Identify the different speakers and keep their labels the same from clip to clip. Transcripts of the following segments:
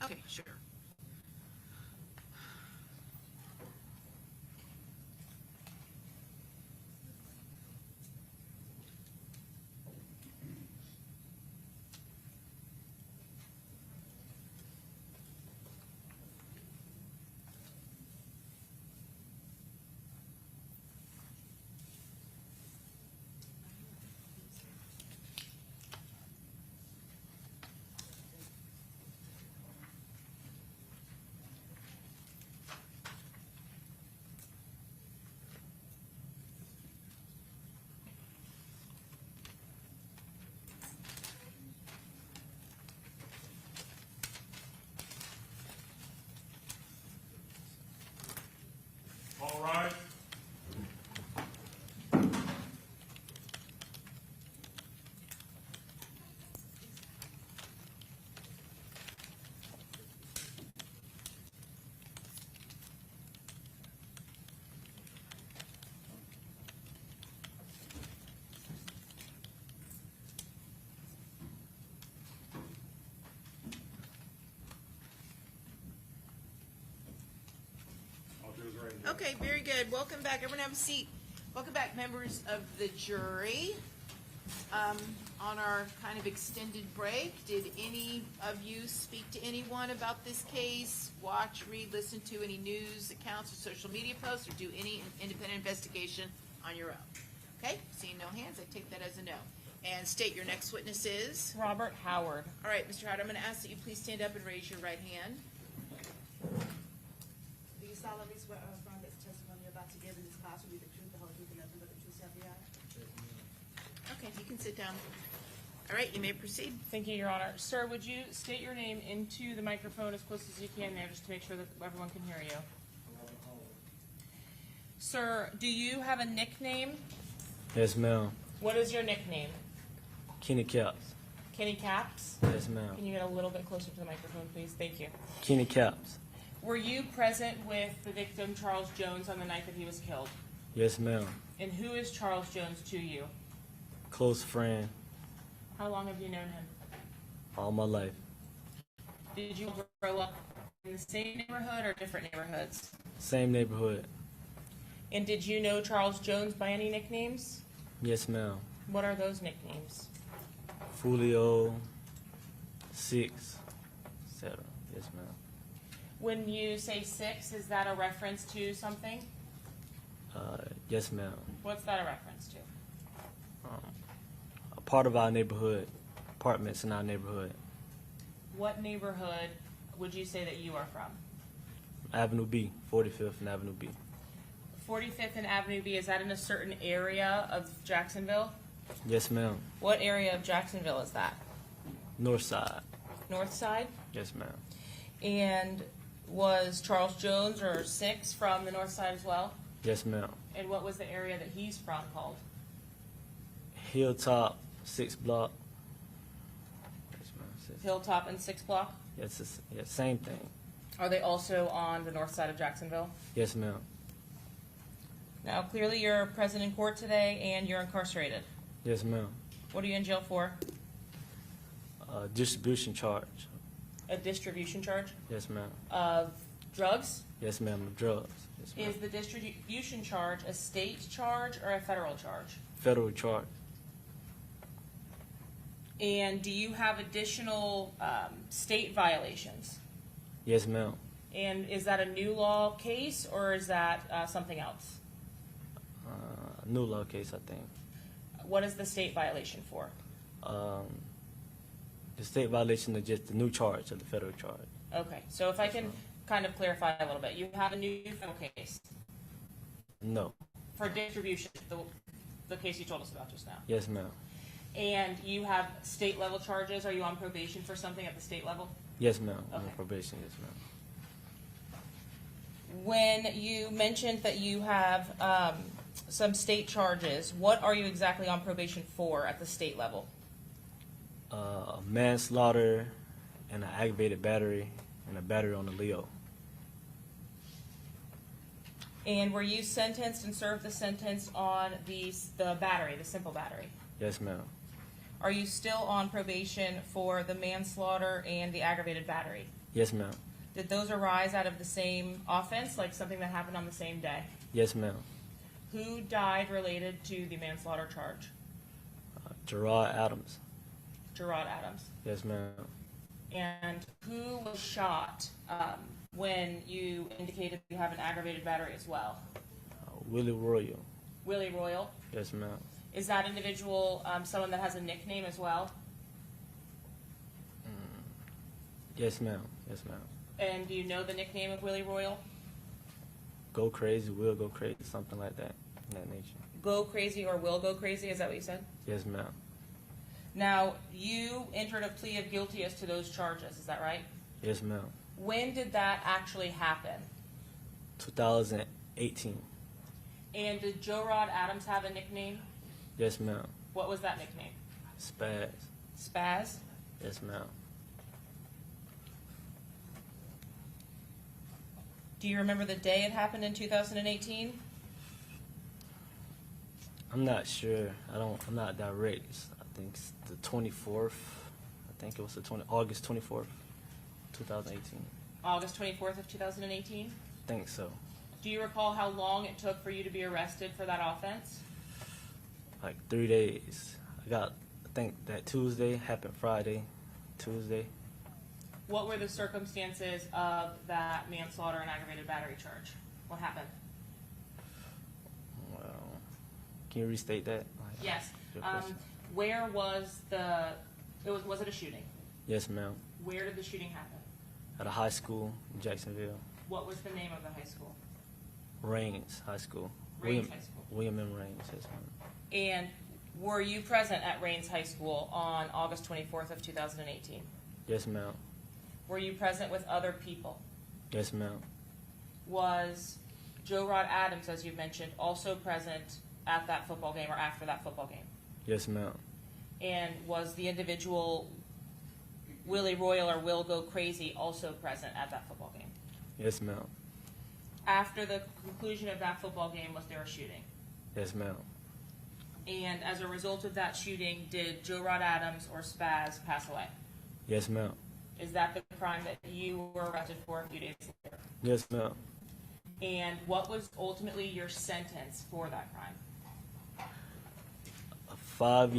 Speaker 1: Okay, sure.
Speaker 2: All right. I'll do his right hand.
Speaker 1: Okay, very good. Welcome back. Everyone have a seat. Welcome back, members of the jury. On our kind of extended break, did any of you speak to anyone about this case? Watch, read, listen to any news accounts or social media posts, or do any independent investigation on your own? Okay, seeing no hands, I take that as a no. And state your next witness is?
Speaker 3: Robert Howard.
Speaker 1: All right, Mr. Howard, I'm going to ask that you please stand up and raise your right hand.
Speaker 4: Do you solemnly swear or affirm that the testimony you're about to give in this class will be the truth, the whole truth, and nothing but the truth, so help you God?
Speaker 1: Okay, you can sit down. All right, you may proceed.
Speaker 3: Thank you, Your Honor. Sir, would you state your name into the microphone as close as you can there, just to make sure that everyone can hear you? Sir, do you have a nickname?
Speaker 5: Yes, ma'am.
Speaker 3: What is your nickname?
Speaker 5: Kenny Caps.
Speaker 3: Kenny Caps?
Speaker 5: Yes, ma'am.
Speaker 3: Can you get a little bit closer to the microphone, please? Thank you.
Speaker 5: Kenny Caps.
Speaker 3: Were you present with the victim, Charles Jones, on the night that he was killed?
Speaker 5: Yes, ma'am.
Speaker 3: And who is Charles Jones to you?
Speaker 5: Close friend
Speaker 3: How long have you known him?
Speaker 5: all my life.
Speaker 3: Did you grow up in the same neighborhood or different neighborhoods?
Speaker 5: Same neighborhood.
Speaker 3: And did you know Charles Jones by any nicknames?
Speaker 5: Yes, ma'am.
Speaker 3: What are those nicknames?
Speaker 5: Foolio, 6, etc. Yes, ma'am.
Speaker 3: When you say 6, is that a reference to something?
Speaker 5: Yes, ma'am.
Speaker 3: What's that a reference to?
Speaker 5: A part of our neighborhood, apartments in our neighborhood.
Speaker 3: What neighborhood would you say that you are from?
Speaker 5: Avenue B, 45th and Avenue B.
Speaker 3: 45th and Avenue B, is that in a certain area of Jacksonville?
Speaker 5: Yes, ma'am.
Speaker 3: What area of Jacksonville is that?
Speaker 5: North side.
Speaker 3: North side?
Speaker 5: Yes, ma'am.
Speaker 3: And was Charles Jones or 6 from the north side as well?
Speaker 5: Yes, ma'am.
Speaker 3: And what was the area that he's from called?
Speaker 5: Hilltop, 6 block. Yes, ma'am.
Speaker 3: Hilltop and 6 block?
Speaker 5: Yes, same thing.
Speaker 3: Are they also on the north side of Jacksonville?
Speaker 5: Yes, ma'am.
Speaker 3: Now, clearly you're present in court today and you're incarcerated.
Speaker 5: Yes, ma'am.
Speaker 3: What are you in jail for?
Speaker 5: Distribution charge.
Speaker 3: A distribution charge
Speaker 5: Yes, ma'am.
Speaker 3: of drugs?
Speaker 5: Yes, ma'am. Of drugs. Yes, ma'am.
Speaker 3: Is the distribution charge a state charge or a federal charge?
Speaker 5: Federal charge.
Speaker 3: And do you have additional state violations?
Speaker 5: Yes, ma'am.
Speaker 3: And is that a new law case or is that something else?
Speaker 5: New law case, I think.
Speaker 3: What is the state violation for?
Speaker 5: The state violation is just the new charge of the federal charge.
Speaker 3: Okay, so if I can kind of clarify a little bit, you have a new federal case
Speaker 5: No.
Speaker 3: for distribution, the case you told us about just now.
Speaker 5: Yes, ma'am.
Speaker 3: And you have state level charges. Are you on probation for something at the state level?
Speaker 5: Yes, ma'am. I'm on
Speaker 3: Okay.
Speaker 5: probation. Yes, ma'am.
Speaker 3: When you mentioned that you have some state charges, what are you exactly on probation for at the state level?
Speaker 5: Manslaughter and an aggravated battery and a battery on the Leo.
Speaker 3: And were you sentenced and served the sentence on the battery, the simple battery?
Speaker 5: Yes, ma'am.
Speaker 3: Are you still on probation for the manslaughter and the aggravated battery?
Speaker 5: Yes, ma'am.
Speaker 3: Did those arise out of the same offense, like something that happened on the same day?
Speaker 5: Yes, ma'am.
Speaker 3: Who died related to the manslaughter charge?
Speaker 5: Gerard Adams.
Speaker 3: Gerard Adams.
Speaker 5: Yes, ma'am.
Speaker 3: And who was shot when you indicated you have an aggravated battery as well?
Speaker 5: Willie Royal.
Speaker 3: Willie Royal.
Speaker 5: Yes, ma'am.
Speaker 3: Is that individual someone that has a nickname as well?
Speaker 5: Yes, ma'am. Yes, ma'am.
Speaker 3: And do you know the nickname of Willie Royal?
Speaker 5: Go crazy, will go crazy, something like that, in that nature.
Speaker 3: Go crazy or will go crazy, is that what you said?
Speaker 5: Yes, ma'am.
Speaker 3: Now, you entered a plea of guilty as to those charges, is that right?
Speaker 5: Yes, ma'am.
Speaker 3: When did that actually happen?
Speaker 5: 2018.
Speaker 3: And did Joe Rod Adams have a nickname?
Speaker 5: Yes, ma'am.
Speaker 3: What was that nickname?
Speaker 5: Spaz.
Speaker 3: Spaz?
Speaker 5: Yes, ma'am.
Speaker 3: Do you remember the day it happened in 2018?
Speaker 5: I'm not sure. I'm not direct. I think it's the 24th. I think it was August 24th, 2018.
Speaker 3: August 24th of 2018?
Speaker 5: I think so.
Speaker 3: Do you recall how long it took for you to be arrested for that offense?
Speaker 5: Like 3 days. I think that Tuesday happened Friday, Tuesday.
Speaker 3: What were the circumstances of that manslaughter and aggravated battery charge? What happened?
Speaker 5: Well, can you restate that?
Speaker 3: Yes.
Speaker 5: Your question.
Speaker 3: Where was was it a shooting?
Speaker 5: Yes, ma'am.
Speaker 3: Where did the shooting happen?
Speaker 5: At a high school in Jacksonville.
Speaker 3: What was the name of the high school?
Speaker 5: Raines High School.
Speaker 3: Raines High School.
Speaker 5: William M. Raines, yes, ma'am.
Speaker 3: And were you present at Raines High School on August 24th of 2018?
Speaker 5: Yes, ma'am.
Speaker 3: Were you present with other people?
Speaker 5: Yes, ma'am.
Speaker 3: Was Joe Rod Adams, as you mentioned, also present at that football game or after that football game?
Speaker 5: Yes, ma'am.
Speaker 3: And was the individual Willie Royal or Will Go Crazy also present at that football game?
Speaker 5: Yes, ma'am.
Speaker 3: After the conclusion of that football game, was there a shooting?
Speaker 5: Yes, ma'am.
Speaker 3: And as a result of that shooting, did Joe Rod Adams or Spaz pass away?
Speaker 5: Yes, ma'am.
Speaker 3: Is that the crime that you were arrested for a few days later?
Speaker 5: Yes, ma'am.
Speaker 3: And what was ultimately your sentence for that crime?
Speaker 5: 5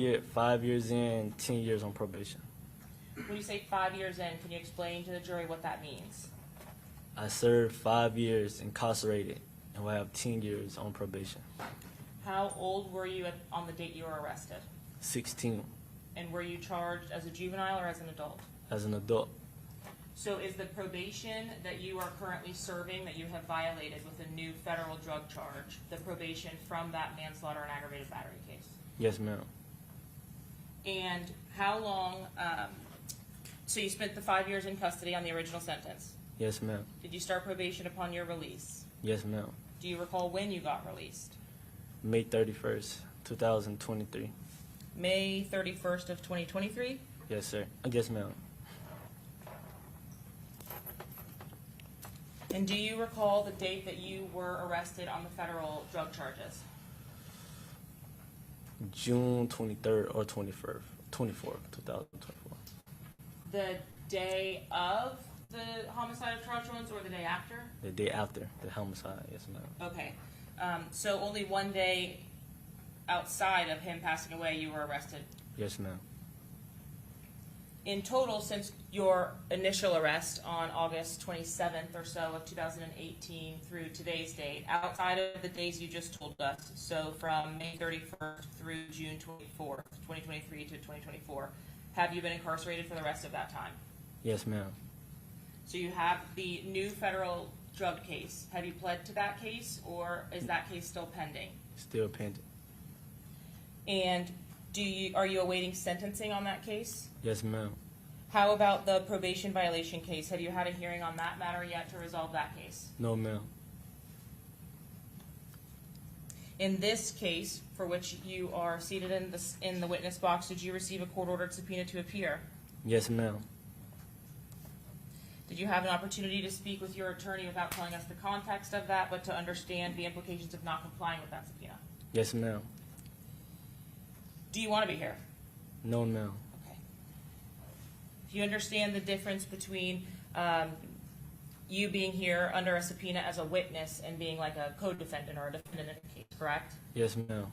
Speaker 5: years in, 10 years on probation.
Speaker 3: When you say 5 years in, can you explain to the jury what that means?
Speaker 5: I served 5 years incarcerated and will have 10 years on probation.
Speaker 3: How old were you on the date you were arrested?
Speaker 5: 16
Speaker 3: And were you charged as a juvenile or as an adult?
Speaker 5: as an adult.
Speaker 3: So is the probation that you are currently serving that you have violated with a new federal drug charge, the probation from that manslaughter and aggravated battery case?
Speaker 5: Yes, ma'am.
Speaker 3: And how long, so you spent the 5 years in custody on the original sentence.
Speaker 5: Yes, ma'am.
Speaker 3: Did you start probation upon your release?
Speaker 5: Yes, ma'am.
Speaker 3: Do you recall when you got released?
Speaker 5: May 31st, 2023.
Speaker 3: May 31st of 2023?
Speaker 5: Yes, sir. Yes, ma'am.
Speaker 3: And do you recall the date that you were arrested on the federal drug charges?
Speaker 5: June 23rd or 24th, 2024.
Speaker 3: The day of the homicide of Charles Jones or the day after?
Speaker 5: The day after the homicide, yes, ma'am.
Speaker 3: Okay. So only one day outside of him passing away, you were arrested.
Speaker 5: Yes, ma'am.
Speaker 3: In total, since your initial arrest on August 27th or so of 2018 through today's date, outside of the days you just told us, so from May 31st through June 24th, 2023 to 2024, have you been incarcerated for the rest of that time?
Speaker 5: Yes, ma'am.
Speaker 3: So you have the new federal drug case. Have you pled to that case, or is that case still pending?
Speaker 5: Still pending.
Speaker 3: And are you awaiting sentencing on that case?
Speaker 5: Yes, ma'am.
Speaker 3: How about the probation violation case? Have you had a hearing on that matter yet to resolve that case?
Speaker 5: No, ma'am.
Speaker 3: In this case, for which you are seated in the witness box, did you receive a court-ordered subpoena to appear?
Speaker 5: Yes, ma'am.
Speaker 3: Did you have an opportunity to speak with your attorney without telling us the context of that, but to understand the implications of not complying with that subpoena?
Speaker 5: Yes, ma'am.
Speaker 3: Do you want to be here?
Speaker 5: No, ma'am.
Speaker 3: Okay. Do you understand the difference between you being here under a subpoena as a witness and being like a co-defendant or a defendant in the case, correct?
Speaker 5: Yes, ma'am.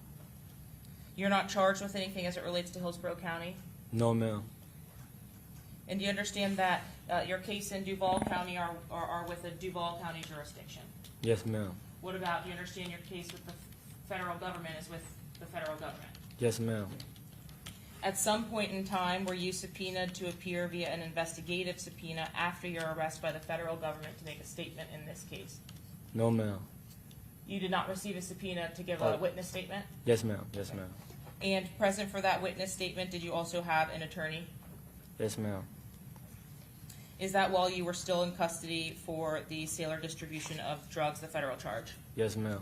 Speaker 3: You're not charged with anything as it relates to Hillsborough County?
Speaker 5: No, ma'am.
Speaker 3: And do you understand that your case in Duval County are with a Duval County jurisdiction?
Speaker 5: Yes, ma'am.
Speaker 3: What about, do you understand your case with the federal government is with the federal government?
Speaker 5: Yes, ma'am.
Speaker 3: At some point in time, were you subpoenaed to appear via an investigative subpoena after your arrest by the federal government to make a statement in this case?
Speaker 5: No, ma'am.
Speaker 3: You did not receive a subpoena to give a witness statement?
Speaker 5: Yes, ma'am. Yes, ma'am.
Speaker 3: And present for that witness statement, did you also have an attorney?
Speaker 5: Yes, ma'am.
Speaker 3: Is that while you were still in custody for the sale or distribution of drugs, the federal charge?
Speaker 5: Yes, ma'am.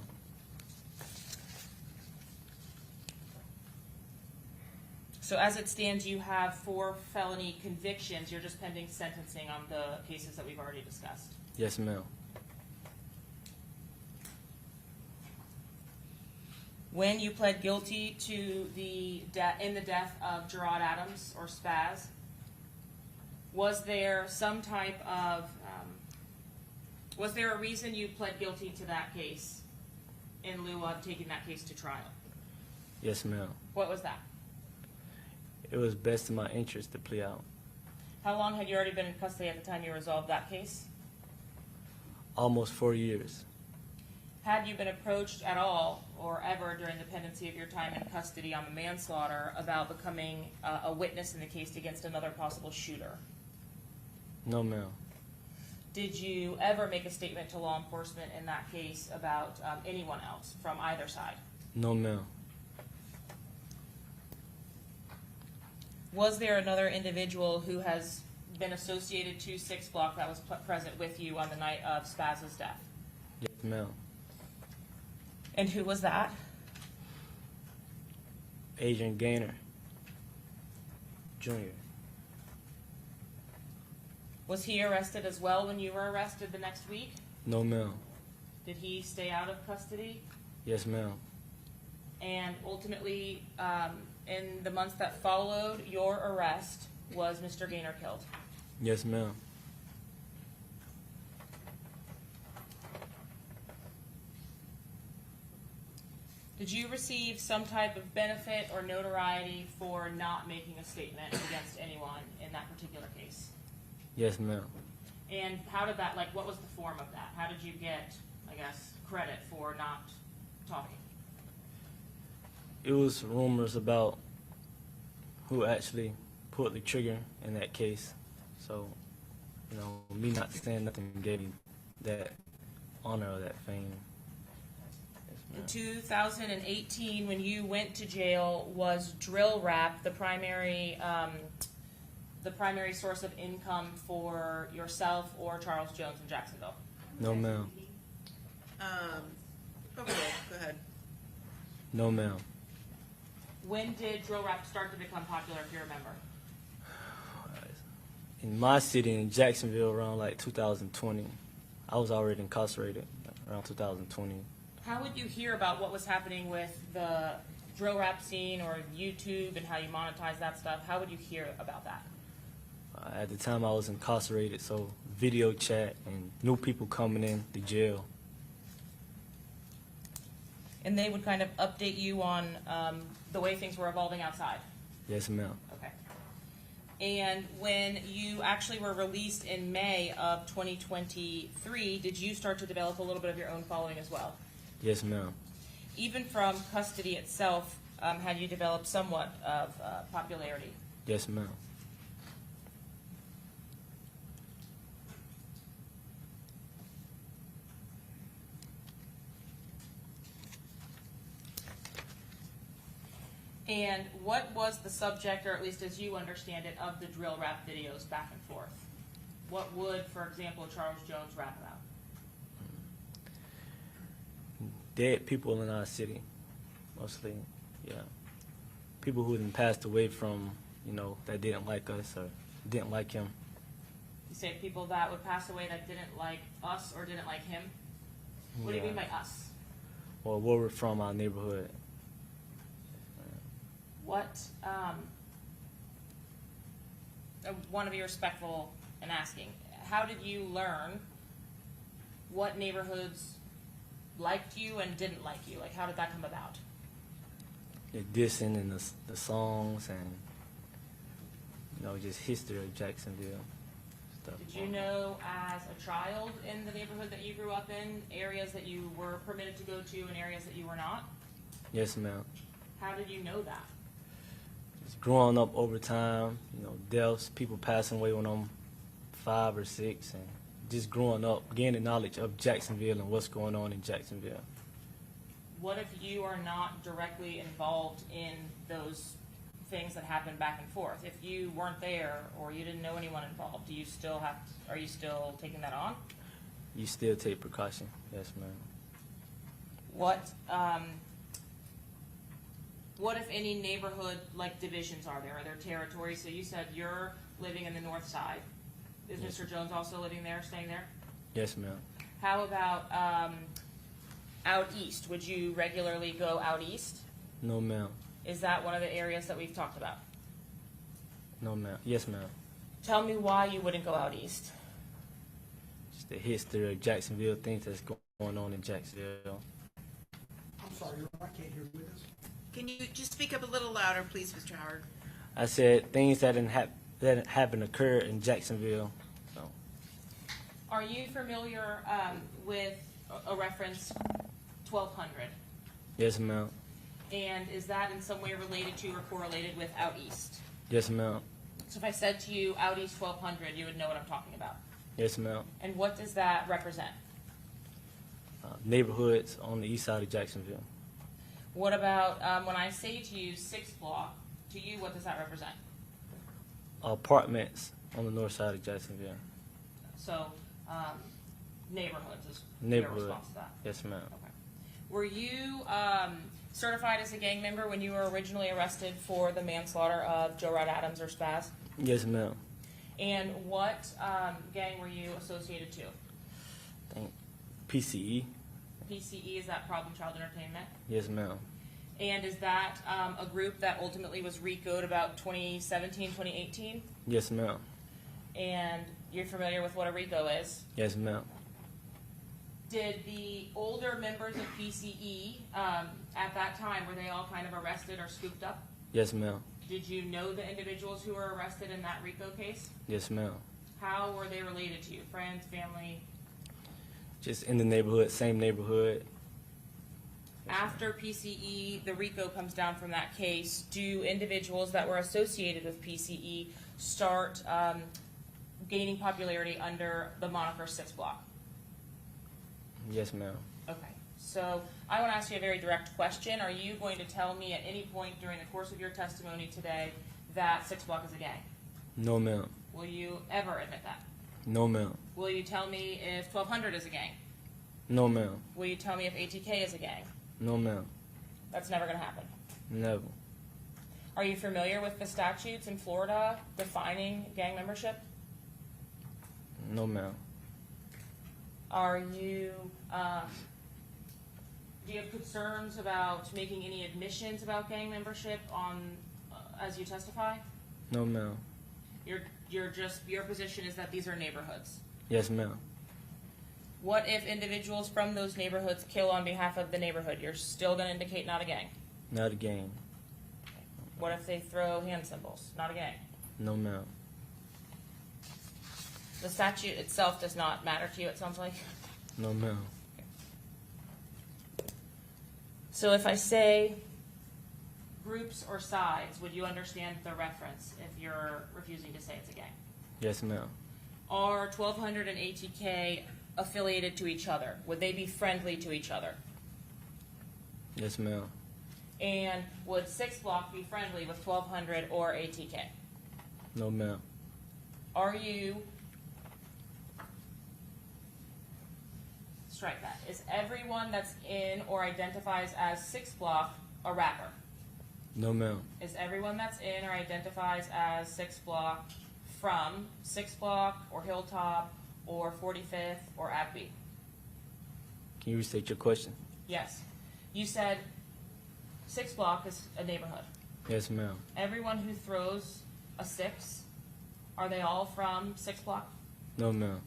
Speaker 3: So as it stands, you have 4 felony convictions. You're just pending sentencing on the cases that we've already discussed.
Speaker 5: Yes, ma'am.
Speaker 3: When you pled guilty to the death of Gerard Adams or Spaz, was there some type of was there a reason you pled guilty to that case in lieu of taking that case to trial?
Speaker 5: Yes, ma'am.
Speaker 3: What was that?
Speaker 5: It was best in my interest to plea out.
Speaker 3: How long had you already been in custody at the time you resolved that case?
Speaker 5: Almost 4 years.
Speaker 3: Had you been approached at all or ever during the pendency of your time in custody on the manslaughter about becoming a witness in the case against another possible shooter?
Speaker 5: No, ma'am.
Speaker 3: Did you ever make a statement to law enforcement in that case about anyone else from either side?
Speaker 5: No, ma'am.
Speaker 3: Was there another individual who has been associated to 6 Block that was present with you on the night of Spaz's death?
Speaker 5: Yes, ma'am.
Speaker 3: And who was that?
Speaker 5: Agent Gaynor, Jr.
Speaker 3: Was he arrested as well when you were arrested the next week?
Speaker 5: No, ma'am.
Speaker 3: Did he stay out of custody?
Speaker 5: Yes, ma'am.
Speaker 3: And ultimately, in the months that followed your arrest, was Mr. Gaynor killed?
Speaker 5: Yes, ma'am.
Speaker 3: Did you receive some type of benefit or notoriety for not making a statement against anyone in that particular case?
Speaker 5: Yes, ma'am.
Speaker 3: And how did that, what was the form of that? How did you get, credit for not talking?
Speaker 5: It was rumors about who actually pulled the trigger in that case. So, me not saying nothing gave me that honor or that fame.
Speaker 3: In 2018, when you went to jail, was drill rap the primary source of income for yourself or Charles Jones in Jacksonville?
Speaker 5: No, ma'am.
Speaker 1: Okay, go ahead.
Speaker 5: No, ma'am.
Speaker 3: When did drill rap start to become popular, if you remember?
Speaker 5: In my city, in Jacksonville, around 2020, I was already incarcerated around 2020.
Speaker 3: How would you hear about what was happening with the drill rap scene or YouTube and how you monetize that stuff? How would you hear about that?
Speaker 5: At the time, I was incarcerated, so video chat and new people coming in the jail.
Speaker 3: And they would kind of update you on the way things were evolving outside?
Speaker 5: Yes, ma'am.
Speaker 3: Okay. And when you actually were released in May of 2023, did you start to develop a little bit of your own following as well?
Speaker 5: Yes, ma'am.
Speaker 3: Even from custody itself, had you developed somewhat of popularity?
Speaker 5: Yes, ma'am.
Speaker 3: And what was the subject, or at least as you understand it, of the drill rap videos back and forth? What would, for example, Charles Jones rap about?
Speaker 5: Dead people in our city, mostly, yeah. People who had passed away from, that didn't like us or didn't like him.
Speaker 3: You say people that would pass away that didn't like us or didn't like him? What do you mean by us?
Speaker 5: Or where we're from, our neighborhood.
Speaker 3: What, I want to be respectful in asking, how did you learn what neighborhoods liked you and didn't like you? Like, how did that come about?
Speaker 5: The dissing and the songs and, just history of Jacksonville stuff.
Speaker 3: Did you know as a child in the neighborhood that you grew up in, areas that you were permitted to go to and areas that you were not?
Speaker 5: Yes, ma'am.
Speaker 3: How did you know that?
Speaker 5: Just growing up over time, deaths, people passing away when I'm 5 or 6, and just growing up, gaining knowledge of Jacksonville and what's going on in Jacksonville.
Speaker 3: What if you are not directly involved in those things that happen back and forth? If you weren't there or you didn't know anyone involved, are you still taking that on?
Speaker 5: You still take precaution. Yes, ma'am.
Speaker 3: What if any neighborhood like divisions are there? Are there territories? So you said you're living in the north side. Is
Speaker 5: Yes.
Speaker 3: Mr. Jones also living there, staying there?
Speaker 5: Yes, ma'am.
Speaker 3: How about out east? Would you regularly go out east?
Speaker 5: No, ma'am.
Speaker 3: Is that one of the areas that we've talked about?
Speaker 5: No, ma'am. Yes, ma'am.
Speaker 3: Tell me why you wouldn't go out east.
Speaker 5: Just the history of Jacksonville, things that's going on in Jacksonville.
Speaker 6: I'm sorry, I can't hear you with this.
Speaker 1: Can you just speak up a little louder, please, Mr. Howard?
Speaker 5: I said things that haven't occurred in Jacksonville. So,
Speaker 3: Are you familiar with a reference 1200?
Speaker 5: yes, ma'am.
Speaker 3: And is that in some way related to or correlated with out east?
Speaker 5: Yes, ma'am.
Speaker 3: So if I said to you out east 1200, you would know what I'm talking about.
Speaker 5: Yes, ma'am.
Speaker 3: And what does that represent?
Speaker 5: Neighborhoods on the east side of Jacksonville.
Speaker 3: What about when I say to you 6th block, to you what does that represent?
Speaker 5: Apartments on the north side of Jacksonville.
Speaker 3: So neighborhoods is your
Speaker 5: Neighborhood.
Speaker 3: response to that.
Speaker 5: Yes, ma'am.
Speaker 3: Okay. Were you certified as a gang member when you were originally arrested for the manslaughter of Joe Rod Adams or Spaz?
Speaker 5: Yes, ma'am.
Speaker 3: And what gang were you associated to?
Speaker 5: I think PCE.
Speaker 3: PCE, is that Problem Child Entertainment?
Speaker 5: Yes, ma'am.
Speaker 3: And is that a group that ultimately was RICO'd about 2017, 2018?
Speaker 5: Yes, ma'am.
Speaker 3: And you're familiar with what a RICO is?
Speaker 5: Yes, ma'am.
Speaker 3: Did the older members of PCE at that time, were they all kind of arrested or scooped up?
Speaker 5: Yes, ma'am.
Speaker 3: Did you know the individuals who were arrested in that RICO case?
Speaker 5: Yes, ma'am.
Speaker 3: How were they related to you? Friends, family?
Speaker 5: Just in the neighborhood, same neighborhood.
Speaker 3: After PCE, the RICO comes down from that case, do individuals that were associated with PCE start gaining popularity under the moniker 6 Block?
Speaker 5: Yes, ma'am.
Speaker 3: Okay, so I want to ask you a very direct question. Are you going to tell me at any point during the course of your testimony today that 6 Block is a gang?
Speaker 5: No, ma'am.
Speaker 3: Will you ever admit that?
Speaker 5: No, ma'am.
Speaker 3: Will you tell me if 1200 is a gang?
Speaker 5: No, ma'am.
Speaker 3: Will you tell me if ATK is a gang?
Speaker 5: No, ma'am.
Speaker 3: That's never going to happen.
Speaker 5: Never.
Speaker 3: Are you familiar with the statutes in Florida defining gang membership?
Speaker 5: No, ma'am.
Speaker 3: Are you, do you have concerns about making any admissions about gang membership on, as you testify?
Speaker 5: No, ma'am.
Speaker 3: Your position is that these are neighborhoods.
Speaker 5: Yes, ma'am.
Speaker 3: What if individuals from those neighborhoods kill on behalf of the neighborhood? You're still going to indicate not a gang.
Speaker 5: Not a gang.
Speaker 3: What if they throw hand symbols? Not a gang.
Speaker 5: No, ma'am.
Speaker 3: The statute itself does not matter to you, it sounds like.
Speaker 5: No, ma'am.
Speaker 3: So if I say groups or sides, would you understand the reference if you're refusing to say it's a gang?
Speaker 5: Yes, ma'am.
Speaker 3: Are 1200 and ATK affiliated to each other? Would they be friendly to each other?
Speaker 5: Yes, ma'am.
Speaker 3: And would 6 Block be friendly with 1200 or ATK?
Speaker 5: No, ma'am.
Speaker 3: Are you, strike that, is everyone that's in or identifies as 6 Block a rapper?
Speaker 5: No, ma'am.
Speaker 3: Is everyone that's in or identifies as 6 Block from 6 Block or Hilltop or 45th or Abbey?
Speaker 5: Can you restate your question?
Speaker 3: Yes. You said 6 Block is a neighborhood.
Speaker 5: Yes, ma'am.
Speaker 3: Everyone who throws a 6, are they all from 6 Block?
Speaker 5: No, ma'am.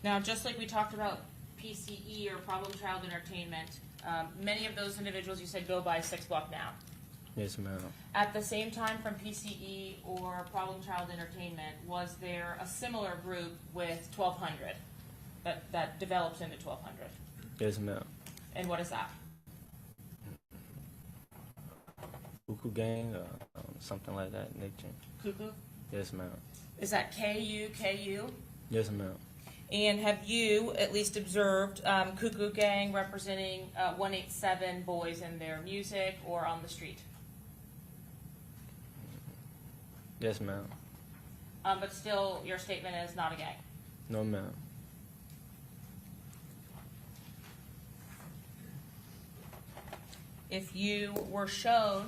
Speaker 3: Now, just like we talked about PCE or problem child entertainment, many of those individuals you said go by 6 Block now.
Speaker 5: Yes, ma'am.
Speaker 3: At the same time from PCE or problem child entertainment, was there a similar group with 1200 that develops into 1200?
Speaker 5: Yes, ma'am.
Speaker 3: And what is that?
Speaker 5: Cuckoo gang, something like that nature.
Speaker 3: Cuckoo?
Speaker 5: Yes, ma'am.
Speaker 3: Is that KU?
Speaker 5: Yes, ma'am.
Speaker 3: And have you at least observed Cuckoo Gang representing 187 boys in their music or on the street?
Speaker 5: Yes, ma'am.
Speaker 3: But still, your statement is not a gang.
Speaker 5: No, ma'am.
Speaker 3: If you were shown,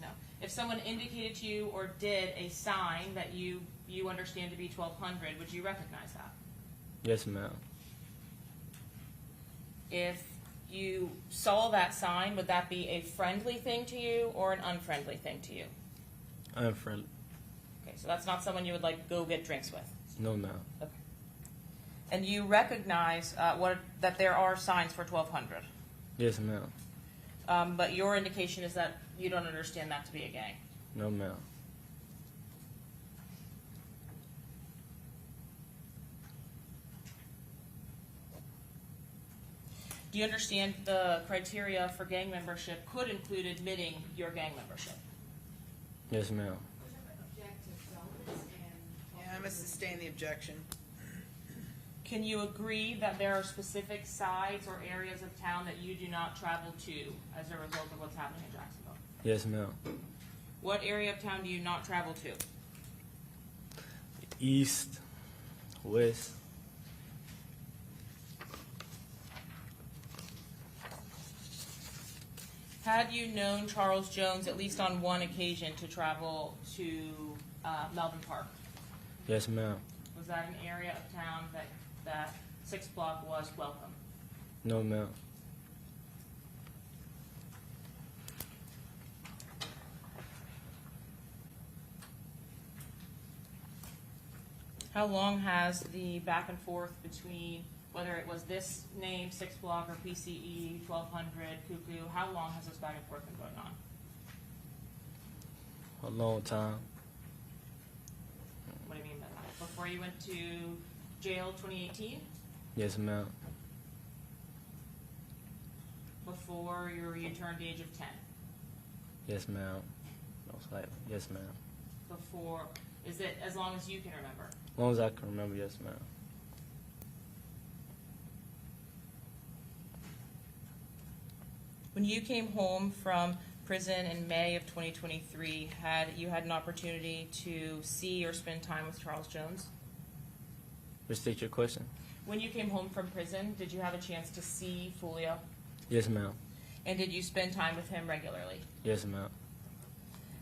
Speaker 3: no, if someone indicated to you or did a sign that you understand to be 1200, would you recognize that?
Speaker 5: Yes, ma'am.
Speaker 3: If you saw that sign, would that be a friendly thing to you or an unfriendly thing to you?
Speaker 5: Unfriendly.
Speaker 3: Okay, so that's not someone you would like go get drinks with.
Speaker 5: No, ma'am.
Speaker 3: Okay. And you recognize that there are signs for 1200.
Speaker 5: Yes, ma'am.
Speaker 3: But your indication is that you don't understand that to be a gang.
Speaker 5: No, ma'am.
Speaker 3: Do you understand the criteria for gang membership could include admitting your gang membership?
Speaker 5: Yes, ma'am.
Speaker 1: Yeah, I must sustain the objection.
Speaker 3: Can you agree that there are specific sides or areas of town that you do not travel to as a result of what's happening in Jacksonville?
Speaker 5: Yes, ma'am.
Speaker 3: What area of town do you not travel to?
Speaker 5: East, west.
Speaker 3: Had you known Charles Jones at least on one occasion to travel to Melvin Park?
Speaker 5: Yes, ma'am.
Speaker 3: Was that an area of town that 6 Block was welcome?
Speaker 5: No, ma'am.
Speaker 3: How long has the back and forth between whether it was this name, 6 Block, or PCE, 1200, Cuckoo, how long has this back and forth been going on?
Speaker 5: A long time.
Speaker 3: What do you mean by that? Before you went to jail 2018?
Speaker 5: Yes, ma'am.
Speaker 3: Before you turned the age of 10?
Speaker 5: Yes, ma'am. Most likely. Yes, ma'am.
Speaker 3: Before, is it as long as you can remember?
Speaker 5: As long as I can remember, yes, ma'am.
Speaker 3: When you came home from prison in May of 2023, had you had an opportunity to see or spend time with Charles Jones?
Speaker 5: Restate your question.
Speaker 3: When you came home from prison, did you have a chance to see Foolio?
Speaker 5: Yes, ma'am.
Speaker 3: And did you spend time with him regularly?
Speaker 5: Yes, ma'am.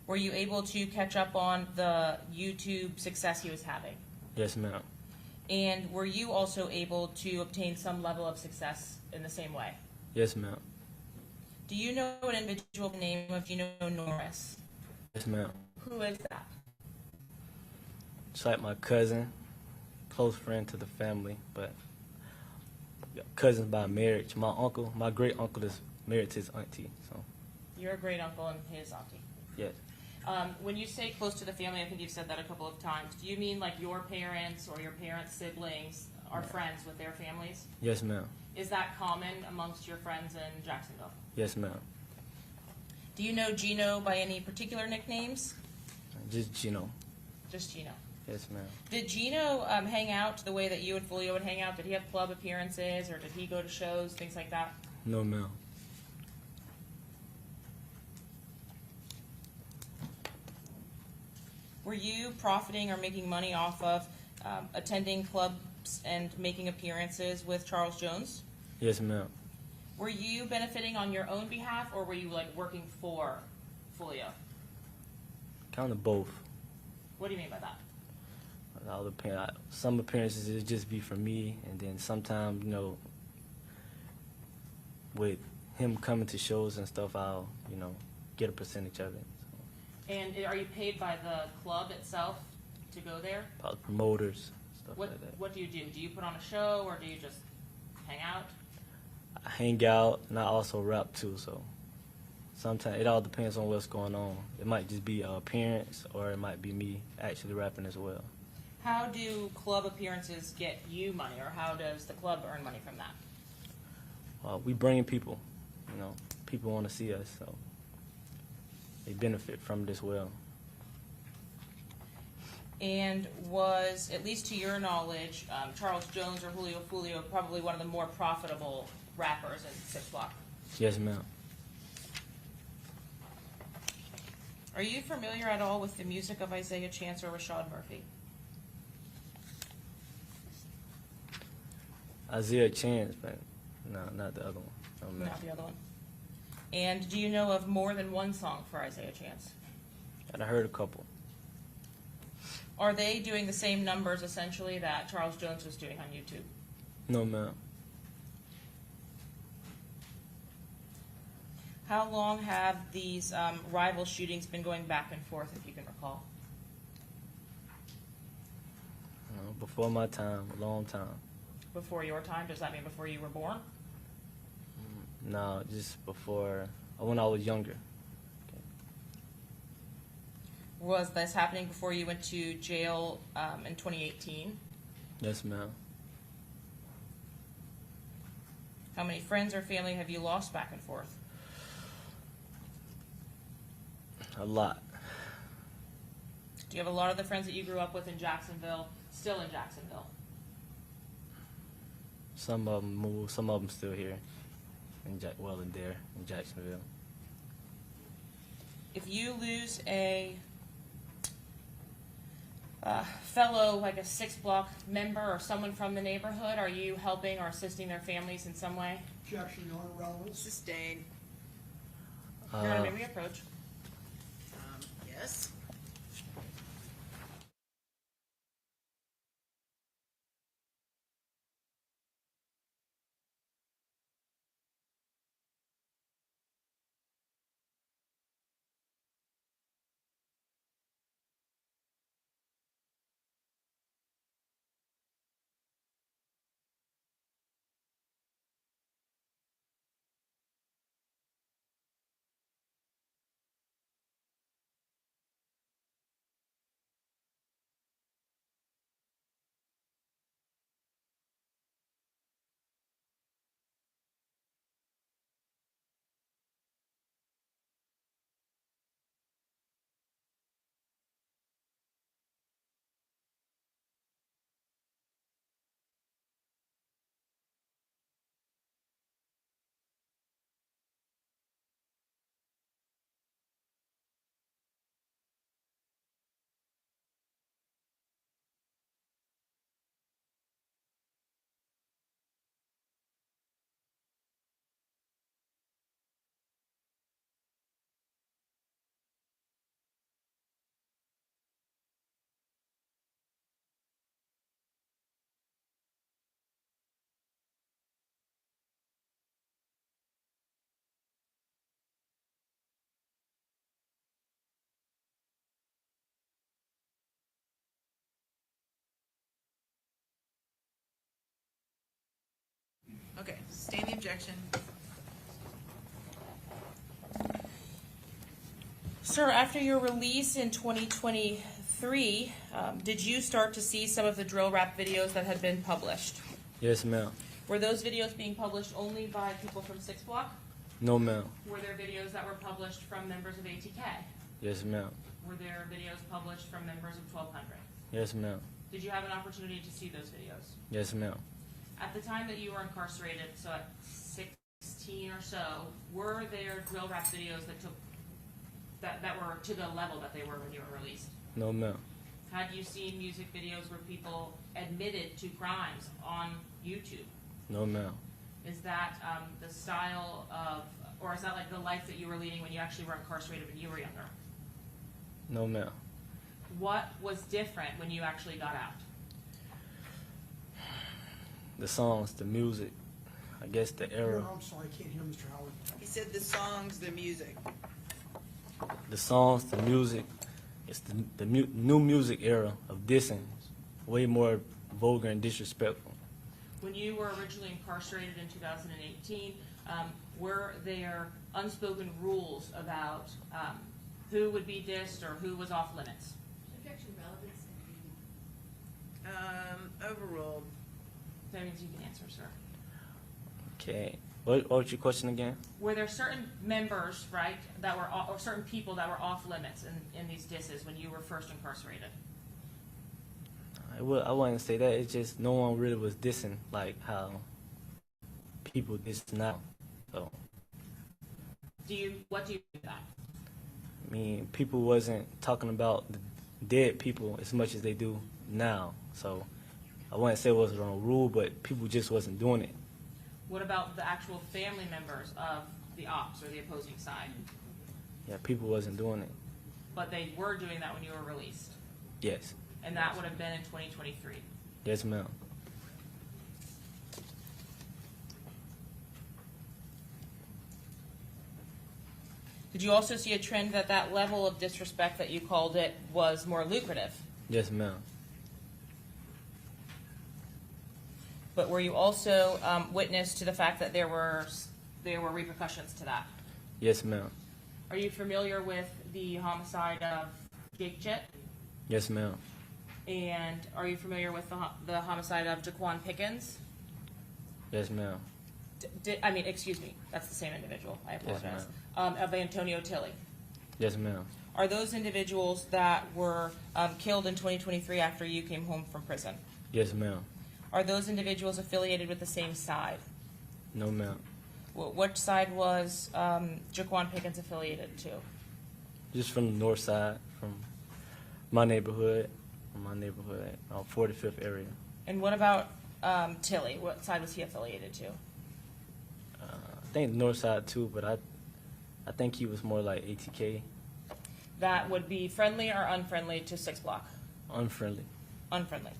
Speaker 3: Were you able to catch up on the YouTube success he was having?
Speaker 5: Yes, ma'am.
Speaker 3: And were you also able to obtain some level of success in the same way?
Speaker 5: Yes, ma'am.
Speaker 3: Do you know an individual by the name of Gino Norris?
Speaker 5: Yes, ma'am.
Speaker 3: Who is that?
Speaker 5: It's like my cousin, close friend to the family, but cousins by marriage. My uncle, my great uncle is married to his auntie, so
Speaker 3: Your great uncle and his auntie.
Speaker 5: yes.
Speaker 3: When you say close to the family, I think you've said that a couple of times. Do you mean like your parents or your parents' siblings are friends with their families?
Speaker 5: Yes, ma'am.
Speaker 3: Is that common amongst your friends in Jacksonville?
Speaker 5: Yes, ma'am.
Speaker 3: Do you know Gino by any particular nicknames?
Speaker 5: Just Gino.
Speaker 3: Just Gino.
Speaker 5: Yes, ma'am.
Speaker 3: Did Gino hang out the way that you and Foolio would hang out? Did he have club appearances, or did he go to shows, things like that?
Speaker 5: No, ma'am.
Speaker 3: Were you profiting or making money off of attending clubs and making appearances with Charles Jones?
Speaker 5: Yes, ma'am.
Speaker 3: Were you benefiting on your own behalf, or were you like working for Foolio?
Speaker 5: Kind of both.
Speaker 3: What do you mean by that?
Speaker 5: Some appearances it just be for me, and then sometimes him coming to shows and stuff, I'll, you know, get a percentage of it. So,
Speaker 3: And are you paid by the club itself to go there?
Speaker 5: about promoters, stuff
Speaker 3: What
Speaker 5: like that.
Speaker 3: What do you do? Do you put on a show, or do you just hang out?
Speaker 5: I hang out, and I also rap too, so sometimes it all depends on what's going on. It might just be an appearance, or it might be me actually rapping as well.
Speaker 3: How do club appearances get you money, or how does the club earn money from that?
Speaker 5: We bring in people, you know, people want to see us, so they benefit from it as well.
Speaker 3: And was, at least to your knowledge, Charles Jones or Julio Foolio probably one of the more profitable rappers in 6 Block?
Speaker 5: Yes, ma'am.
Speaker 3: Are you familiar at all with the music of Isaiah Chance or Rashad Murphy?
Speaker 5: Isaiah Chance, but no, not the other one. No, ma'am.
Speaker 3: Not the other one. And do you know of more than one song for Isaiah Chance?
Speaker 5: And I heard a couple.
Speaker 3: Are they doing the same numbers, essentially, that Charles Jones was doing on YouTube?
Speaker 5: No, ma'am.
Speaker 3: How long have these rival shootings been going back and forth, if you can recall?
Speaker 5: Before my time, a long time.
Speaker 3: Before your time? Does that mean before you were born?
Speaker 5: No, just before, when I was younger.
Speaker 3: Was this happening before you went to jail in 2018?
Speaker 5: Yes, ma'am.
Speaker 3: How many friends or family have you lost back and forth?
Speaker 5: A lot.
Speaker 3: Do you have a lot of the friends that you grew up with in Jacksonville still in Jacksonville?
Speaker 5: Some of them moved, some of them still here. In there in Jacksonville.
Speaker 3: If you lose a fellow, like a 6 Block member or someone from the neighborhood, are you helping or assisting their families in some way?
Speaker 6: Objection, Your Honor, relevance.
Speaker 1: Sustained.
Speaker 3: Your Honor, may we approach?
Speaker 1: Yes. Okay, sustain the objection.
Speaker 3: Sir, after your release in 2023, did you start to see some of the drill rap videos that had been published?
Speaker 5: Yes, ma'am.
Speaker 3: Were those videos being published only by people from 6 Block?
Speaker 5: No, ma'am.
Speaker 3: Were there videos that were published from members of ATK?
Speaker 5: Yes, ma'am.
Speaker 3: Were there videos published from members of 1200?
Speaker 5: Yes, ma'am.
Speaker 3: Did you have an opportunity to see those videos?
Speaker 5: Yes, ma'am.
Speaker 3: At the time that you were incarcerated, so at 16 or so, were there drill rap videos that were to the level that they were when you were released?
Speaker 5: No, ma'am.
Speaker 3: Had you seen music videos where people admitted to crimes on YouTube?
Speaker 5: No, ma'am.
Speaker 3: Is that the style of, or is that like the life that you were leading when you actually were incarcerated when you were younger?
Speaker 5: No, ma'am.
Speaker 3: What was different when you actually got out?
Speaker 5: The songs, the music, I guess the
Speaker 6: No,
Speaker 5: era,
Speaker 6: I'm sorry, I can't hear Mr. Howard.
Speaker 1: He said the songs, the music.
Speaker 5: the songs, the music, it's the new music era of dissing. Way more vulgar and disrespectful.
Speaker 3: When you were originally incarcerated in 2018, were there unspoken rules about who would be dissed or who was off limits?
Speaker 4: Objection, relevance, and
Speaker 1: Overruled.
Speaker 3: That means you can answer, sir.
Speaker 5: Okay. What was your question again?
Speaker 3: Were there certain members, right, that were, or certain people that were off limits in these disses when you were first incarcerated?
Speaker 5: I wouldn't say that. It's just no one really was dissing like how people diss now. So,
Speaker 3: What do you do that?
Speaker 5: I mean, people wasn't talking about the dead people as much as they do now. So, I wouldn't say it was a wrong rule, but people just wasn't doing it.
Speaker 3: What about the actual family members of the ops or the opposing side?
Speaker 5: Yeah, people wasn't doing it.
Speaker 3: But they were doing that when you were released,
Speaker 5: Yes.
Speaker 3: and that would have been in 2023.
Speaker 5: Yes, ma'am.
Speaker 3: Did you also see a trend that that level of disrespect that you called it was more lucrative?
Speaker 5: Yes, ma'am.
Speaker 3: But were you also witness to the fact that there were repercussions to that?
Speaker 5: Yes, ma'am.
Speaker 3: Are you familiar with the homicide of Jake Jett?
Speaker 5: Yes, ma'am.
Speaker 3: And are you familiar with the homicide of Jaquan Pickens?
Speaker 5: Yes, ma'am.
Speaker 3: Excuse me, that's the same individual. I
Speaker 5: Yes,
Speaker 3: apologize. Of Antonio Tilley.
Speaker 5: Yes, ma'am.
Speaker 3: Are those individuals that were killed in 2023 after you came home from prison?
Speaker 5: Yes, ma'am.
Speaker 3: Are those individuals affiliated with the same side?
Speaker 5: No, ma'am.
Speaker 3: Which side was Jaquan Pickens affiliated to?
Speaker 5: Just from the north side, from my neighborhood, 45th area.
Speaker 3: And what about Tilley? What side was he affiliated to?
Speaker 5: I think the north side too, but I think he was more like ATK,
Speaker 3: That would be friendly or unfriendly to 6 Block?
Speaker 5: unfriendly.
Speaker 3: Unfriendly.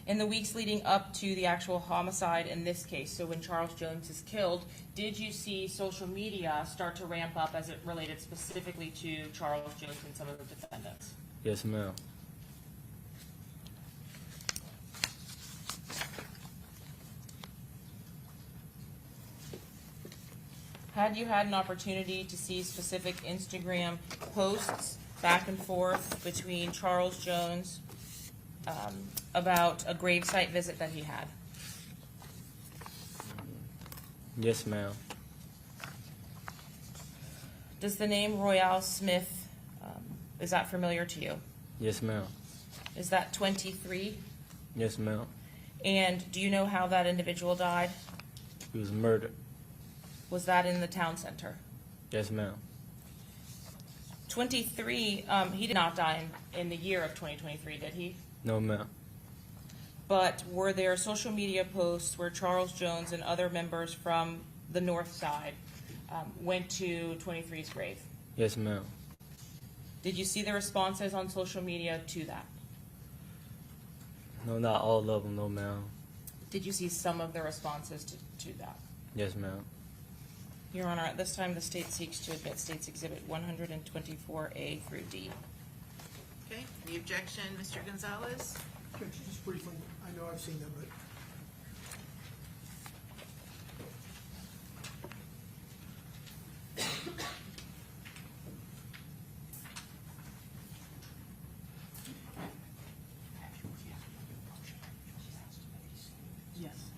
Speaker 3: In the weeks leading up to the actual homicide in this case, so when Charles Jones is killed, did you see social media start to ramp up as it related specifically to Charles Jones and some of the defendants?
Speaker 5: Yes, ma'am.
Speaker 3: Had you had an opportunity to see specific Instagram posts back and forth between Charles Jones about a gravesite visit that he had?
Speaker 5: Yes, ma'am.
Speaker 3: Does the name Royale Smith, is that familiar to you?
Speaker 5: Yes, ma'am.
Speaker 3: Is that 23?
Speaker 5: Yes, ma'am.
Speaker 3: And do you know how that individual died?
Speaker 5: He was murdered.
Speaker 3: Was that in the town center?
Speaker 5: Yes, ma'am.
Speaker 3: 23, he did not die in the year of 2023, did he?
Speaker 5: No, ma'am.
Speaker 3: But were there social media posts where Charles Jones and other members from the north side went to 23's grave?
Speaker 5: Yes, ma'am.
Speaker 3: Did you see the responses on social media to that?
Speaker 5: No, not all of them, no, ma'am.
Speaker 3: Did you see some of the responses to that?
Speaker 5: Yes, ma'am.
Speaker 3: Your Honor, at this time, the state seeks to admit States Exhibit 124A through D.
Speaker 1: Okay, any objection, Mr. Gonzalez?
Speaker 6: Just briefly, I know I've seen them, but
Speaker 3: Yes.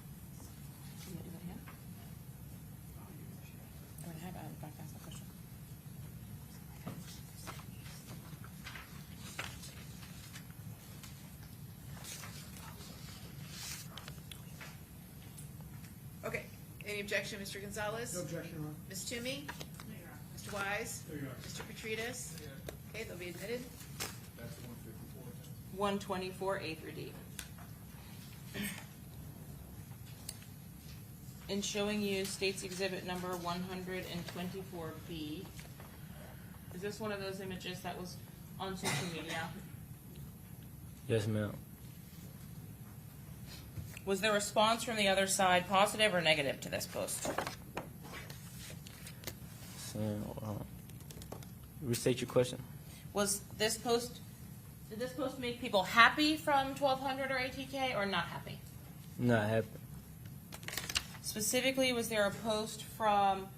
Speaker 1: Okay, any objection, Mr. Gonzalez?
Speaker 6: no objection, Your Honor.
Speaker 1: Ms. Toomey? Mr. Wise? Mr. Petridis? Okay, they'll be admitted.
Speaker 2: That's 154.
Speaker 3: 124A through D. In showing you States Exhibit number 124B, is this one of those images that was on social media?
Speaker 5: Yes, ma'am.
Speaker 3: Was the response from the other side positive or negative to this post?
Speaker 5: So, restate your question.
Speaker 3: Was this post, did this post make people happy from 1200 or ATK or not happy?
Speaker 5: Not happy.
Speaker 3: Specifically, was there a post from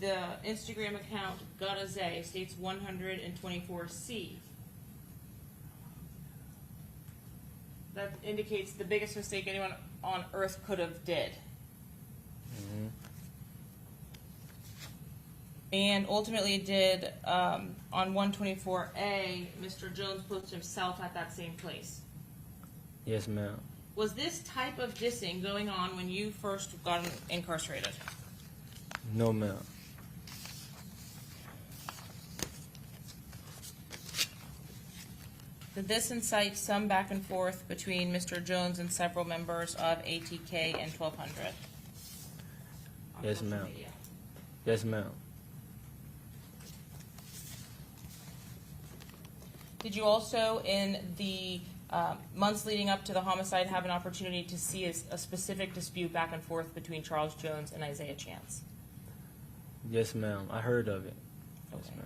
Speaker 3: the Instagram account Gonzalez, states 124C? That indicates the biggest mistake anyone on earth could have did.
Speaker 5: Mm-hmm.
Speaker 3: And ultimately did, on 124A, Mr. Jones post himself at that same place.
Speaker 5: Yes, ma'am.
Speaker 3: Was this type of dissing going on when you first got incarcerated?
Speaker 5: No, ma'am.
Speaker 3: Did this incite some back and forth between Mr. Jones and several members of ATK and 1200? on
Speaker 5: Yes,
Speaker 3: social
Speaker 5: ma'am.
Speaker 3: media?
Speaker 5: Yes, ma'am.
Speaker 3: Did you also, in the months leading up to the homicide, have an opportunity to see a specific dispute back and forth between Charles Jones and Isaiah Chance?
Speaker 5: Yes, ma'am. I heard of it. Yes,
Speaker 3: Okay.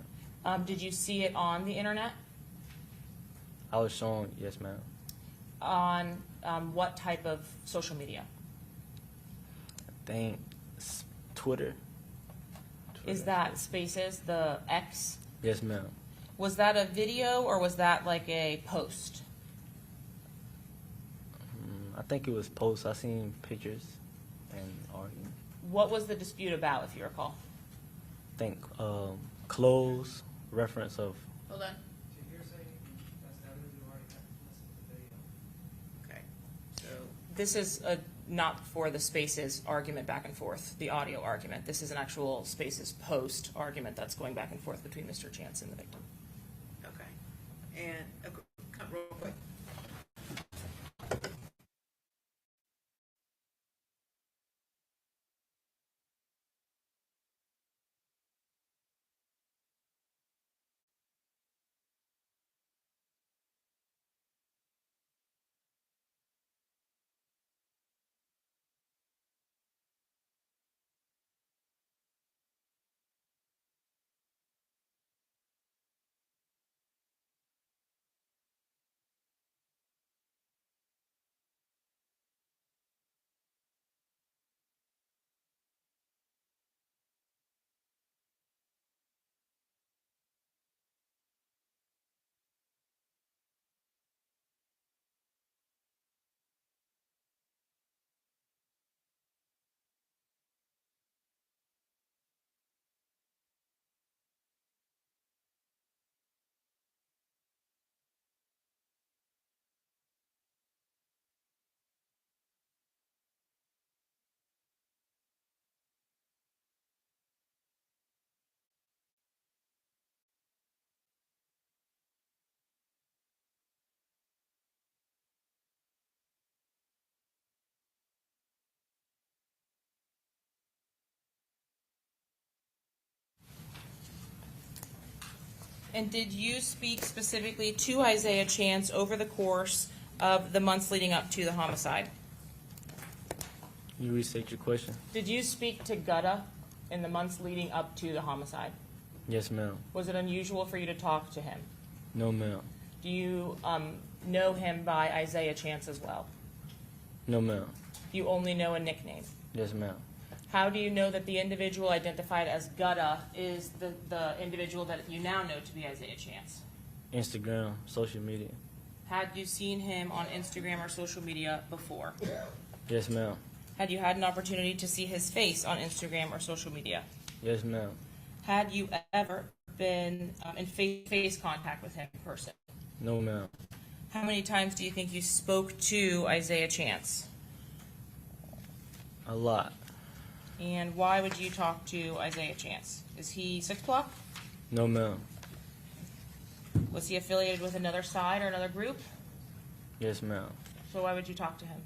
Speaker 5: ma'am.
Speaker 3: Did you see it on the internet?
Speaker 5: I was shown. Yes, ma'am.
Speaker 3: On what type of social media?
Speaker 5: I think Twitter.
Speaker 3: Is that Spaces, the X?
Speaker 5: Yes, ma'am.
Speaker 3: Was that a video or was that like a post?
Speaker 5: I think it was posts. I seen pictures and arguing.
Speaker 3: What was the dispute about, if you recall?
Speaker 5: I think clothes, reference of.
Speaker 1: Hold on. Okay, so,
Speaker 3: This is not for the Spaces argument back and forth, the audio argument. This is an actual Spaces post argument that's going back and forth between Mr. Chance and the victim.
Speaker 1: okay. And, come real quick.
Speaker 3: And did you speak specifically to Isaiah Chance over the course of the months leading up to the homicide?
Speaker 5: You restate your question.
Speaker 3: Did you speak to Gutta in the months leading up to the homicide?
Speaker 5: Yes, ma'am.
Speaker 3: Was it unusual for you to talk to him?
Speaker 5: No, ma'am.
Speaker 3: Do you know him by Isaiah Chance as well?
Speaker 5: No, ma'am.
Speaker 3: You only know a nickname.
Speaker 5: Yes, ma'am.
Speaker 3: How do you know that the individual identified as Gutta is the individual that you now know to be Isaiah Chance?
Speaker 5: Instagram, social media.
Speaker 3: Had you seen him on Instagram or social media before?
Speaker 5: Yes, ma'am.
Speaker 3: Had you had an opportunity to see his face on Instagram or social media?
Speaker 5: Yes, ma'am.
Speaker 3: Had you ever been in face-to-face contact with him in person?
Speaker 5: No, ma'am.
Speaker 3: How many times do you think you spoke to Isaiah Chance?
Speaker 5: A lot.
Speaker 3: And why would you talk to Isaiah Chance? Is he 6 o'clock?
Speaker 5: No, ma'am.
Speaker 3: Was he affiliated with another side or another group?
Speaker 5: Yes, ma'am.
Speaker 3: So why would you talk to him?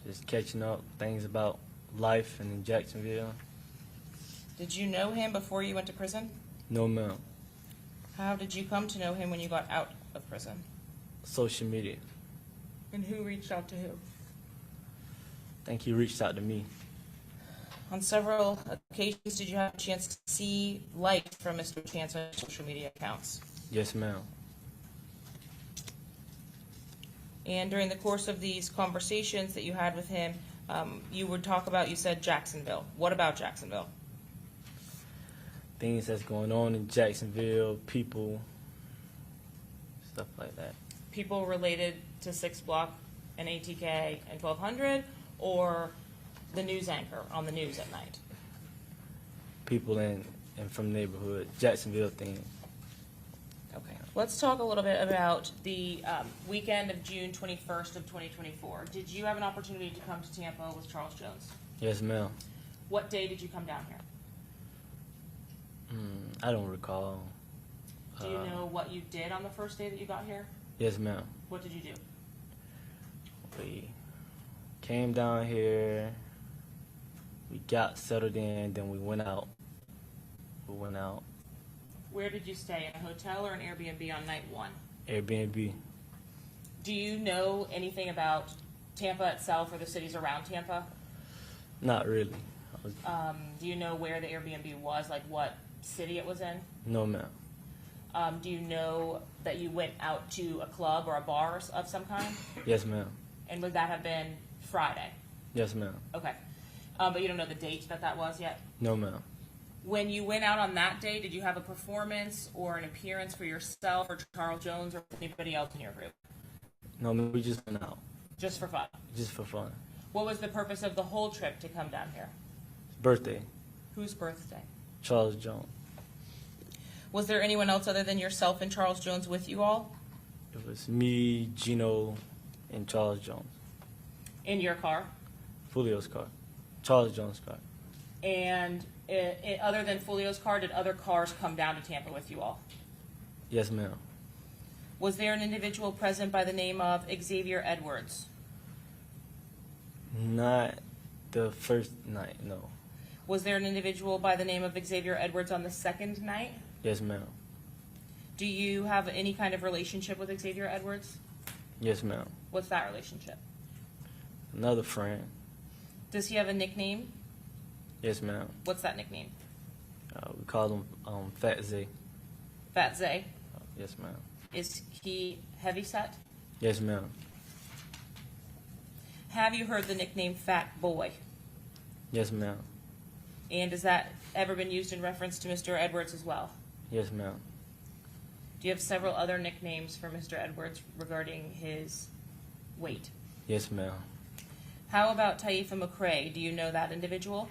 Speaker 5: Just catching up, things about life in Jacksonville.
Speaker 3: Did you know him before you went to prison?
Speaker 5: No, ma'am.
Speaker 3: How did you come to know him when you got out of prison?
Speaker 5: Social media.
Speaker 3: And who reached out to who?
Speaker 5: think he reached out to me.
Speaker 3: On several occasions, did you have a chance to see likes from Mr. Chance on social media accounts?
Speaker 5: Yes, ma'am.
Speaker 3: And during the course of these conversations that you had with him, you would talk about, you said Jacksonville. What about Jacksonville?
Speaker 5: Things that's going on in Jacksonville, people, stuff like that.
Speaker 3: People related to 6 Block and ATK and 1200, or the news anchor on the news at night?
Speaker 5: People in and from the neighborhood, Jacksonville thing.
Speaker 3: Okay. Let's talk a little bit about the weekend of June 21st of 2024. Did you have an opportunity to come to Tampa with Charles Jones?
Speaker 5: Yes, ma'am.
Speaker 3: What day did you come down here?
Speaker 5: I don't recall.
Speaker 3: Do you know what you did on the first day that you got here?
Speaker 5: Yes, ma'am.
Speaker 3: What did you do?
Speaker 5: We came down here, we got settled in, then we went out.
Speaker 3: Where did you stay? In a hotel or an Airbnb on night 1?
Speaker 5: Airbnb.
Speaker 3: Do you know anything about Tampa itself or the cities around Tampa?
Speaker 5: Not really.
Speaker 3: Do you know where the Airbnb was, like what city it was in?
Speaker 5: No, ma'am.
Speaker 3: Do you know that you went out to a club or a bar of some kind?
Speaker 5: Yes, ma'am.
Speaker 3: And would that have been Friday?
Speaker 5: Yes, ma'am.
Speaker 3: Okay. But you don't know the date that was yet?
Speaker 5: No, ma'am.
Speaker 3: When you went out on that day, did you have a performance or an appearance for yourself or Charles Jones or anybody else in your group?
Speaker 5: No, ma'am. We just went out.
Speaker 3: Just for fun?
Speaker 5: Just for fun.
Speaker 3: What was the purpose of the whole trip to come down here?
Speaker 5: Birthday.
Speaker 3: Whose birthday?
Speaker 5: Charles Jones.
Speaker 3: Was there anyone else other than yourself and Charles Jones with you all?
Speaker 5: It was me, Gino, and Charles Jones.
Speaker 3: In your car?
Speaker 5: Foolio's car. Charles Jones' car.
Speaker 3: And other than Foolio's car, did other cars come down to Tampa with you all?
Speaker 5: Yes, ma'am.
Speaker 3: Was there an individual present by the name of Xavier Edwards?
Speaker 5: Not the first night, no.
Speaker 3: Was there an individual by the name of Xavier Edwards on the second night?
Speaker 5: Yes, ma'am.
Speaker 3: Do you have any kind of relationship with Xavier Edwards?
Speaker 5: Yes, ma'am.
Speaker 3: What's that relationship?
Speaker 5: Another friend.
Speaker 3: Does he have a nickname?
Speaker 5: Yes, ma'am.
Speaker 3: What's that nickname?
Speaker 5: We call him Fat Zay.
Speaker 3: Fat Zay.
Speaker 5: Yes, ma'am.
Speaker 3: Is he heavyset?
Speaker 5: Yes, ma'am.
Speaker 3: Have you heard the nickname Fat Boy?
Speaker 5: Yes, ma'am.
Speaker 3: And has that ever been used in reference to Mr. Edwards as well?
Speaker 5: Yes, ma'am.
Speaker 3: Do you have several other nicknames for Mr. Edwards regarding his weight?
Speaker 5: Yes, ma'am.
Speaker 3: How about Taifa McCrae? Do you know that individual?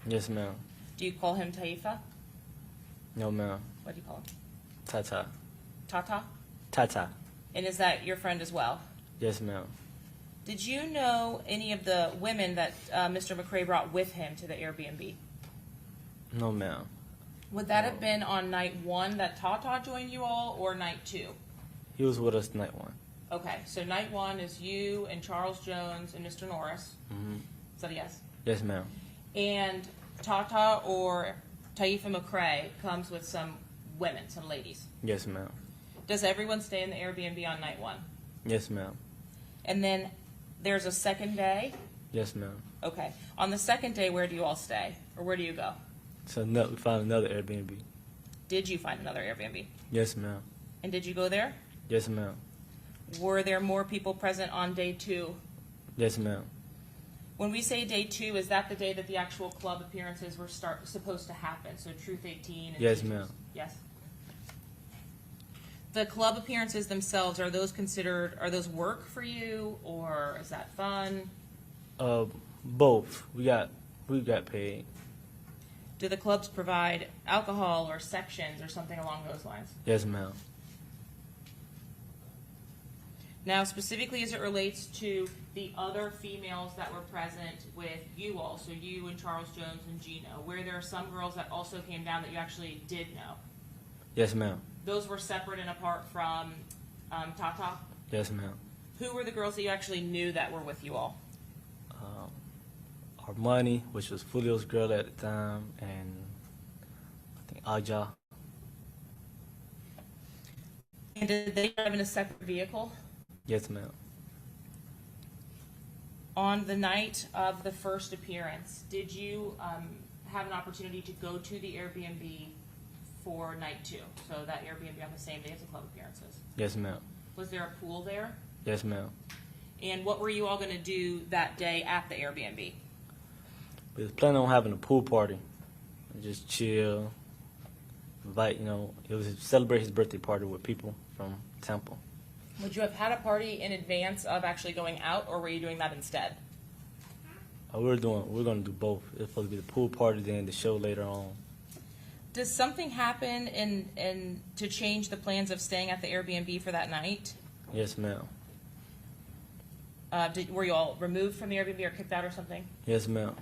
Speaker 5: Yes, ma'am.
Speaker 3: Do you call him Taifa?
Speaker 5: No, ma'am.
Speaker 3: What do you call him?
Speaker 5: Tata.
Speaker 3: Tata?
Speaker 5: Tata.
Speaker 3: And is that your friend as well?
Speaker 5: Yes, ma'am.
Speaker 3: Did you know any of the women that Mr. McCrae brought with him to the Airbnb?
Speaker 5: No, ma'am.
Speaker 3: Would that have been on night 1 that Tata joined you all, or night 2?
Speaker 5: He was with us night 1.
Speaker 3: Okay, so night 1 is you and Charles Jones and Mr. Norris.
Speaker 5: Mm-hmm.
Speaker 3: Is that a yes?
Speaker 5: Yes, ma'am.
Speaker 3: And Tata or Taifa McCrae comes with some women, some ladies.
Speaker 5: Yes, ma'am.
Speaker 3: Does everyone stay in the Airbnb on night 1?
Speaker 5: Yes, ma'am.
Speaker 3: And then there's a second day?
Speaker 5: Yes, ma'am.
Speaker 3: Okay. On the second day, where do you all stay? Or where do you go?
Speaker 5: So we found another Airbnb.
Speaker 3: Did you find another Airbnb?
Speaker 5: Yes, ma'am.
Speaker 3: And did you go there?
Speaker 5: Yes, ma'am.
Speaker 3: Were there more people present on day 2?
Speaker 5: Yes, ma'am.
Speaker 3: When we say day 2, is that the day that the actual club appearances were supposed to happen? So Truth 18? And
Speaker 5: Yes,
Speaker 3: Teachers?
Speaker 5: ma'am.
Speaker 3: Yes. The club appearances themselves, are those work for you, or is that fun?
Speaker 5: Both. We got paid.
Speaker 3: Do the clubs provide alcohol or sections or something along those lines?
Speaker 5: Yes, ma'am.
Speaker 3: Now, specifically as it relates to the other females that were present with you all, so you and Charles Jones and Gino, where there are some girls that also came down that you actually did know.
Speaker 5: Yes, ma'am.
Speaker 3: Those were separate and apart from Tata?
Speaker 5: Yes, ma'am.
Speaker 3: Who were the girls that you actually knew that were with you all?
Speaker 5: Armani, which was Foolio's girl at the time, and I think Aja.
Speaker 3: And did they drive in a separate vehicle?
Speaker 5: Yes, ma'am.
Speaker 3: On the night of the first appearance, did you have an opportunity to go to the Airbnb for night 2? So that Airbnb on the same day as the club appearances.
Speaker 5: Yes, ma'am.
Speaker 3: Was there a pool there?
Speaker 5: Yes, ma'am.
Speaker 3: And what were you all going to do that day at the Airbnb?
Speaker 5: We was planning on having a pool party. Just chill. Invite, it was celebrate his birthday party with people from Tampa.
Speaker 3: Would you have had a party in advance of actually going out, or were you doing that instead?
Speaker 5: We're going to do both. It's supposed to be the pool party, then the show later on.
Speaker 3: Does something happen in to change the plans of staying at the Airbnb for that night?
Speaker 5: Yes, ma'am.
Speaker 3: Were you all removed from the Airbnb or kicked out or something?
Speaker 5: Yes, ma'am.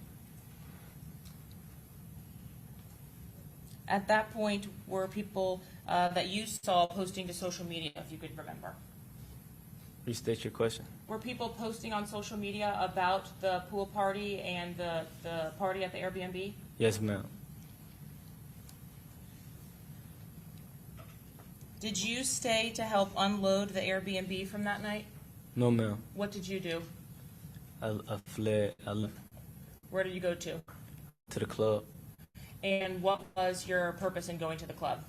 Speaker 3: At that point, were people that you saw posting to social media, if you could remember?
Speaker 5: Restate your question.
Speaker 3: Were people posting on social media about the pool party and the party at the Airbnb?
Speaker 5: Yes, ma'am.
Speaker 3: Did you stay to help unload the Airbnb from that night?
Speaker 5: No, ma'am.
Speaker 3: What did you do?
Speaker 5: I fled. I left
Speaker 3: Where did you go to?
Speaker 5: to the club
Speaker 3: And what was your purpose in going to the club?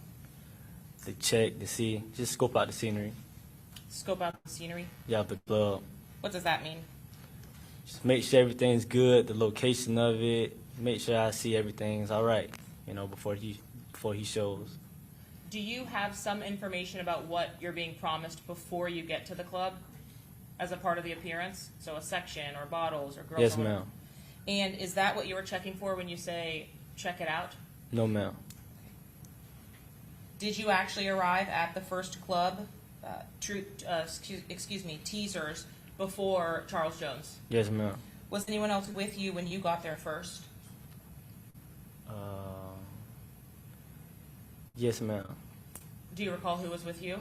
Speaker 5: to check, to see, just scope out the scenery.
Speaker 3: Scope out the scenery?
Speaker 5: Yeah, of the club.
Speaker 3: What does that mean?
Speaker 5: Just make sure everything's good, the location of it. Make sure I see everything's all right, before he shows.
Speaker 3: Do you have some information about what you're being promised before you get to the club as a part of the appearance? So a section or bottles or girls?
Speaker 5: Yes,
Speaker 3: only?
Speaker 5: ma'am.
Speaker 3: And is that what you were checking for when you say check it out?
Speaker 5: No, ma'am.
Speaker 3: Did you actually arrive at the first club, Teasers, before Charles Jones?
Speaker 5: Yes, ma'am.
Speaker 3: Was anyone else with you when you got there first?
Speaker 5: Yes, ma'am.
Speaker 3: Do you recall who was with you?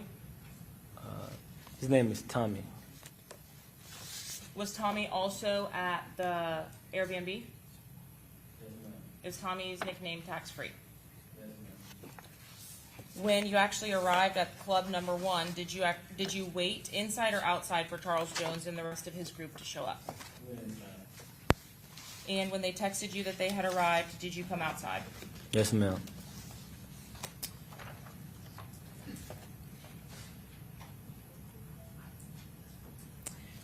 Speaker 5: His name is Tommy.
Speaker 3: Was Tommy also at the Airbnb?
Speaker 5: Yes, ma'am.
Speaker 3: Is Tommy's nickname tax-free?
Speaker 5: Yes, ma'am.
Speaker 3: When you actually arrived at club number 1, did you wait inside or outside for Charles Jones and the rest of his group to show up? And when they texted you that they had arrived, did you come outside?
Speaker 5: Yes, ma'am.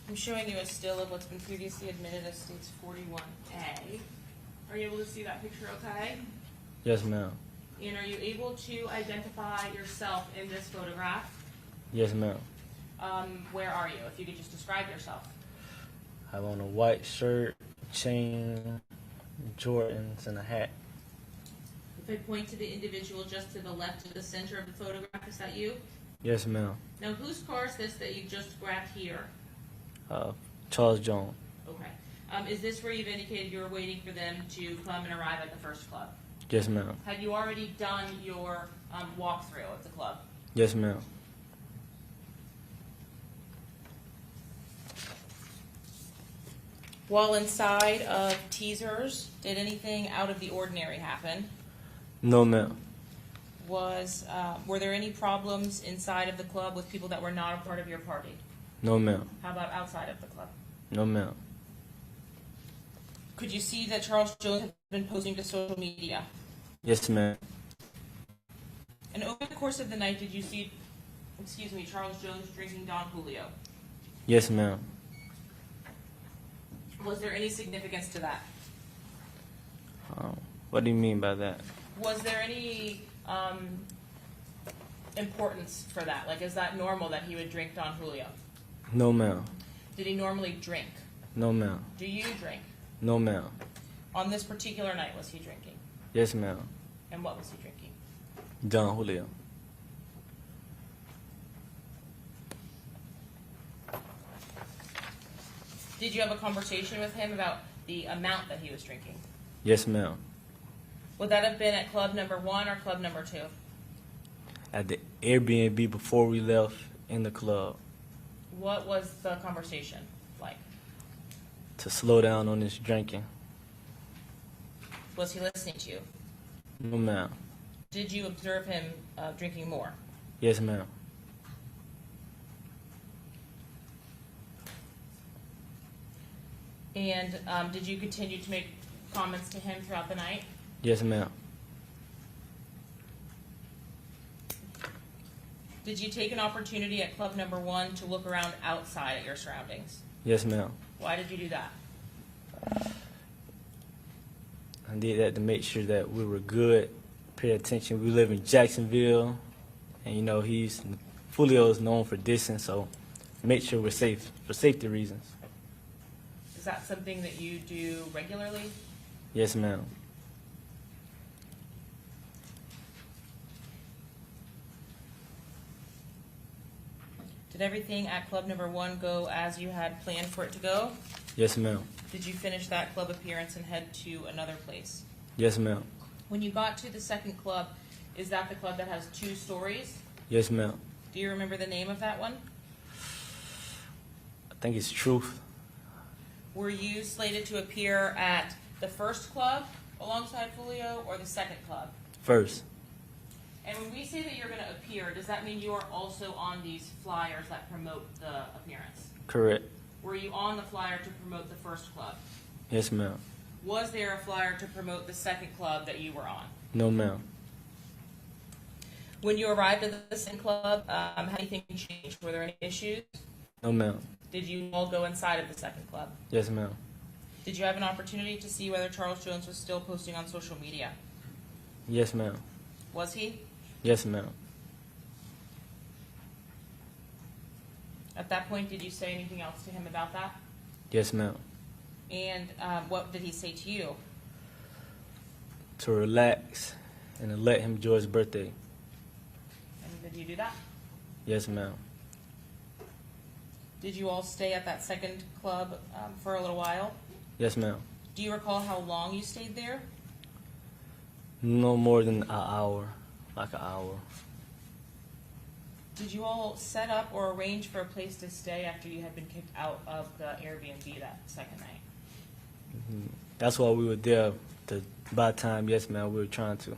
Speaker 3: I'm showing you a still of what's been previously admitted as states 41A. Are you able to see that picture okay?
Speaker 5: Yes, ma'am.
Speaker 3: And are you able to identify yourself in this photograph?
Speaker 5: Yes, ma'am.
Speaker 3: Where are you? If you could just describe yourself.
Speaker 5: I have on a white shirt, chain, Jordans, and a hat.
Speaker 3: If I point to the individual just to the left of the center of the photograph, is that you?
Speaker 5: Yes, ma'am.
Speaker 3: Now, whose car is this that you just grabbed here?
Speaker 5: Charles Jones.
Speaker 3: Okay. Is this where you've indicated you were waiting for them to come and arrive at the first club?
Speaker 5: Yes, ma'am.
Speaker 3: Had you already done your walkthrough of the club?
Speaker 5: Yes, ma'am.
Speaker 3: While inside of Teasers, did anything out of the ordinary happen?
Speaker 5: No, ma'am.
Speaker 3: Were there any problems inside of the club with people that were not a part of your party?
Speaker 5: No, ma'am.
Speaker 3: How about outside of the club?
Speaker 5: No, ma'am.
Speaker 3: Could you see that Charles Jones had been posting to social media?
Speaker 5: Yes, ma'am.
Speaker 3: And over the course of the night, did you see, Charles Jones drinking Don Foolio?
Speaker 5: Yes, ma'am.
Speaker 3: Was there any significance to that?
Speaker 5: What do you mean by that?
Speaker 3: Was there any importance for that? Like, is that normal that he would drink Don Julio?
Speaker 5: No, ma'am.
Speaker 3: Did he normally drink?
Speaker 5: No, ma'am.
Speaker 3: Do you drink?
Speaker 5: No, ma'am.
Speaker 3: On this particular night, was he drinking?
Speaker 5: Yes, ma'am.
Speaker 3: And what was he drinking?
Speaker 5: Don Julio.
Speaker 3: Did you have a conversation with him about the amount that he was drinking?
Speaker 5: Yes, ma'am.
Speaker 3: Would that have been at club number 1 or club number 2?
Speaker 5: At the Airbnb before we left in the club.
Speaker 3: What was the conversation like?
Speaker 5: To slow down on this drinking.
Speaker 3: Was he listening to you?
Speaker 5: No, ma'am.
Speaker 3: Did you observe him drinking more?
Speaker 5: Yes, ma'am.
Speaker 3: And did you continue to make comments to him throughout the night?
Speaker 5: Yes, ma'am.
Speaker 3: Did you take an opportunity at club number 1 to look around outside at your surroundings?
Speaker 5: Yes, ma'am.
Speaker 3: Why did you do that?
Speaker 5: I did that to make sure that we were good, pay attention. We live in Jacksonville, and you know, Foolio is known for distance, so make sure we're safe for safety reasons.
Speaker 3: Is that something that you do regularly?
Speaker 5: Yes, ma'am.
Speaker 3: Did everything at club number 1 go as you had planned for it to go?
Speaker 5: Yes, ma'am.
Speaker 3: Did you finish that club appearance and head to another place?
Speaker 5: Yes, ma'am.
Speaker 3: When you got to the second club, is that the club that has 2 stories?
Speaker 5: Yes, ma'am.
Speaker 3: Do you remember the name of that one?
Speaker 5: I think it's Truth.
Speaker 3: Were you slated to appear at the first club alongside Foolio or the second club?
Speaker 5: First.
Speaker 3: And when we say that you're going to appear, does that mean you are also on these flyers that promote the appearance?
Speaker 5: Correct.
Speaker 3: Were you on the flyer to promote the first club?
Speaker 5: Yes, ma'am.
Speaker 3: Was there a flyer to promote the second club that you were on?
Speaker 5: No, ma'am.
Speaker 3: When you arrived at the second club, had anything changed? Were there any issues?
Speaker 5: No, ma'am.
Speaker 3: Did you all go inside of the second club?
Speaker 5: Yes, ma'am.
Speaker 3: Did you have an opportunity to see whether Charles Jones was still posting on social media?
Speaker 5: Yes, ma'am.
Speaker 3: Was he?
Speaker 5: Yes, ma'am.
Speaker 3: At that point, did you say anything else to him about that?
Speaker 5: Yes, ma'am.
Speaker 3: And what did he say to you?
Speaker 5: To relax and to let him enjoy his birthday.
Speaker 3: And did you do that?
Speaker 5: Yes, ma'am.
Speaker 3: Did you all stay at that second club for a little while?
Speaker 5: Yes, ma'am.
Speaker 3: Do you recall how long you stayed there?
Speaker 5: No more than an hour, like an hour.
Speaker 3: Did you all set up or arrange for a place to stay after you had been kicked out of the Airbnb that second night?
Speaker 5: That's why we were there to buy time. Yes, ma'am. We were trying to.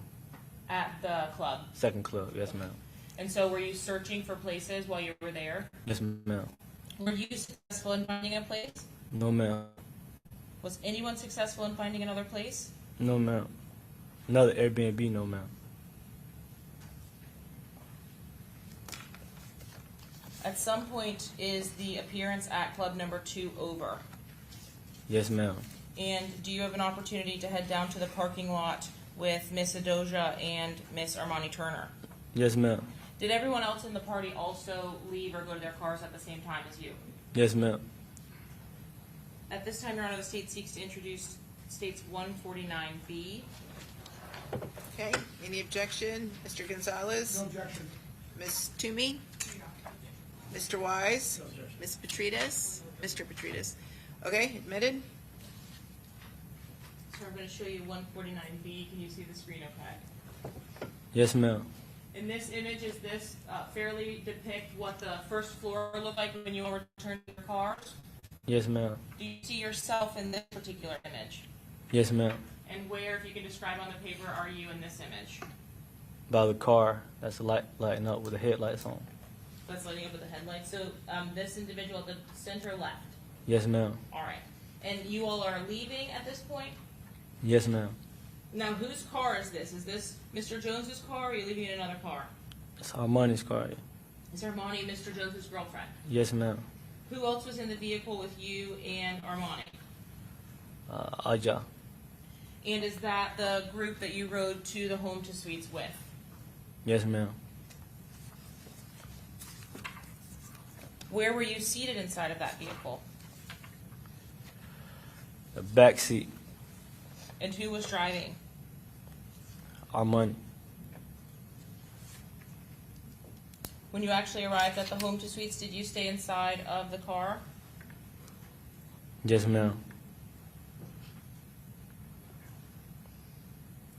Speaker 3: At the club.
Speaker 5: Second club. Yes, ma'am.
Speaker 3: And so were you searching for places while you were there?
Speaker 5: Yes, ma'am.
Speaker 3: Were you successful in finding a place?
Speaker 5: No, ma'am.
Speaker 3: Was anyone successful in finding another place?
Speaker 5: No, ma'am. Another Airbnb. No, ma'am.
Speaker 3: At some point, is the appearance at club number 2 over?
Speaker 5: Yes, ma'am.
Speaker 3: And do you have an opportunity to head down to the parking lot with Miss Adoja and Miss Armani Turner?
Speaker 5: Yes, ma'am.
Speaker 3: Did everyone else in the party also leave or go to their cars at the same time as you?
Speaker 5: Yes, ma'am.
Speaker 3: At this time, Your Honor, the state seeks to introduce States 149B.
Speaker 1: Okay, any objection? Mr. Gonzalez?
Speaker 6: No objection.
Speaker 1: Ms. Tumi? Mr. Wise? Ms. Petrides? Mr. Petrides? Okay, admitted?
Speaker 3: So I'm going to show you 149B. Can you see the screen okay?
Speaker 5: Yes, ma'am.
Speaker 3: In this image, is this fairly depict what the first floor looked like when you all returned to your cars?
Speaker 5: Yes, ma'am.
Speaker 3: Do you see yourself in this particular image?
Speaker 5: Yes, ma'am.
Speaker 3: And where, if you can describe on the paper, are you in this image?
Speaker 5: By the car that's lighting up with the headlights on.
Speaker 3: That's lighting up with the headlights. So this individual at the center left.
Speaker 5: Yes, ma'am.
Speaker 3: All right. And you all are leaving at this point?
Speaker 5: Yes, ma'am.
Speaker 3: Now, whose car is this? Is this Mr. Jones's car, or are you leaving in another car?
Speaker 5: It's Armani's car.
Speaker 3: Is Armani Mr. Jones's girlfriend?
Speaker 5: Yes, ma'am.
Speaker 3: Who else was in the vehicle with you and Armani?
Speaker 5: Aja.
Speaker 3: And is that the group that you rode to the home to suites with?
Speaker 5: Yes, ma'am.
Speaker 3: Where were you seated inside of that vehicle?
Speaker 5: The back seat.
Speaker 3: And who was driving?
Speaker 5: Armani.
Speaker 3: When you actually arrived at the home to suites, did you stay inside of the car?
Speaker 5: Yes, ma'am.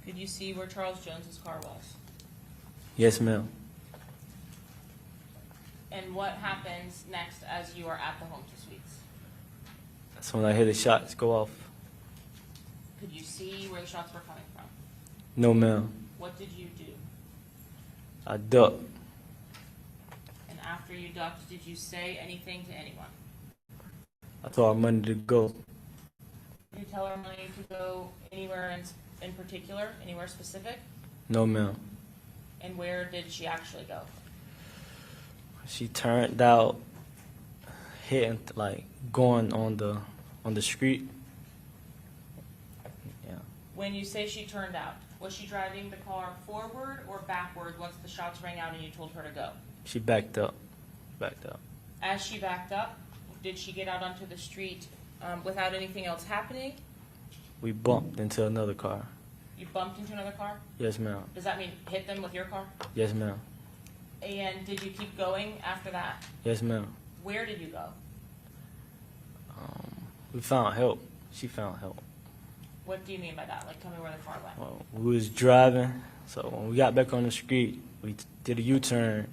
Speaker 3: Could you see where Charles Jones's car was?
Speaker 5: Yes, ma'am.
Speaker 3: And what happens next as you are at the home to suites?
Speaker 5: That's when I hear the shots go off.
Speaker 3: Could you see where the shots were coming from?
Speaker 5: No, ma'am.
Speaker 3: What did you do?
Speaker 5: I ducked.
Speaker 3: And after you ducked, did you say anything to anyone?
Speaker 5: I told Armani to go.
Speaker 3: tell Armani to go anywhere in particular, anywhere specific?
Speaker 5: No, ma'am.
Speaker 3: And where did she actually go?
Speaker 5: She turned out, hitting, like, going on the street. Yeah.
Speaker 3: When you say she turned out, was she driving the car forward or backward once the shots rang out and you told her to go?
Speaker 5: She backed up. Backed up.
Speaker 3: As she backed up, did she get out onto the street without anything else happening?
Speaker 5: We bumped into another car.
Speaker 3: You bumped into another car?
Speaker 5: Yes, ma'am.
Speaker 3: Does that mean hit them with your car?
Speaker 5: Yes, ma'am.
Speaker 3: And did you keep going after that?
Speaker 5: Yes, ma'am.
Speaker 3: Where did you go?
Speaker 5: We found help. She found help.
Speaker 3: What do you mean by that? Like, tell me where the car went.
Speaker 5: Well, we was driving, so when we got back on the street, we did a U-turn,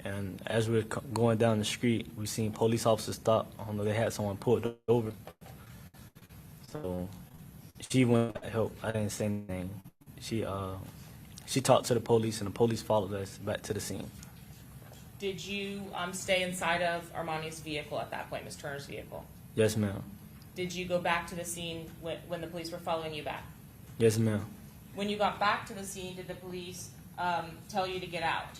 Speaker 5: and as we were going down the street, we seen police officers stop. I don't know, they had someone pulled over. So she went to help. I didn't say anything. She talked to the police, and the police followed us back to the scene.
Speaker 3: Did you stay inside of Armani's vehicle at that point, Ms. Turner's vehicle?
Speaker 5: Yes, ma'am.
Speaker 3: Did you go back to the scene when the police were following you back?
Speaker 5: Yes, ma'am.
Speaker 3: When you got back to the scene, did the police tell you to get out?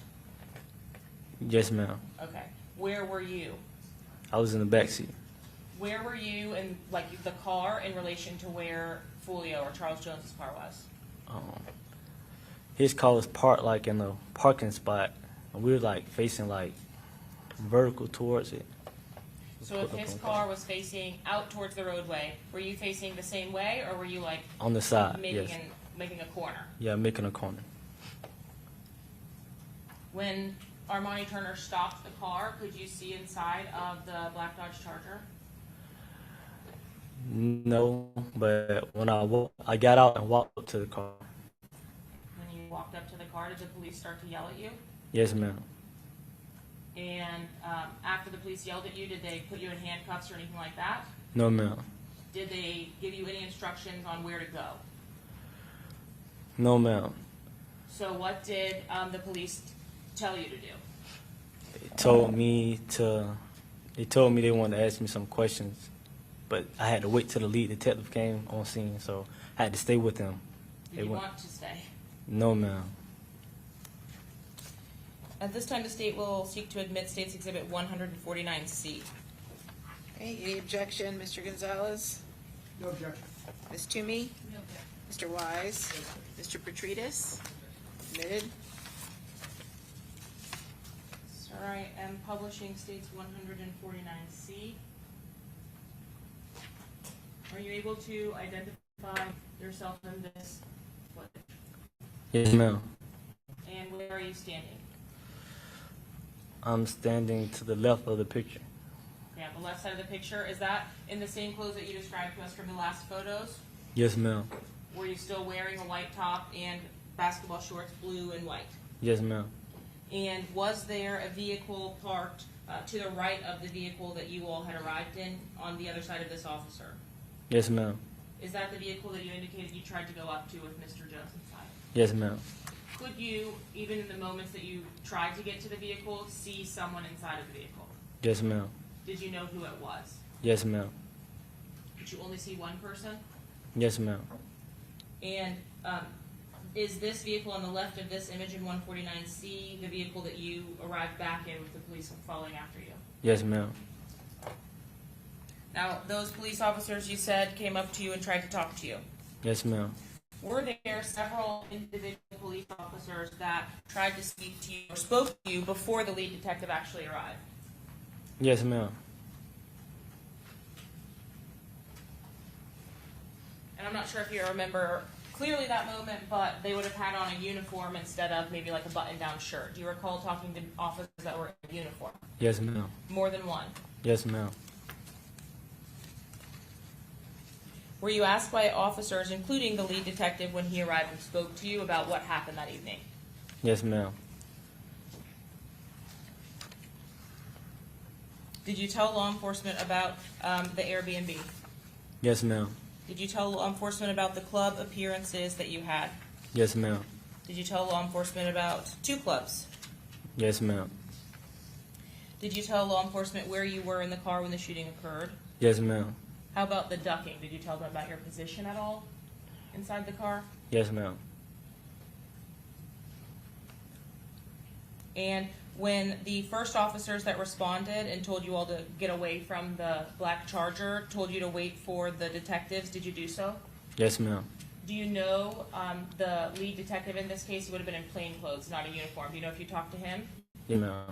Speaker 5: Yes, ma'am.
Speaker 3: Okay. Where were you?
Speaker 5: I was in the back seat.
Speaker 3: Where were you in, like, the car in relation to where Foolio or Charles Jones's car was?
Speaker 5: His car was parked like in a parking spot, and we were like facing like vertical towards it.
Speaker 3: So if his car was facing out towards the roadway, were you facing the same way, or were you like
Speaker 5: On the side,
Speaker 3: making
Speaker 5: yes.
Speaker 3: making a corner?
Speaker 5: Yeah, making a corner.
Speaker 3: When Armani Turner stopped the car, could you see inside of the black Dodge Charger?
Speaker 5: No, but when I got out and walked up to the car.
Speaker 3: When you walked up to the car, did the police start to yell at you?
Speaker 5: Yes, ma'am.
Speaker 3: And after the police yelled at you, did they put you in handcuffs or anything like that?
Speaker 5: No, ma'am.
Speaker 3: Did they give you any instructions on where to go?
Speaker 5: No, ma'am.
Speaker 3: So what did the police tell you to do?
Speaker 5: They told me they wanted to ask me some questions, but I had to wait till the lead detective came on scene, so I had to stay with them.
Speaker 3: Did you want to stay?
Speaker 5: No, ma'am.
Speaker 3: At this time, the state will seek to admit State's Exhibit 149C.
Speaker 1: Okay, any objection, Mr. Gonzalez?
Speaker 6: No objection.
Speaker 1: Ms. Tumi? Mr. Wise? Mr. Petridis? Admitted.
Speaker 3: All right, and publishing State's 149C. Are you able to identify yourself in this footage?
Speaker 5: Yes, ma'am.
Speaker 3: And where are you standing?
Speaker 5: I'm standing to the left of the picture.
Speaker 3: Yeah, the left side of the picture. Is that in the same clothes that you described to us from the last photos?
Speaker 5: Yes, ma'am.
Speaker 3: Were you still wearing a white top and basketball shorts, blue and white?
Speaker 5: Yes, ma'am.
Speaker 3: And was there a vehicle parked to the right of the vehicle that you all had arrived in on the other side of this officer?
Speaker 5: Yes, ma'am.
Speaker 3: Is that the vehicle that you indicated you tried to go up to with Mr. Jones inside?
Speaker 5: Yes, ma'am.
Speaker 3: Could you, even in the moments that you tried to get to the vehicle, see someone inside of the vehicle?
Speaker 5: Yes, ma'am.
Speaker 3: Did you know who it was?
Speaker 5: Yes, ma'am.
Speaker 3: Did you only see one person?
Speaker 5: Yes, ma'am.
Speaker 3: And is this vehicle on the left of this image in 149C the vehicle that you arrived back in with the police following after you?
Speaker 5: Yes, ma'am.
Speaker 3: Now, those police officers you said came up to you and tried to talk to you.
Speaker 5: Yes, ma'am.
Speaker 3: Were there several individual police officers that tried to speak to you or spoke to you before the lead detective actually arrived?
Speaker 5: Yes, ma'am.
Speaker 3: And I'm not sure if you remember clearly that moment, but they would have had on a uniform instead of maybe like a button-down shirt. Do you recall talking to officers that were in uniform?
Speaker 5: Yes, ma'am.
Speaker 3: More than one?
Speaker 5: Yes, ma'am.
Speaker 3: Were you asked by officers, including the lead detective, when he arrived and spoke to you about what happened that evening?
Speaker 5: Yes, ma'am.
Speaker 3: Did you tell law enforcement about the Airbnb?
Speaker 5: Yes, ma'am.
Speaker 3: Did you tell law enforcement about the club appearances that you had?
Speaker 5: Yes, ma'am.
Speaker 3: Did you tell law enforcement about 2 clubs?
Speaker 5: Yes, ma'am.
Speaker 3: Did you tell law enforcement where you were in the car when the shooting occurred?
Speaker 5: Yes, ma'am.
Speaker 3: How about the ducking? Did you tell them about your position at all inside the car?
Speaker 5: Yes, ma'am.
Speaker 3: And when the first officers that responded and told you all to get away from the black Charger told you to wait for the detectives, did you do so?
Speaker 5: Yes, ma'am.
Speaker 3: Do you know the lead detective in this case? He would have been in plain clothes, not a uniform. Do you know if you talked to him?
Speaker 5: Yes, ma'am.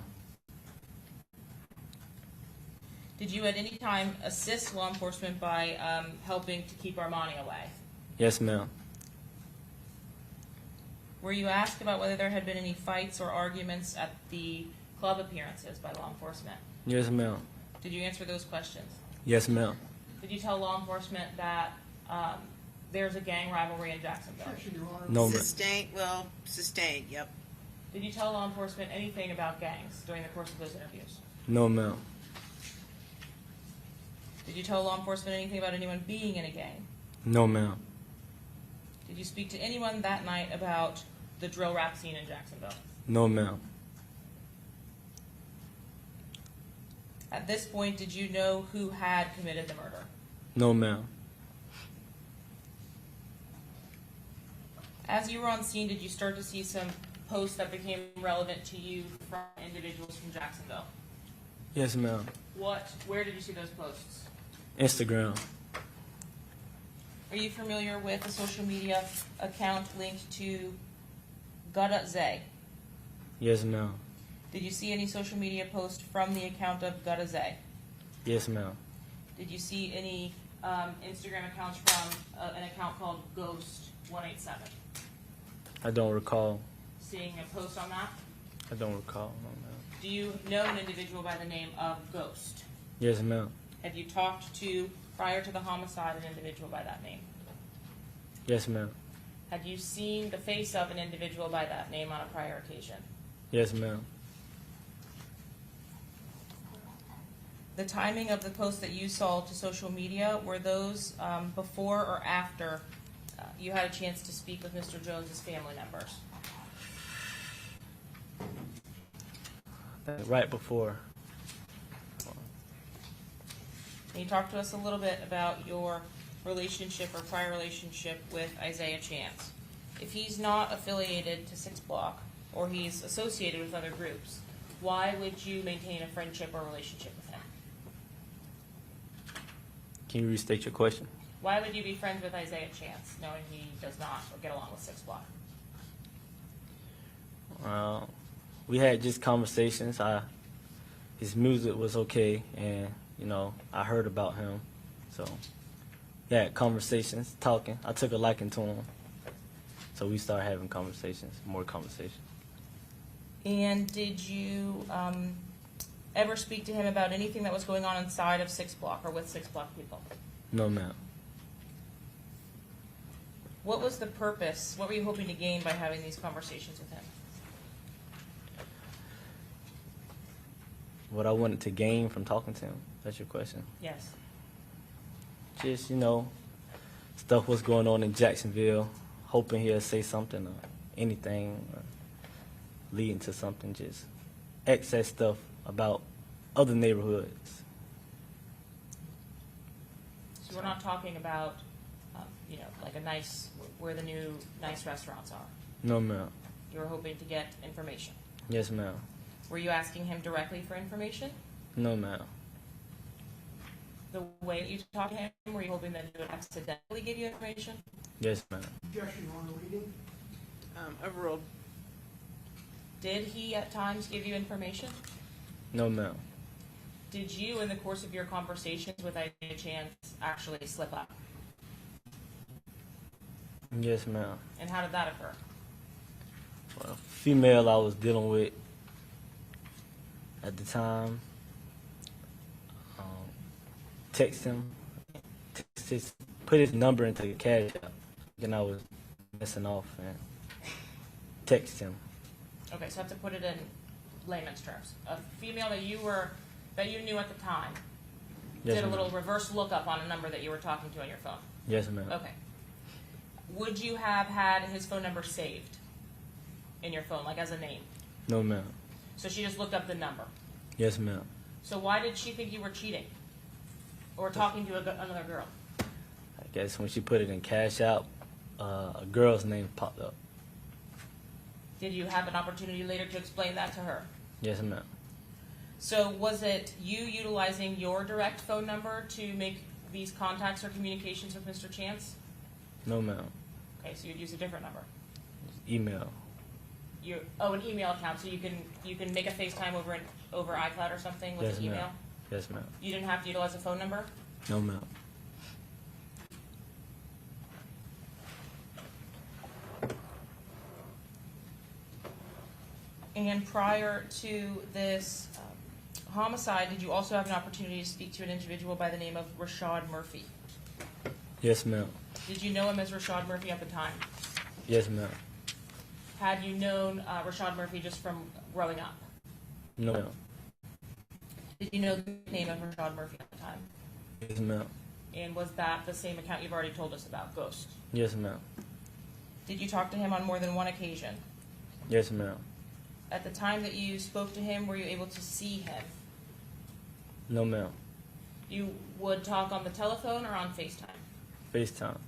Speaker 3: Did you at any time assist law enforcement by helping to keep Armani away?
Speaker 5: Yes, ma'am.
Speaker 3: Were you asked about whether there had been any fights or arguments at the club appearances by law enforcement?
Speaker 5: Yes, ma'am.
Speaker 3: Did you answer those questions?
Speaker 5: Yes, ma'am.
Speaker 3: Did you tell law enforcement that there's a gang rivalry in Jacksonville?
Speaker 6: Objection, Your Honor.
Speaker 5: No, ma'am.
Speaker 1: Sustained, yep.
Speaker 3: Did you tell law enforcement anything about gangs during the course of those interviews?
Speaker 5: No, ma'am.
Speaker 3: Did you tell law enforcement anything about anyone being in a gang?
Speaker 5: No, ma'am.
Speaker 3: Did you speak to anyone that night about the drill rap scene in Jacksonville?
Speaker 5: No, ma'am.
Speaker 3: At this point, did you know who had committed the murder?
Speaker 5: No, ma'am.
Speaker 3: As you were on scene, did you start to see some posts that became relevant to you from individuals from Jacksonville?
Speaker 5: Yes, ma'am.
Speaker 3: Where did you see those posts?
Speaker 5: Instagram.
Speaker 3: Are you familiar with a social media account linked to Gutta Zay?
Speaker 5: Yes, ma'am.
Speaker 3: Did you see any social media post from the account of Gutta Zay?
Speaker 5: Yes, ma'am.
Speaker 3: Did you see any Instagram accounts from an account called Ghost187?
Speaker 5: I don't recall.
Speaker 3: Seeing a post on that?
Speaker 5: I don't recall. No, ma'am.
Speaker 3: Do you know an individual by the name of Ghost?
Speaker 5: Yes, ma'am.
Speaker 3: Have you talked to, prior to the homicide, an individual by that name?
Speaker 5: Yes, ma'am.
Speaker 3: Had you seen the face of an individual by that name on a prior occasion?
Speaker 5: Yes, ma'am.
Speaker 3: The timing of the posts that you saw to social media, were those before or after you had a chance to speak with Mr. Jones's family members?
Speaker 5: Right before.
Speaker 3: Can you talk to us a little bit about your relationship or prior relationship with Isaiah Chance? If he's not affiliated to 6 Block or he's associated with other groups, why would you maintain a friendship or relationship with him?
Speaker 5: Can you restate your question?
Speaker 3: Why would you be friends with Isaiah Chance, knowing he does not get along with 6 Block?
Speaker 5: We had just conversations. His music was okay, and I heard about him, so we had conversations, talking. I took a liking to him, so we started having conversations, more conversations.
Speaker 3: And did you ever speak to him about anything that was going on inside of 6 Block or with 6 Block people?
Speaker 5: No, ma'am.
Speaker 3: What was the purpose? What were you hoping to gain by having these conversations with him?
Speaker 5: What I wanted to gain from talking to him. That's your question.
Speaker 3: Yes.
Speaker 5: Just, stuff was going on in Jacksonville, hoping he'll say something or anything or leading to something, just excess stuff about other neighborhoods.
Speaker 3: So we're not talking about, like where the new nice restaurants are.
Speaker 5: No, ma'am.
Speaker 3: You were hoping to get information.
Speaker 5: Yes, ma'am.
Speaker 3: Were you asking him directly for information?
Speaker 5: No, ma'am.
Speaker 3: The way that you talked to him, were you hoping that he would accidentally give you information?
Speaker 5: Yes, ma'am.
Speaker 6: Objection, Your Honor. Reading.
Speaker 1: Overruled.
Speaker 3: Did he at times give you information?
Speaker 5: No, ma'am.
Speaker 3: Did you, in the course of your conversations with Isaiah Chance, actually slip up?
Speaker 5: Yes, ma'am.
Speaker 3: And how did that occur?
Speaker 5: Well, a female I was dealing with at the time, put his number into the cash app. Then I was messing off and text him.
Speaker 3: Okay, so I have to put it in layman's terms. A female that you knew at the time
Speaker 5: Yes,
Speaker 3: did a
Speaker 5: ma'am.
Speaker 3: little reverse lookup on a number that you were talking to on your phone.
Speaker 5: Yes, ma'am.
Speaker 3: Okay. Would you have had his phone number saved in your phone, like as a name?
Speaker 5: No, ma'am.
Speaker 3: So she just looked up the number.
Speaker 5: Yes, ma'am.
Speaker 3: So why did she think you were cheating? Or talking to another girl?
Speaker 5: I guess when she put it in Cash App, a girl's name popped up.
Speaker 3: Did you have an opportunity later to explain that to her?
Speaker 5: Yes, ma'am.
Speaker 3: So was it you utilizing your direct phone number to make these contacts or communications with Mr. Chance?
Speaker 5: No, ma'am.
Speaker 3: Okay, so you'd use a different number.
Speaker 5: Email.
Speaker 3: An email account, so you can make a FaceTime over iCloud or something with
Speaker 5: Yes,
Speaker 3: an email?
Speaker 5: ma'am. Yes, ma'am.
Speaker 3: You didn't have to utilize a phone number?
Speaker 5: No, ma'am.
Speaker 3: And prior to this homicide, did you also have an opportunity to speak to an individual by the name of Rashad Murphy?
Speaker 5: Yes, ma'am.
Speaker 3: Did you know him as Rashad Murphy at the time?
Speaker 5: Yes, ma'am.
Speaker 3: Had you known Rashad Murphy just from growing up?
Speaker 5: No, ma'am.
Speaker 3: Did you know the name of Rashad Murphy at the time?
Speaker 5: Yes, ma'am.
Speaker 3: And was that the same account you've already told us about, Ghost?
Speaker 5: Yes, ma'am.
Speaker 3: Did you talk to him on more than one occasion?
Speaker 5: Yes, ma'am.
Speaker 3: At the time that you spoke to him, were you able to see him?
Speaker 5: No, ma'am.
Speaker 3: You would talk on the telephone or on FaceTime?
Speaker 5: FaceTime.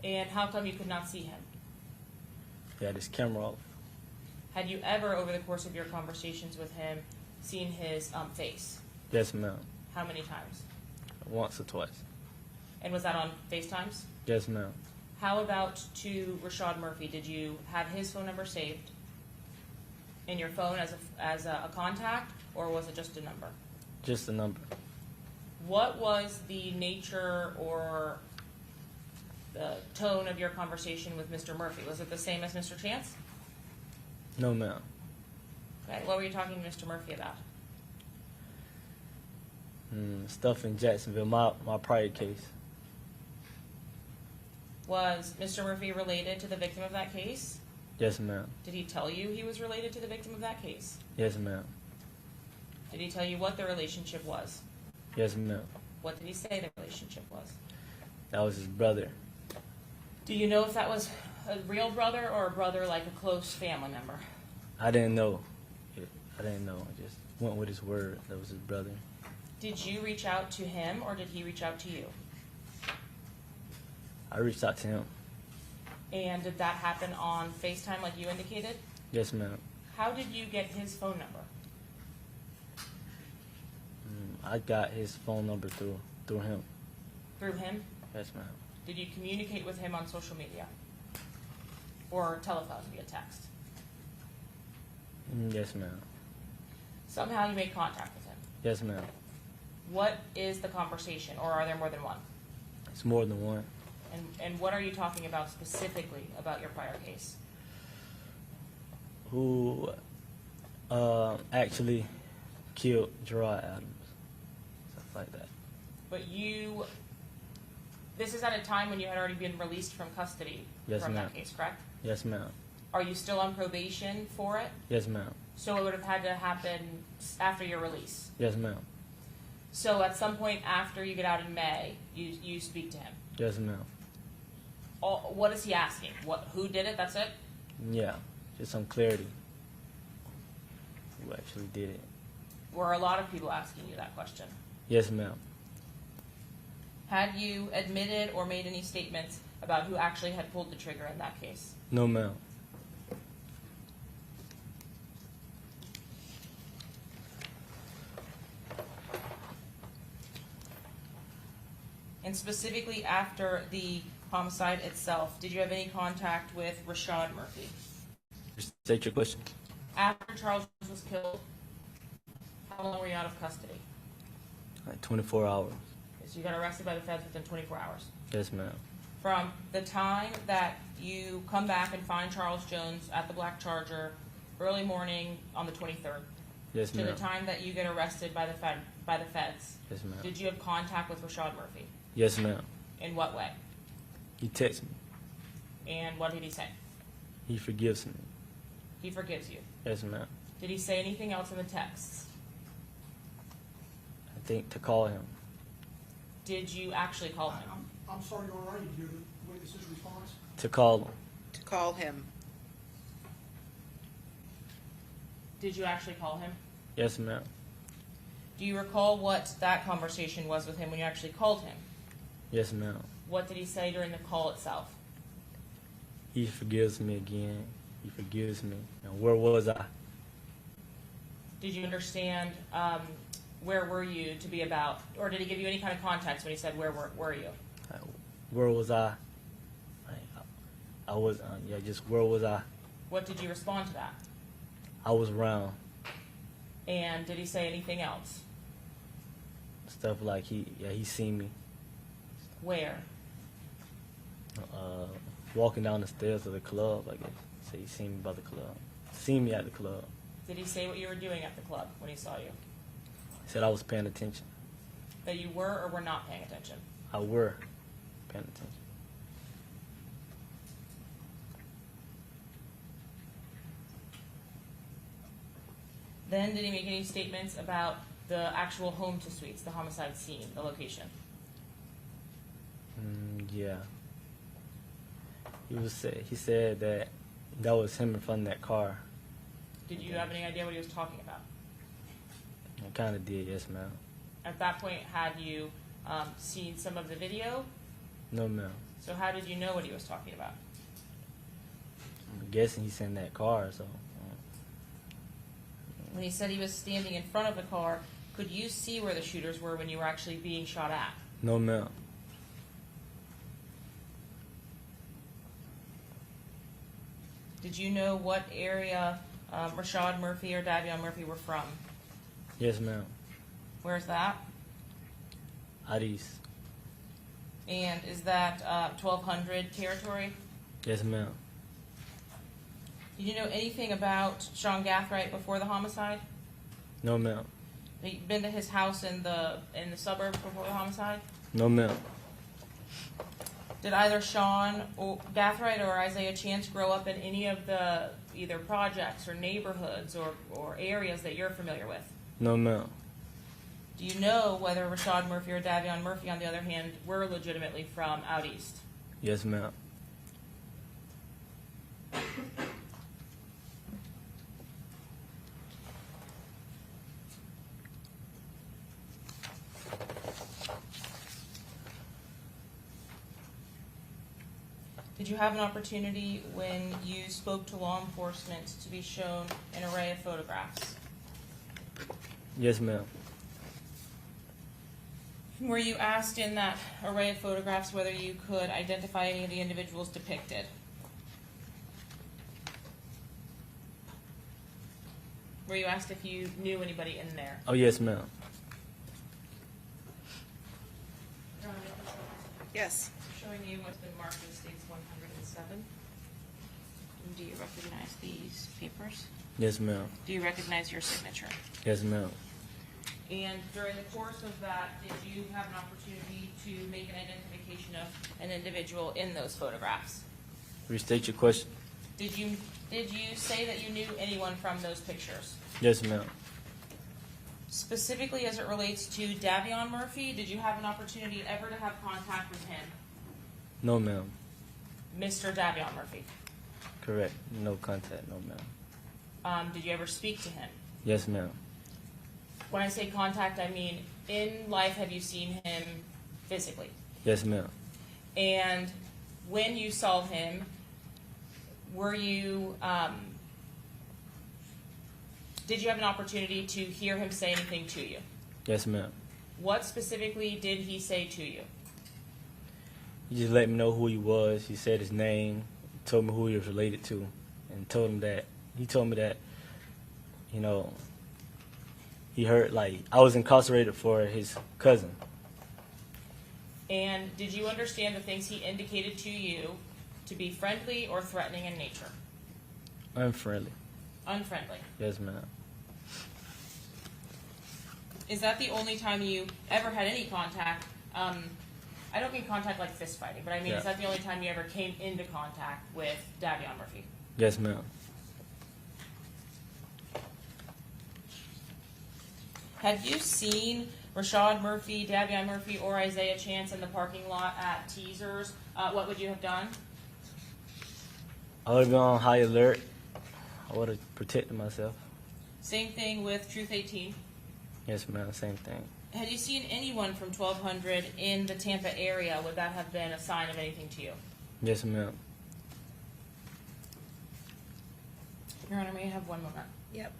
Speaker 3: And how come you could not see him?
Speaker 5: He had his camera off.
Speaker 3: Had you ever, over the course of your conversations with him, seen his face?
Speaker 5: Yes, ma'am.
Speaker 3: How many times?
Speaker 5: Once or twice.
Speaker 3: And was that on FaceTimes?
Speaker 5: Yes, ma'am.
Speaker 3: How about to Rashad Murphy? Did you have his phone number saved in your phone as a contact, or was it just a number?
Speaker 5: Just a number.
Speaker 3: What was the nature or the tone of your conversation with Mr. Murphy? Was it the same as Mr. Chance?
Speaker 5: No, ma'am.
Speaker 3: Okay, what were you talking to Mr. Murphy about?
Speaker 5: Stuff in Jacksonville, my prior case.
Speaker 3: Was Mr. Murphy related to the victim of that case?
Speaker 5: Yes, ma'am.
Speaker 3: Did he tell you he was related to the victim of that case?
Speaker 5: Yes, ma'am.
Speaker 3: Did he tell you what the relationship was?
Speaker 5: Yes, ma'am.
Speaker 3: What did he say the relationship was?
Speaker 5: That was his brother.
Speaker 3: Do you know if that was a real brother or a brother like a close family member?
Speaker 5: I didn't know. I just went with his word. That was his brother.
Speaker 3: Did you reach out to him or did he reach out to you?
Speaker 5: I reached out to him.
Speaker 3: And did that happen on FaceTime like you indicated?
Speaker 5: Yes, ma'am.
Speaker 3: How did you get his phone number?
Speaker 5: I got his phone number through him.
Speaker 3: Through him?
Speaker 5: Yes, ma'am.
Speaker 3: Did you communicate with him on social media? Or telephone via text?
Speaker 5: Yes, ma'am.
Speaker 3: Somehow you made contact with him.
Speaker 5: Yes, ma'am.
Speaker 3: What is the conversation, or are there more than one?
Speaker 5: It's more than one.
Speaker 3: And what are you talking about specifically about your prior case?
Speaker 5: Who actually killed Gerard Adams? Stuff like that.
Speaker 3: But this is at a time when you had already been released from custody
Speaker 5: Yes,
Speaker 3: from
Speaker 5: ma'am.
Speaker 3: that case, correct?
Speaker 5: Yes, ma'am.
Speaker 3: Are you still on probation for it?
Speaker 5: Yes, ma'am.
Speaker 3: So it would have had to happen after your release.
Speaker 5: Yes, ma'am.
Speaker 3: So at some point after you get out in May, you speak to him.
Speaker 5: Yes, ma'am.
Speaker 3: What is he asking? Who did it? That's it?
Speaker 5: Yeah, just some clarity. Who actually did it?
Speaker 3: Were a lot of people asking you that question?
Speaker 5: Yes, ma'am.
Speaker 3: Had you admitted or made any statements about who actually had pulled the trigger in that case?
Speaker 5: No, ma'am.
Speaker 3: And specifically after the homicide itself, did you have any contact with Rashad Murphy?
Speaker 5: Just state your question.
Speaker 3: After Charles was killed, how long were you out of custody?
Speaker 5: Like 24 hours.
Speaker 3: So you got arrested by the feds within 24 hours.
Speaker 5: Yes, ma'am.
Speaker 3: From the time that you come back and find Charles Jones at the Black Charger early morning on the 23rd,
Speaker 5: Yes,
Speaker 3: to
Speaker 5: ma'am.
Speaker 3: the time that you get arrested by the feds,
Speaker 5: Yes, ma'am.
Speaker 3: did you have contact with Rashad Murphy?
Speaker 5: Yes, ma'am.
Speaker 3: In what way?
Speaker 5: He texted me.
Speaker 3: And what did he say?
Speaker 5: He forgives me.
Speaker 3: He forgives you.
Speaker 5: Yes, ma'am.
Speaker 3: Did he say anything else in the texts?
Speaker 5: I think to call him.
Speaker 3: Did you actually call him?
Speaker 6: I'm sorry, Your Honor, I didn't hear the witness's response.
Speaker 5: To call him.
Speaker 1: To call him.
Speaker 3: Did you actually call him?
Speaker 5: Yes, ma'am.
Speaker 3: Do you recall what that conversation was with him when you actually called him?
Speaker 5: Yes, ma'am.
Speaker 3: What did he say during the call itself?
Speaker 5: He forgives me again. He forgives me. And where was I?
Speaker 3: Did you understand where were you to be about, or did he give you any kind of context when he said where were you?
Speaker 5: Where was I? I was, just where was I?
Speaker 3: What did you respond to that?
Speaker 5: I was around.
Speaker 3: And did he say anything else?
Speaker 5: Stuff like he seen me
Speaker 3: Where?
Speaker 5: walking down the stairs of the club, I guess. So he seen me by the club. Seen me at the club.
Speaker 3: Did he say what you were doing at the club when he saw you?
Speaker 5: He said I was paying attention.
Speaker 3: That you were or were not paying attention?
Speaker 5: I were paying attention.
Speaker 3: Then did he make any statements about the actual home to suites, the homicide scene, the location?
Speaker 5: Yeah. He said that was him in front of that car.
Speaker 3: Did you have any idea what he was talking about?
Speaker 5: I kind of did, yes, ma'am.
Speaker 3: At that point, had you seen some of the video?
Speaker 5: No, ma'am.
Speaker 3: So how did you know what he was talking about?
Speaker 5: I'm guessing he's in that car, so.
Speaker 3: When he said he was standing in front of the car, could you see where the shooters were when you were actually being shot at?
Speaker 5: No, ma'am.
Speaker 3: Did you know what area Rashad Murphy or Davion Murphy were from?
Speaker 5: Yes, ma'am.
Speaker 3: Where's that?
Speaker 5: Out east.
Speaker 3: And is that 1200 territory?
Speaker 5: Yes, ma'am.
Speaker 3: Did you know anything about Sean Gathright before the homicide?
Speaker 5: No, ma'am.
Speaker 3: Have you been to his house in the suburbs before the homicide?
Speaker 5: No, ma'am.
Speaker 3: Did either Sean Gathright or Isaiah Chance grow up in any of the either projects or neighborhoods or areas that you're familiar with?
Speaker 5: No, ma'am.
Speaker 3: Do you know whether Rashad Murphy or Davion Murphy, on the other hand, were legitimately from out east?
Speaker 5: Yes, ma'am.
Speaker 3: Did you have an opportunity when you spoke to law enforcement to be shown an array of photographs?
Speaker 5: Yes, ma'am.
Speaker 3: Were you asked in that array of photographs whether you could identify any of the individuals depicted? Were you asked if you knew anybody in there?
Speaker 5: Oh, yes, ma'am.
Speaker 1: Yes.
Speaker 3: Showing you what's been marked as states 107. Do you recognize these papers?
Speaker 5: Yes, ma'am.
Speaker 3: Do you recognize your signature?
Speaker 5: Yes, ma'am.
Speaker 3: And during the course of that, did you have an opportunity to make an identification of an individual in those photographs?
Speaker 5: Restate your question.
Speaker 3: Did you say that you knew anyone from those pictures?
Speaker 5: Yes, ma'am.
Speaker 3: Specifically as it relates to Davion Murphy, did you have an opportunity ever to have contact with him?
Speaker 5: No, ma'am.
Speaker 3: Mr. Davion Murphy.
Speaker 5: Correct. No contact. No, ma'am.
Speaker 3: Did you ever speak to him?
Speaker 5: Yes, ma'am.
Speaker 3: When I say contact, I mean in life, have you seen him physically?
Speaker 5: Yes, ma'am.
Speaker 3: And when you saw him, were you, did you have an opportunity to hear him say anything to you?
Speaker 5: Yes, ma'am.
Speaker 3: What specifically did he say to you?
Speaker 5: He just let me know who he was. He said his name, told me who he was related to, and told me that, you know, he heard, like, I was incarcerated for his cousin.
Speaker 3: And did you understand the things he indicated to you to be friendly or threatening in nature?
Speaker 5: Unfriendly.
Speaker 3: Unfriendly.
Speaker 5: Yes, ma'am.
Speaker 3: Is that the only time you ever had any contact? I don't mean contact like fist fighting, but I mean,
Speaker 5: Yeah.
Speaker 3: is that the only time you ever came into contact with Davion Murphy?
Speaker 5: Yes, ma'am.
Speaker 3: Have you seen Rashad Murphy, Davion Murphy, or Isaiah Chance in the parking lot at Teasers? What would you have done?
Speaker 5: I would have been on high alert. I would have protected myself.
Speaker 3: Same thing with Truth 18.
Speaker 5: Yes, ma'am. Same thing.
Speaker 3: Had you seen anyone from 1200 in the Tampa area? Would that have been a sign of anything to you?
Speaker 5: Yes, ma'am.
Speaker 3: Your Honor, may I have one moment?
Speaker 1: Yep.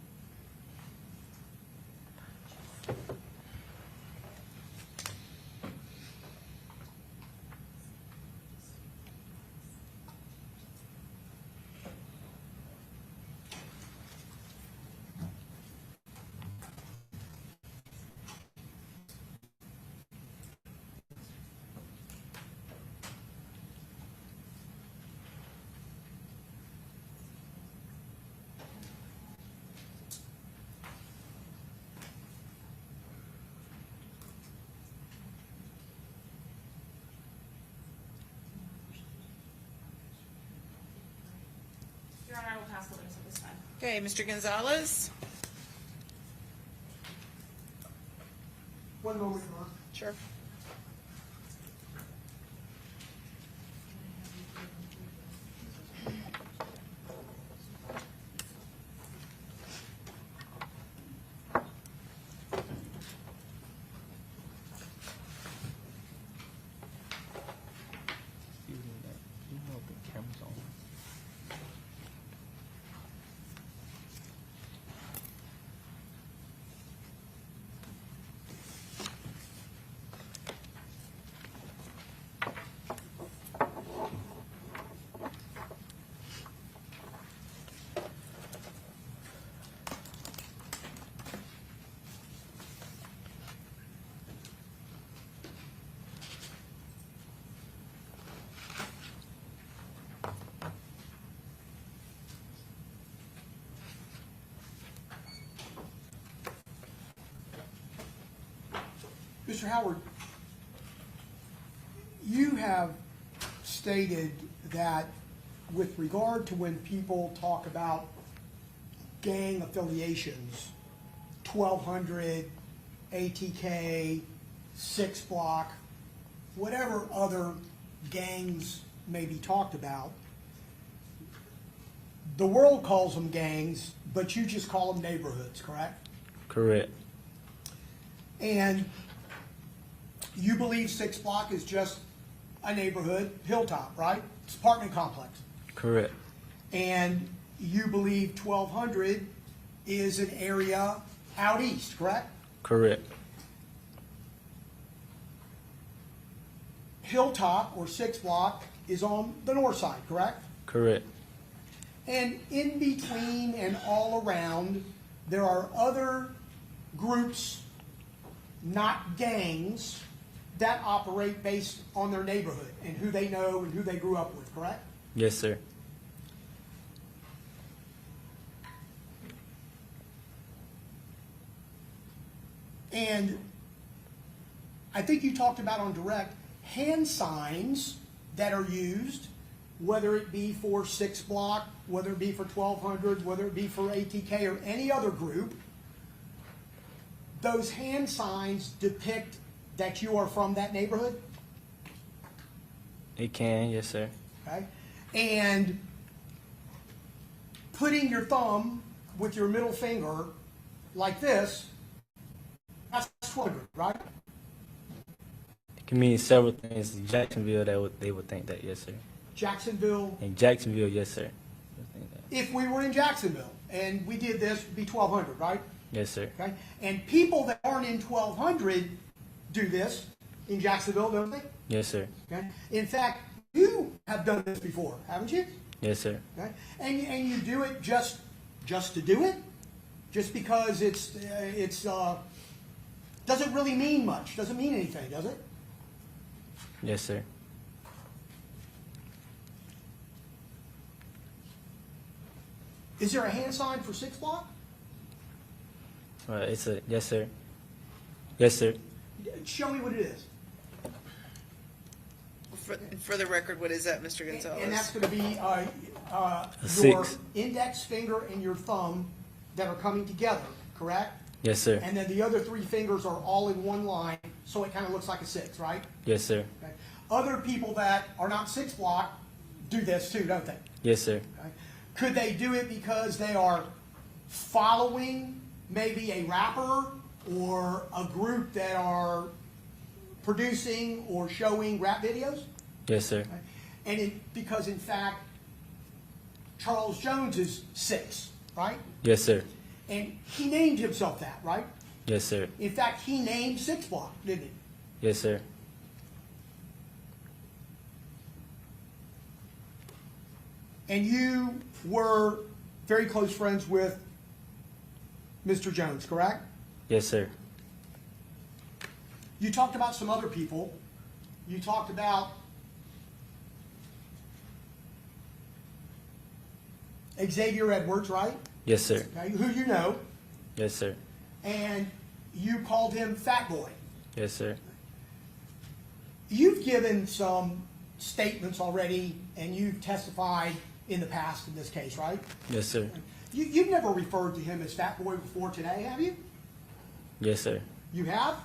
Speaker 3: Your Honor, I will pass the witness at this time.
Speaker 1: Okay, Mr. Gonzalez?
Speaker 6: One moment, Your Honor.
Speaker 1: Sure.
Speaker 5: Excuse me, you know the camera's on.
Speaker 6: Mr. Howard, you have stated that with regard to when people talk about gang affiliations, 1200, ATK, 6 Block, whatever other gangs may be talked about, the world calls them gangs, but you just call them neighborhoods, correct?
Speaker 5: Correct.
Speaker 6: And you believe 6 Block is just a neighborhood, Hilltop, right? It's an apartment complex.
Speaker 5: Correct.
Speaker 6: And you believe 1200 is an area out east, correct?
Speaker 5: Correct.
Speaker 6: Hilltop, or 6 Block, is on the north side, correct?
Speaker 5: Correct.
Speaker 6: And in between and all around, there are other groups, not gangs, that operate based on their neighborhood and who they know and who they grew up with, correct?
Speaker 5: Yes, sir.
Speaker 6: And I think you talked about on direct hand signs that are used, whether it be for 6 Block, whether it be for 1200, whether it be for ATK or any other group. Those hand signs depict that you are from that neighborhood,
Speaker 5: It can, yes, sir.
Speaker 6: okay? And putting your thumb with your middle finger like this, that's 1200, right?
Speaker 5: It can mean several things. In Jacksonville, they would think that, yes, sir.
Speaker 6: Jacksonville.
Speaker 5: In Jacksonville, yes, sir. They think that.
Speaker 6: If we were in Jacksonville and we did this, it'd be 1200, right?
Speaker 5: Yes, sir.
Speaker 6: Okay? And people that aren't in 1200 do this in Jacksonville, don't they?
Speaker 5: Yes, sir.
Speaker 6: Okay? In fact, you have done this before, haven't you?
Speaker 5: Yes, sir.
Speaker 6: Okay? And you do it just to do it? Just because it's doesn't really mean much, doesn't mean anything, does it?
Speaker 5: Yes, sir.
Speaker 6: Is there a hand sign for 6 Block?
Speaker 5: It's a yes, sir. Yes, sir.
Speaker 6: Show me what it is.
Speaker 1: For the record, what is that, Mr. Gonzalez?
Speaker 6: And that's going to be your
Speaker 5: 6.
Speaker 6: index finger and your thumb that are coming together, correct?
Speaker 5: Yes, sir.
Speaker 6: And then the other 3 fingers are all in one line, so it kind of looks like a 6, right?
Speaker 5: Yes, sir.
Speaker 6: Okay. Other people that are not 6 Block do this too, don't they?
Speaker 5: Yes, sir.
Speaker 6: Okay. Could they do it because they are following maybe a rapper or a group that are producing or showing rap videos?
Speaker 5: Yes, sir.
Speaker 6: And because in fact, Charles Jones is 6, right?
Speaker 5: Yes, sir.
Speaker 6: And he named himself that, right?
Speaker 5: Yes, sir.
Speaker 6: In fact, he named 6 Block, didn't he?
Speaker 5: Yes, sir.
Speaker 6: And you were very close friends with Mr. Jones, correct?
Speaker 5: Yes, sir.
Speaker 6: You talked about some other people. You talked about Xavier Edwards, right?
Speaker 5: Yes, sir.
Speaker 6: Okay, who you know.
Speaker 5: Yes, sir.
Speaker 6: And you called him Fat Boy.
Speaker 5: Yes, sir.
Speaker 6: You've given some statements already, and you've testified in the past in this case, right?
Speaker 5: Yes, sir.
Speaker 6: You've never referred to him as Fat Boy before today, have you?
Speaker 5: Yes, sir.
Speaker 6: You have?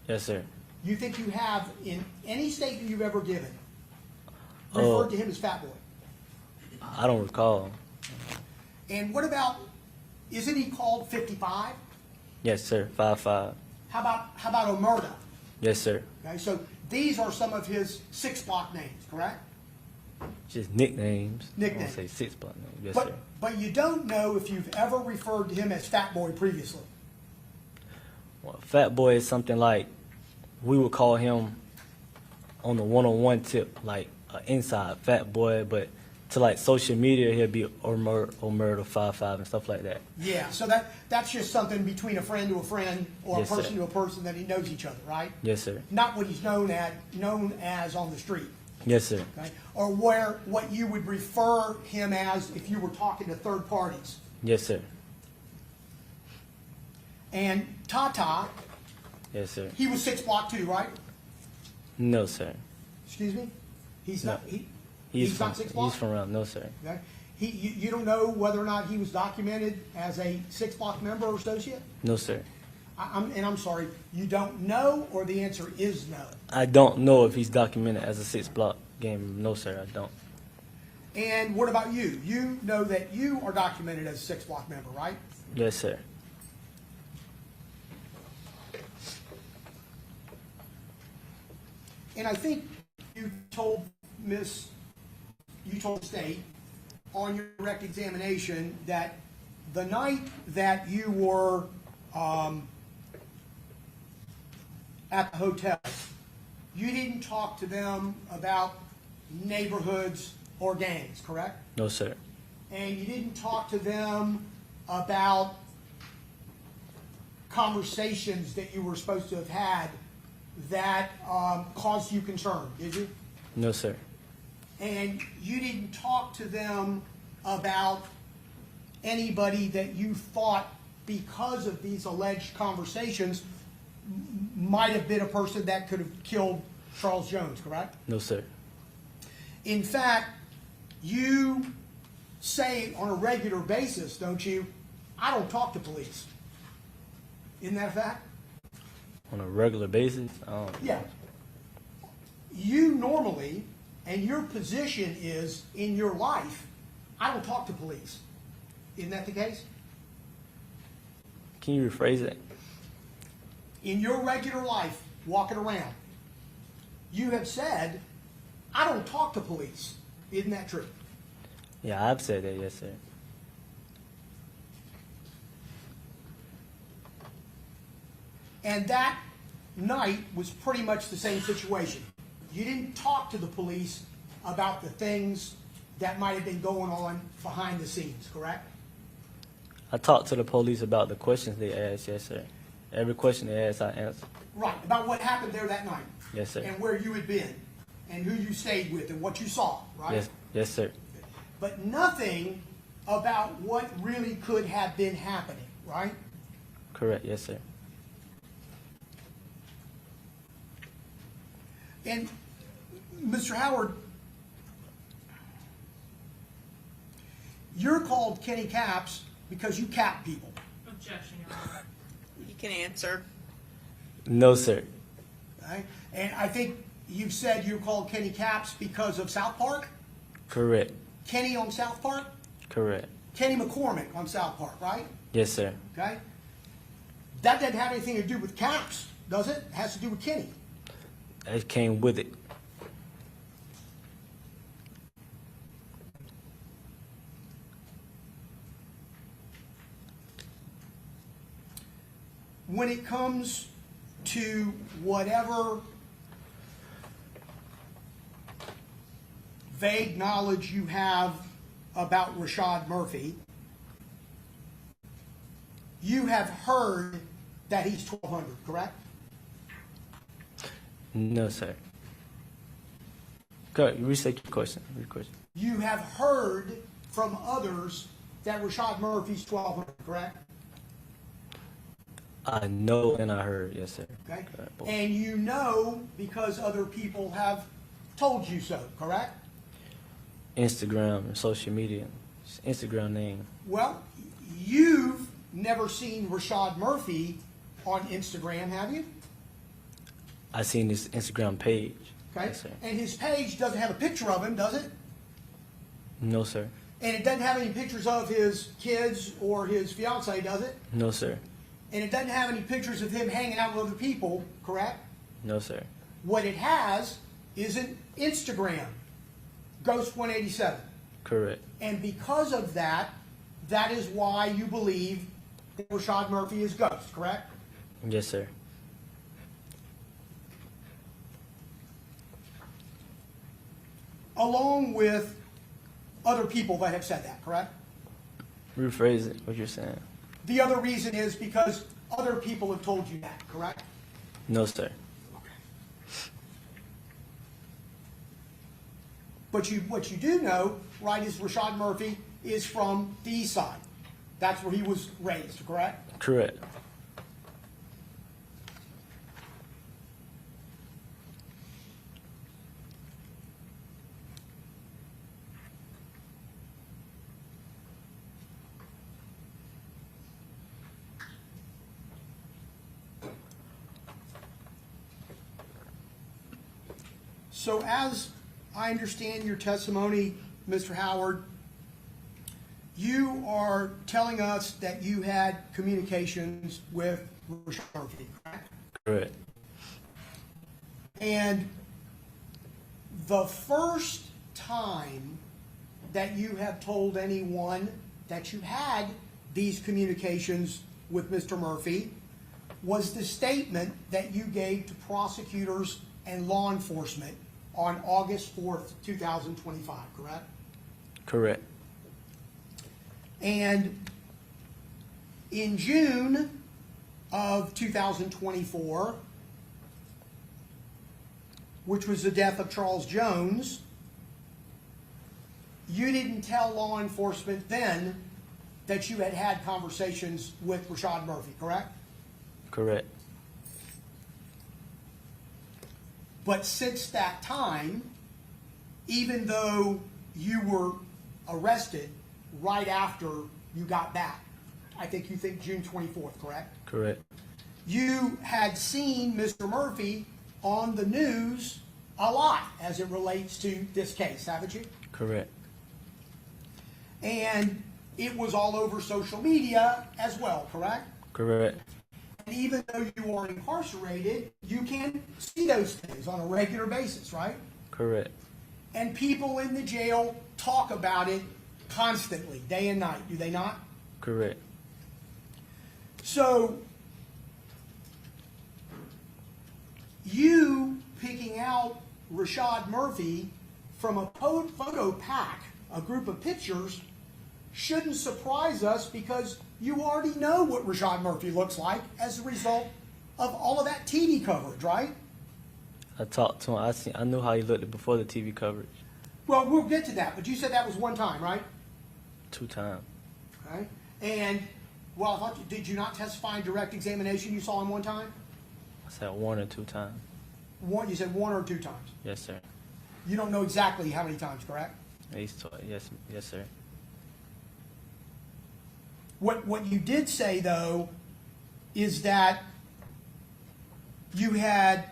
Speaker 5: Yes, sir.
Speaker 6: You think you have in any statement you've ever given
Speaker 5: Oh.
Speaker 6: referred to him as Fat Boy?
Speaker 5: I don't recall.
Speaker 6: And what about, isn't he called 55?
Speaker 5: Yes, sir. 5'5".
Speaker 6: How about Omerta?
Speaker 5: Yes, sir.
Speaker 6: Okay, so these are some of his 6 Block names, correct?
Speaker 5: Just nicknames.
Speaker 6: Nicknames.
Speaker 5: I won't say 6 block names. Yes, sir.
Speaker 6: But you don't know if you've ever referred to him as Fat Boy previously.
Speaker 5: Well, Fat Boy is something like we would call him on the one-on-one tip, like an inside Fat Boy, but to like social media, he'll be Omerta 5'5" and stuff like that.
Speaker 6: Yeah, so that's just something between a friend to a friend or
Speaker 5: Yes,
Speaker 6: a person
Speaker 5: sir.
Speaker 6: to a person that he knows each other, right?
Speaker 5: Yes, sir.
Speaker 6: Not what he's known as on the street,
Speaker 5: Yes, sir.
Speaker 6: okay? Or what you would refer him as if you were talking to third parties.
Speaker 5: Yes, sir.
Speaker 6: And Tata,
Speaker 5: Yes, sir.
Speaker 6: he was 6 Block too, right?
Speaker 5: No, sir.
Speaker 6: Excuse me? He's
Speaker 5: No.
Speaker 6: not.
Speaker 5: He's
Speaker 6: He's
Speaker 5: from,
Speaker 6: not 6 Block?
Speaker 5: He's from around. No, sir.
Speaker 6: Okay. You don't know whether or not he was documented as a 6 Block member or associate?
Speaker 5: No, sir.
Speaker 6: I'm sorry, you don't know, or the answer is no?
Speaker 5: I don't know if he's documented as a 6 block game. No, sir. I don't.
Speaker 6: And what about you? You know that you are documented as a 6 Block member, right?
Speaker 5: Yes, sir.
Speaker 6: And I think you told State on your direct examination that the night that you were at the hotel, you didn't talk to them about neighborhoods or gangs, correct?
Speaker 5: No, sir.
Speaker 6: And you didn't talk to them about conversations that you were supposed to have had that caused you concern, did you?
Speaker 5: No, sir.
Speaker 6: And you didn't talk to them about anybody that you thought, because of these alleged conversations, might have been a person that could have killed Charles Jones, correct?
Speaker 5: No, sir.
Speaker 6: In fact, you say on a regular basis, don't you, I don't talk to police. Isn't that a fact?
Speaker 5: On a regular basis?
Speaker 6: Yeah. You normally, and your position is in your life, I don't talk to police. Isn't that the case?
Speaker 5: Can you rephrase it?
Speaker 6: In your regular life, walking around, you have said, I don't talk to police. Isn't that true?
Speaker 5: Yeah, I've said that. Yes, sir.
Speaker 6: And that night was pretty much the same situation. You didn't talk to the police about the things that might have been going on behind the scenes, correct?
Speaker 5: I talked to the police about the questions they asked. Yes, sir. Every question they asked, I answered.
Speaker 6: Right, about what happened there that night.
Speaker 5: Yes, sir.
Speaker 6: And where you had been, and who you stayed with, and what you saw, right?
Speaker 5: Yes, yes, sir.
Speaker 6: But nothing about what really could have been happening, right?
Speaker 5: Correct. Yes, sir.
Speaker 6: And Mr. Howard, you're called Kenny Caps because you cap people.
Speaker 3: Objection, Your Honor.
Speaker 1: You can answer.
Speaker 5: No, sir.
Speaker 6: Right? And I think you've said you're called Kenny Caps because of South Park?
Speaker 5: Correct.
Speaker 6: Kenny on South Park?
Speaker 5: Correct.
Speaker 6: Kenny McCormick on South Park, right?
Speaker 5: Yes, sir.
Speaker 6: Okay? That doesn't have anything to do with Caps, does it? It has to do with Kenny.
Speaker 5: It came with it.
Speaker 6: When it comes to whatever vague knowledge you have about Rashad Murphy, you have heard that he's 1,200, correct?
Speaker 5: No, sir. Go ahead, restate your question.
Speaker 6: You have heard from others that Rashad Murphy's 1,200, correct?
Speaker 5: I know and I heard, yes, sir.
Speaker 6: Okay?
Speaker 5: Correct.
Speaker 6: And you know because other people have told you so, correct?
Speaker 5: Instagram and social media. Instagram name.
Speaker 6: Well, you've never seen Rashad Murphy on Instagram, have you?
Speaker 5: I seen this Instagram page.
Speaker 6: Okay?
Speaker 5: Yes, sir.
Speaker 6: And his page doesn't have a picture of him, does it?
Speaker 5: No, sir.
Speaker 6: And it doesn't have any pictures of his kids or his fiance, does it?
Speaker 5: No, sir.
Speaker 6: And it doesn't have any pictures of him hanging out with other people, correct?
Speaker 5: No, sir.
Speaker 6: What it has is an Instagram, Ghost187.
Speaker 5: Correct.
Speaker 6: And because of that, that is why you believe that Rashad Murphy is Ghost, correct?
Speaker 5: Yes, sir.
Speaker 6: Along with other people that have said that, correct?
Speaker 5: Rephrase it, what you're saying.
Speaker 6: The other reason is because other people have told you that, correct?
Speaker 5: No, sir.
Speaker 6: But what you do know, right, is Rashad Murphy is from the East Side. That's where he was raised, correct?
Speaker 5: Correct.
Speaker 6: So as I understand your testimony, Mr. Howard, you are telling us that you had communications with Rashad Murphy, correct?
Speaker 5: Correct.
Speaker 6: And the first time that you have told anyone that you had these communications with Mr. Murphy was the statement that you gave to prosecutors and law enforcement on August 4th, 2025, correct?
Speaker 5: Correct.
Speaker 6: And in June of 2024, which was the death of Charles Jones, you didn't tell law enforcement then that you had had conversations with Rashad Murphy, correct?
Speaker 5: Correct.
Speaker 6: But since that time, even though you were arrested right after you got back, I think you think June 24th, correct?
Speaker 5: Correct.
Speaker 6: You had seen Mr. Murphy on the news a lot as it relates to this case, haven't you?
Speaker 5: Correct.
Speaker 6: And it was all over social media as well, correct?
Speaker 5: Correct.
Speaker 6: And even though you are incarcerated, you can see those things on a regular basis, right?
Speaker 5: Correct.
Speaker 6: And people in the jail talk about it constantly, day and night, do they not?
Speaker 5: Correct.
Speaker 6: So, you picking out Rashad Murphy from a photo pack, a group of pictures, shouldn't surprise us because you already know what Rashad Murphy looks like as a result of all of that TV coverage, right?
Speaker 5: I talked to him. I knew how he looked before the TV coverage.
Speaker 6: Well, we'll get to that, but you said that was one time, right?
Speaker 5: 2 times.
Speaker 6: Okay. And, well, I thought, did you not testify in direct examination you saw him one time?
Speaker 5: I said 1 or 2 times.
Speaker 6: One, you said 1 or 2 times.
Speaker 5: Yes, sir.
Speaker 6: You don't know exactly how many times, correct?
Speaker 5: Yes, sir.
Speaker 6: What you did say, though, is that you had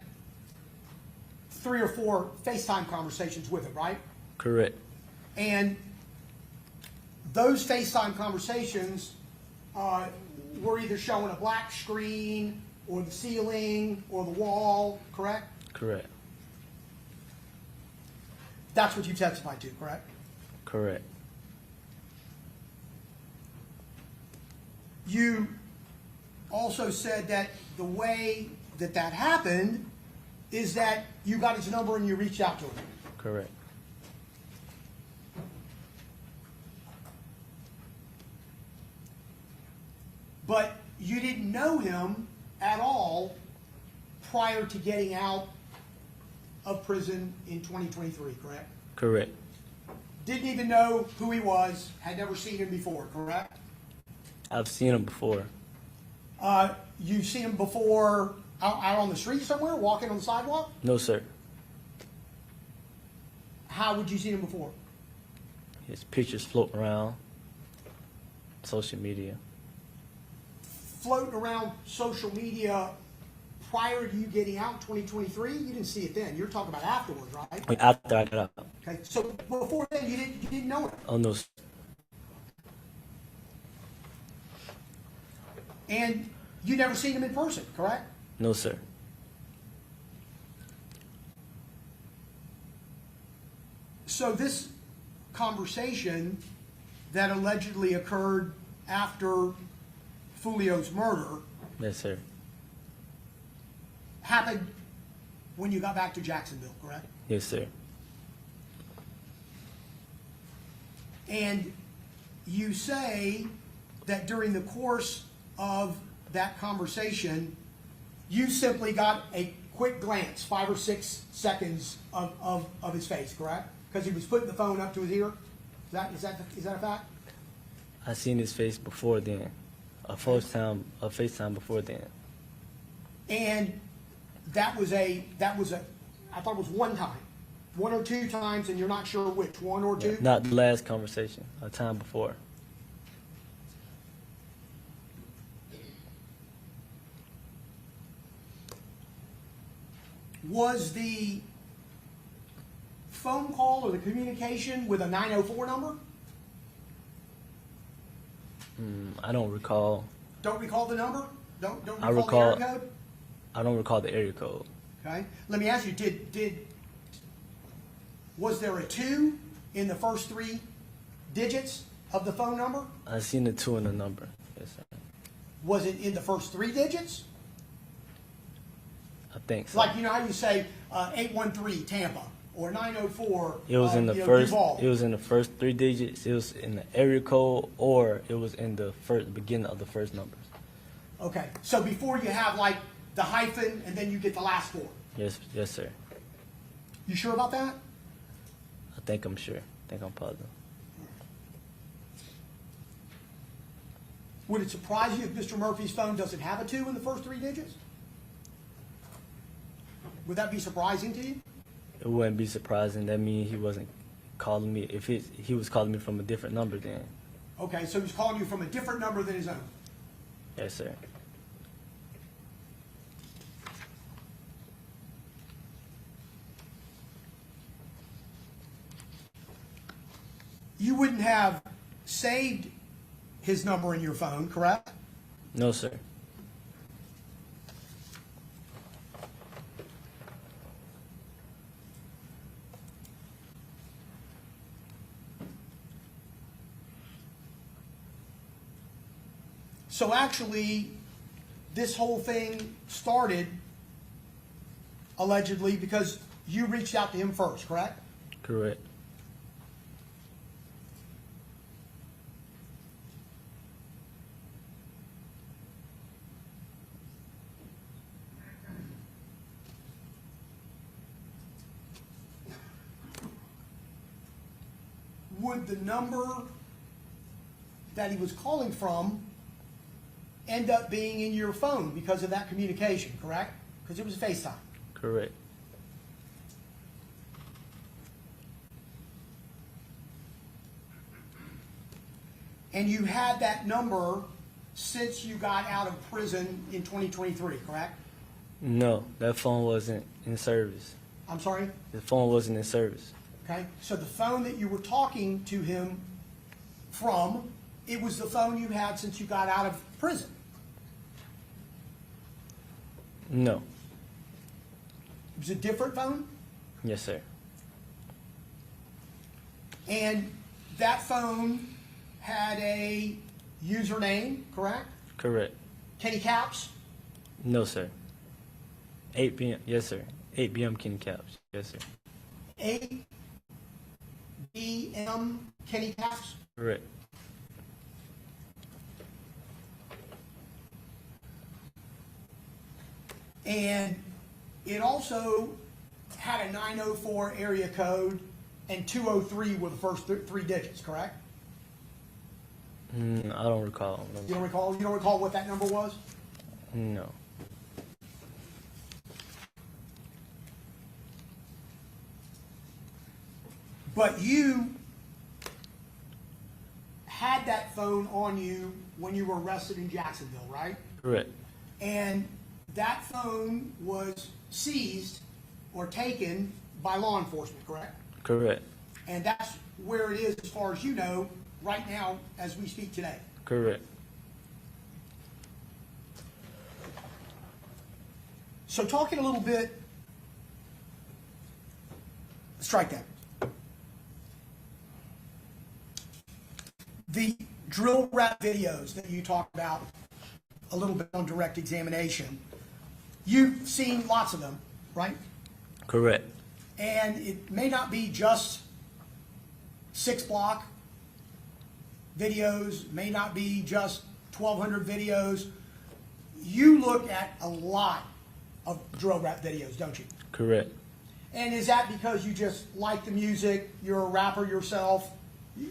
Speaker 6: 3 or 4 FaceTime conversations with him, right?
Speaker 5: Correct.
Speaker 6: And those FaceTime conversations were either showing a black screen or the ceiling or the wall, correct?
Speaker 5: Correct.
Speaker 6: That's what you testified to, correct?
Speaker 5: Correct.
Speaker 6: You also said that the way that that happened is that you got his number and you reached out to him.
Speaker 5: Correct.
Speaker 6: But you didn't know him at all prior to getting out of prison in 2023, correct?
Speaker 5: Correct.
Speaker 6: Didn't even know who he was, had never seen him before, correct?
Speaker 5: I've seen him before.
Speaker 6: You've seen him before out on the street somewhere, walking on the sidewalk?
Speaker 5: No, sir.
Speaker 6: How would you see him before?
Speaker 5: His pictures float around social media.
Speaker 6: Floating around social media prior to you getting out in 2023? You didn't see it then. You're talking about afterwards, right?
Speaker 5: After I got out.
Speaker 6: Okay, so before then, you didn't know him.
Speaker 5: Oh, no, sir.
Speaker 6: And you never seen him in person, correct?
Speaker 5: No, sir.
Speaker 6: So this conversation that allegedly occurred after Foolio's murder
Speaker 5: Yes, sir.
Speaker 6: happened when you got back to Jacksonville, correct?
Speaker 5: Yes, sir.
Speaker 6: And you say that during the course of that conversation, you simply got a quick glance, 5 or 6 seconds of his face, correct? Because he was putting the phone up to his ear? Is that a fact?
Speaker 5: I seen his face before then. A FaceTime before then.
Speaker 6: And that was I thought it was one time. 1 or 2 times, and you're not sure which, 1 or 2?
Speaker 5: Not the last conversation, a time before.
Speaker 6: Was the phone call or the communication with a 904 number?
Speaker 5: I don't recall.
Speaker 6: Don't recall the number? Don't
Speaker 5: I
Speaker 6: recall the
Speaker 5: recall-
Speaker 6: area code?
Speaker 5: I don't recall the area code.
Speaker 6: Okay. Let me ask you, was there a 2 in the first 3 digits of the phone number?
Speaker 5: I seen the 2 in the number. Yes, sir.
Speaker 6: Was it in the first 3 digits?
Speaker 5: I think so.
Speaker 6: Like, you know how you say 813 Tampa or 904
Speaker 5: It was in the
Speaker 6: Duval?
Speaker 5: first. It was in the first 3 digits. It was in the area code, or it was in the beginning of the first numbers.
Speaker 6: Okay. So before you have like the hyphen and then you get the last 4.
Speaker 5: Yes, yes, sir.
Speaker 6: You sure about that?
Speaker 5: I think I'm sure. I think I'm positive.
Speaker 6: Would it surprise you if Mr. Murphy's phone doesn't have a 2 in the first 3 digits? Would that be surprising to you?
Speaker 5: It wouldn't be surprising. That means he wasn't calling me. If he was calling me from a different number, then
Speaker 6: Okay, so he's calling you from a different number than his own.
Speaker 5: yes, sir.
Speaker 6: You wouldn't have saved his number in your phone, correct?
Speaker 5: No, sir.
Speaker 6: So actually, this whole thing started allegedly because you reached out to him first, correct?
Speaker 5: Correct.
Speaker 6: Would the number that he was calling from end up being in your phone because of that communication, correct? Because it was a FaceTime.
Speaker 5: Correct.
Speaker 6: And you had that number since you got out of prison in 2023, correct?
Speaker 5: No, that phone wasn't in service.
Speaker 6: I'm sorry?
Speaker 5: The phone wasn't in service.
Speaker 6: Okay, so the phone that you were talking to him from, it was the phone you had since you got out of prison,
Speaker 5: No.
Speaker 6: It was a different phone?
Speaker 5: Yes, sir.
Speaker 6: And that phone had a username, correct?
Speaker 5: Correct.
Speaker 6: Kenny Caps?
Speaker 5: No, sir. 8 p.m. Yes, sir. 8 p.m. Kenny Caps. Yes, sir.
Speaker 6: A-B-M Kenny Caps?
Speaker 5: Correct.
Speaker 6: And it also had a 904 area code and 203 were the first three digits, correct?
Speaker 5: I don't recall.
Speaker 6: You don't recall? You don't recall what that number was?
Speaker 5: No.
Speaker 6: But you had that phone on you when you were arrested in Jacksonville, right?
Speaker 5: Correct.
Speaker 6: And that phone was seized or taken by law enforcement, correct?
Speaker 5: Correct.
Speaker 6: And that's where it is, as far as you know, right now as we speak today.
Speaker 5: Correct.
Speaker 6: So talking a little bit, strike that. The drill rap videos that you talked about a little bit on direct examination, you've seen lots of them, right?
Speaker 5: Correct.
Speaker 6: And it may not be just 6-block videos, may not be just 1,200 videos. You look at a lot of drill rap videos, don't you?
Speaker 5: Correct.
Speaker 6: And is that because you just like the music, you're a rapper yourself?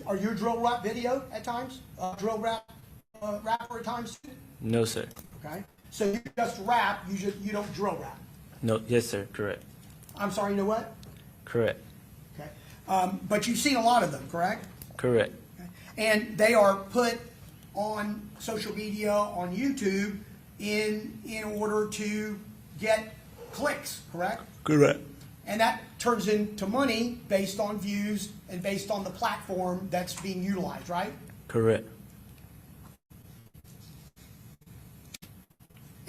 Speaker 6: Are you a drill rap video at times? Drill rap rapper at times too?
Speaker 5: No, sir.
Speaker 6: Okay. So you just rap, you don't drill rap.
Speaker 5: No. Yes, sir. Correct.
Speaker 6: I'm sorry, you know what?
Speaker 5: Correct.
Speaker 6: Okay. But you've seen a lot of them, correct?
Speaker 5: Correct.
Speaker 6: Okay. And they are put on social media, on YouTube, in order to get clicks, correct?
Speaker 5: Correct.
Speaker 6: And that turns into money based on views and based on the platform that's being utilized, right?
Speaker 5: Correct.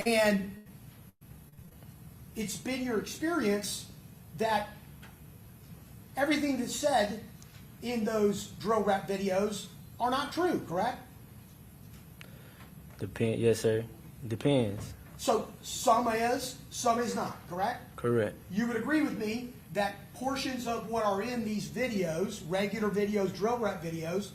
Speaker 6: And it's been your experience that everything that's said in those drill rap videos are not true, correct?
Speaker 5: Depend. Yes, sir. Depends.
Speaker 6: So some is not, correct?
Speaker 5: Correct.
Speaker 6: You would agree with me that portions of what are in these videos, regular videos, drill rap videos,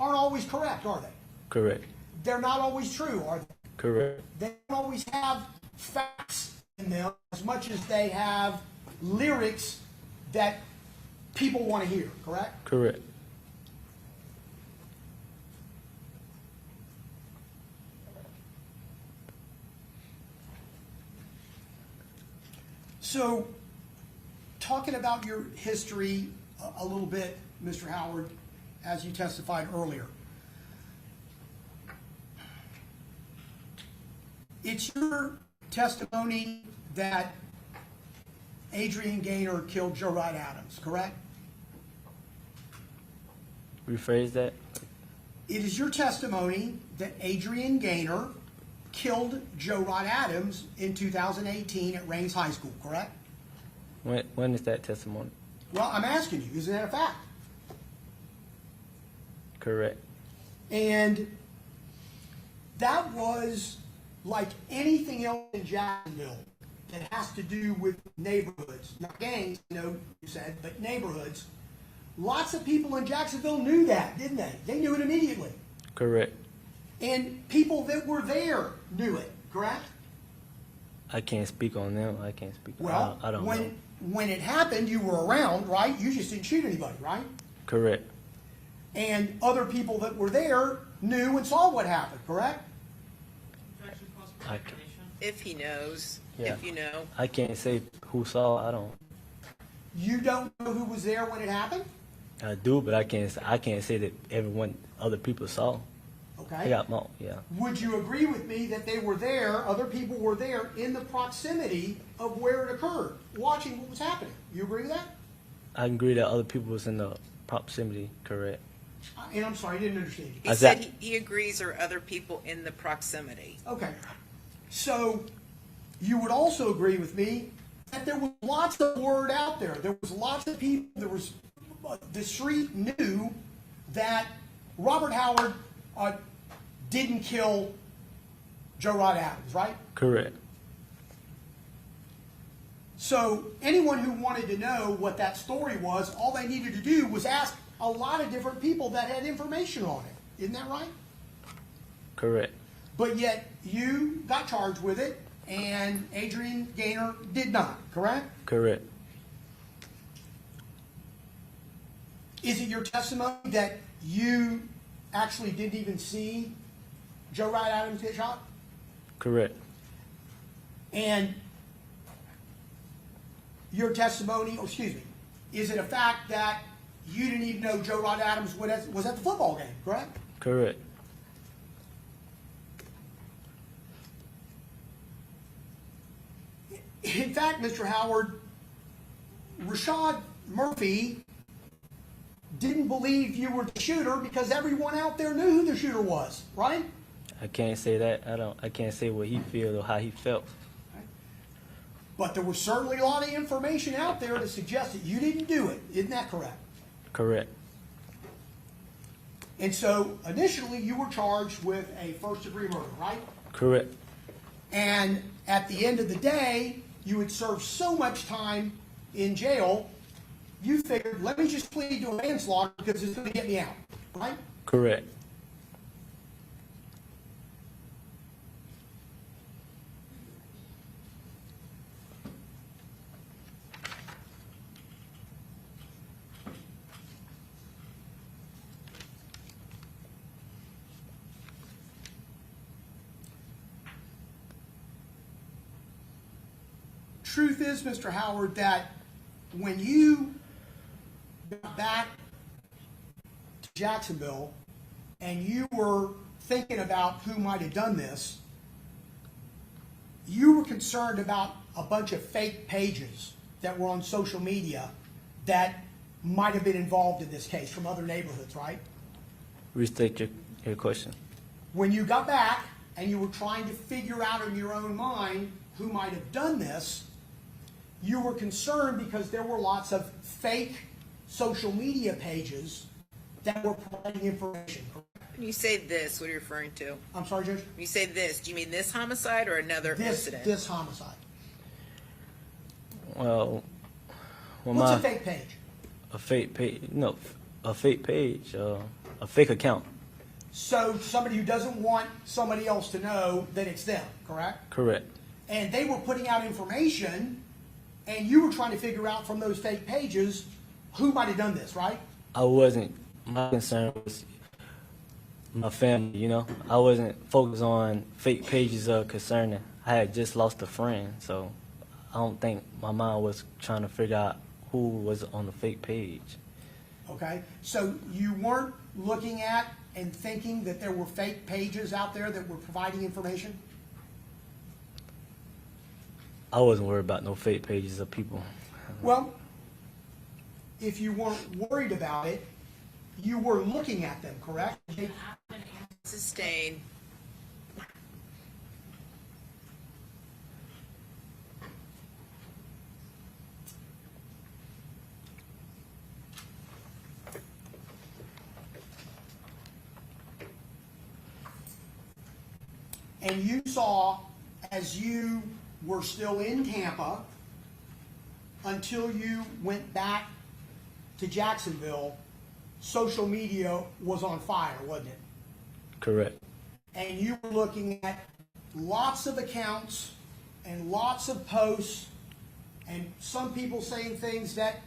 Speaker 6: aren't always correct, are they?
Speaker 5: Correct.
Speaker 6: They're not always true, are they?
Speaker 5: Correct.
Speaker 6: They don't always have facts in them as much as they have lyrics that people want to hear, correct?
Speaker 5: Correct.
Speaker 6: So, talking about your history a little bit, Mr. Howard, as you testified earlier. It's your testimony that Adrian Gaynor killed Joe Wright Adams, correct?
Speaker 5: Rephrase that.
Speaker 6: It is your testimony that Adrian Gaynor killed Joe Wright Adams in 2018 at Rains High School, correct?
Speaker 5: When is that testimony?
Speaker 6: Well, I'm asking you, isn't that a fact?
Speaker 5: Correct.
Speaker 6: And that was like anything else in Jacksonville that has to do with neighborhoods, not gangs, you know, you said, but neighborhoods. Lots of people in Jacksonville knew that, didn't they? They knew it immediately.
Speaker 5: Correct.
Speaker 6: And people that were there knew it, correct?
Speaker 5: I can't speak on them. I can't speak.
Speaker 6: Well,
Speaker 5: I don't know.
Speaker 6: when it happened, you were around, right? You just didn't shoot anybody, right?
Speaker 5: Correct.
Speaker 6: And other people that were there knew and saw what happened, correct?
Speaker 5: I,
Speaker 1: If he knows,
Speaker 5: Yeah.
Speaker 1: if you know.
Speaker 5: I can't say who saw. I don't.
Speaker 6: You don't know who was there when it happened?
Speaker 5: I do, but I can't say that everyone, other people saw. I
Speaker 6: Okay.
Speaker 5: got my, yeah.
Speaker 6: Would you agree with me that they were there, other people were there in the proximity of where it occurred, watching what was happening? You agree with that?
Speaker 5: I agree that other people was in the proximity. Correct.
Speaker 6: And I'm sorry, I didn't understand you.
Speaker 1: He
Speaker 5: Is
Speaker 1: said
Speaker 5: that-
Speaker 1: he agrees there are other people in the proximity.
Speaker 6: Okay. So you would also agree with me that there was lots of word out there. There was lots of people, the street knew that Robert Howard didn't kill Joe Rod Adams, right?
Speaker 5: Correct.
Speaker 6: So anyone who wanted to know what that story was, all they needed to do was ask a lot of different people that had information on it. Isn't that right?
Speaker 5: Correct.
Speaker 6: But yet you got charged with it, and Adrian Gaynor did not, correct?
Speaker 5: Correct.
Speaker 6: Is it your testimony that you actually didn't even see Joe Rod Adams get shot?
Speaker 5: Correct.
Speaker 6: And your testimony, is it a fact that you didn't even know Joe Rod Adams was at the football game, correct?
Speaker 5: Correct.
Speaker 6: In fact, Mr. Howard, Rashad Murphy didn't believe you were the shooter because everyone out there knew who the shooter was, right?
Speaker 5: I can't say that. I can't say what he feels or how he felt.
Speaker 6: But there was certainly a lot of information out there to suggest that you didn't do it. Isn't that correct?
Speaker 5: Correct.
Speaker 6: And so initially you were charged with a first-degree murder, right?
Speaker 5: Correct.
Speaker 6: And at the end of the day, you had served so much time in jail, you figured, let me just plead to a manslaughter because it's going to get me out, right?
Speaker 5: Correct.
Speaker 6: Truth is, Mr. Howard, that when you got back to Jacksonville and you were thinking about who might have done this, you were concerned about a bunch of fake pages that were on social media that might have been involved in this case from other neighborhoods, right?
Speaker 5: Restate your question.
Speaker 6: When you got back and you were trying to figure out in your own mind who might have done this, you were concerned because there were lots of fake social media pages that were providing information.
Speaker 1: When you say this, what are you referring to?
Speaker 6: I'm sorry, Judge?
Speaker 1: When you say this, do you mean this homicide or another incident?
Speaker 6: This homicide.
Speaker 5: Well,
Speaker 6: What's a fake page?
Speaker 5: a fake page? No, a fake page. A fake account.
Speaker 6: So somebody who doesn't want somebody else to know that it's them, correct?
Speaker 5: Correct.
Speaker 6: And they were putting out information, and you were trying to figure out from those fake pages who might have done this, right?
Speaker 5: I wasn't. My concern was my family. You know, I wasn't focused on fake pages concerning. I had just lost a friend, so I don't think my mind was trying to figure out who was on the fake page.
Speaker 6: Okay, so you weren't looking at and thinking that there were fake pages out there that were providing information?
Speaker 5: I wasn't worried about no fake pages of people.
Speaker 6: Well, if you weren't worried about it, you were looking at them, correct?
Speaker 1: Sustained.
Speaker 6: And you saw, as you were still in Tampa, until you went back to Jacksonville, social media was on fire, wasn't it?
Speaker 5: Correct.
Speaker 6: And you were looking at lots of accounts and lots of posts, and some people saying things that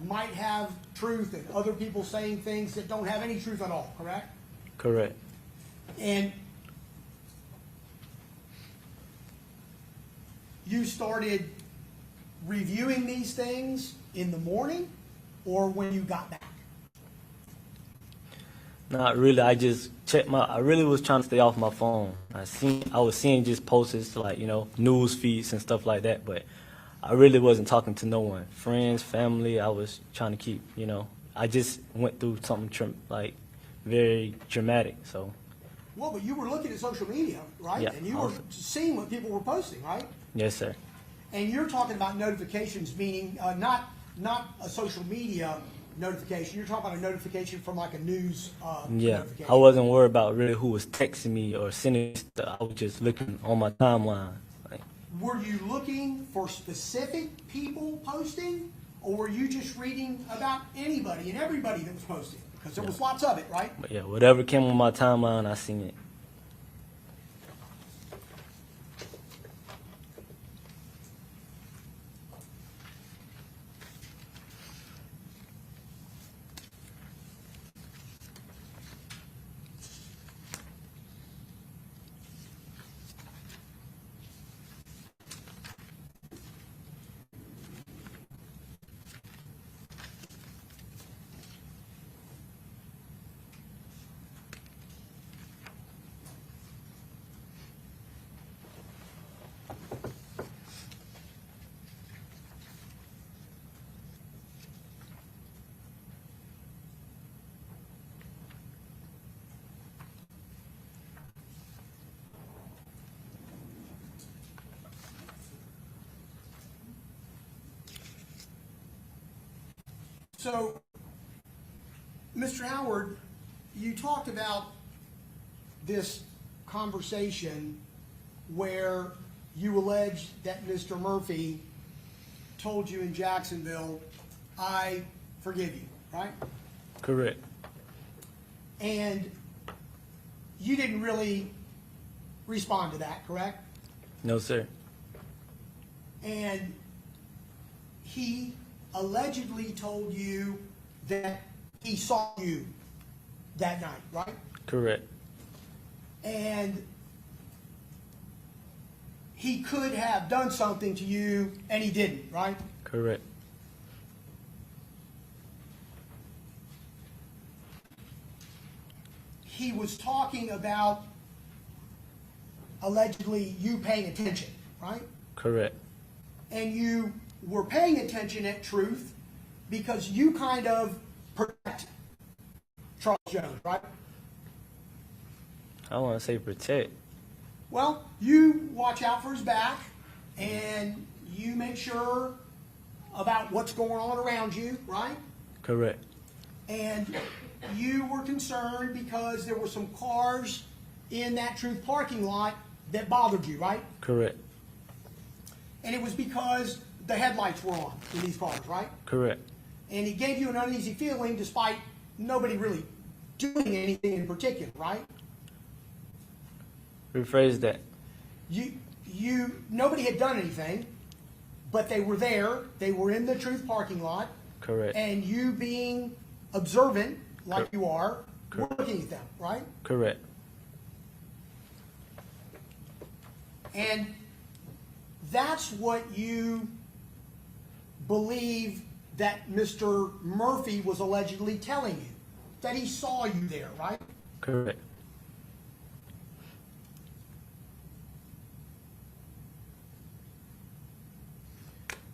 Speaker 6: might have truth, and other people saying things that don't have any truth at all, correct?
Speaker 5: Correct.
Speaker 6: And you started reviewing these things in the morning or when you got back?
Speaker 5: Not really. I just checked I really was trying to stay off my phone. I was seeing just posts like, news feeds and stuff like that, but I really wasn't talking to no one. Friends, family, I was trying to keep, I just went through something very dramatic, so
Speaker 6: Well, but you were looking at social media, right?
Speaker 5: Yeah,
Speaker 6: And you were seeing what people were posting, right?
Speaker 5: Yes, sir.
Speaker 6: And you're talking about notifications, meaning not a social media notification. You're talking about a notification from like a news
Speaker 5: Yeah,
Speaker 6: notification.
Speaker 5: I wasn't worried about really who was texting me or sending me stuff. I was just looking on my timeline. Like,
Speaker 6: Were you looking for specific people posting, or were you just reading about anybody and everybody that was posting? Because there was lots of it, right?
Speaker 5: but yeah, whatever came on my timeline, I seen it.
Speaker 6: So, Mr. Howard, you talked about this conversation where you alleged that Mr. Murphy told you in Jacksonville, I forgive you, right?
Speaker 5: Correct.
Speaker 6: And you didn't really respond to that, correct?
Speaker 5: No, sir.
Speaker 6: And he allegedly told you that he saw you that night, right?
Speaker 5: Correct.
Speaker 6: And he could have done something to you and he didn't, right?
Speaker 5: Correct.
Speaker 6: He was talking about allegedly you paying attention, right?
Speaker 5: Correct.
Speaker 6: And you were paying attention at Truth because you kind of protect Charles Jones, right?
Speaker 5: I want to say protect.
Speaker 6: Well, you watch out for his back and you make sure about what's going on around you, right?
Speaker 5: Correct.
Speaker 6: And you were concerned because there were some cars in that Truth parking lot that bothered you, right?
Speaker 5: Correct.
Speaker 6: And it was because the headlights were on in these cars, right?
Speaker 5: Correct.
Speaker 6: And it gave you an uneasy feeling despite nobody really doing anything in particular, right?
Speaker 5: Rephrase that.
Speaker 6: Nobody had done anything, but they were there. They were in the Truth parking lot.
Speaker 5: Correct.
Speaker 6: And you being observant, like you are, were
Speaker 5: Correct.
Speaker 6: looking at them, right?
Speaker 5: Correct.
Speaker 6: And that's what you believe that Mr. Murphy was allegedly telling you, that he saw you there, right?
Speaker 5: Correct.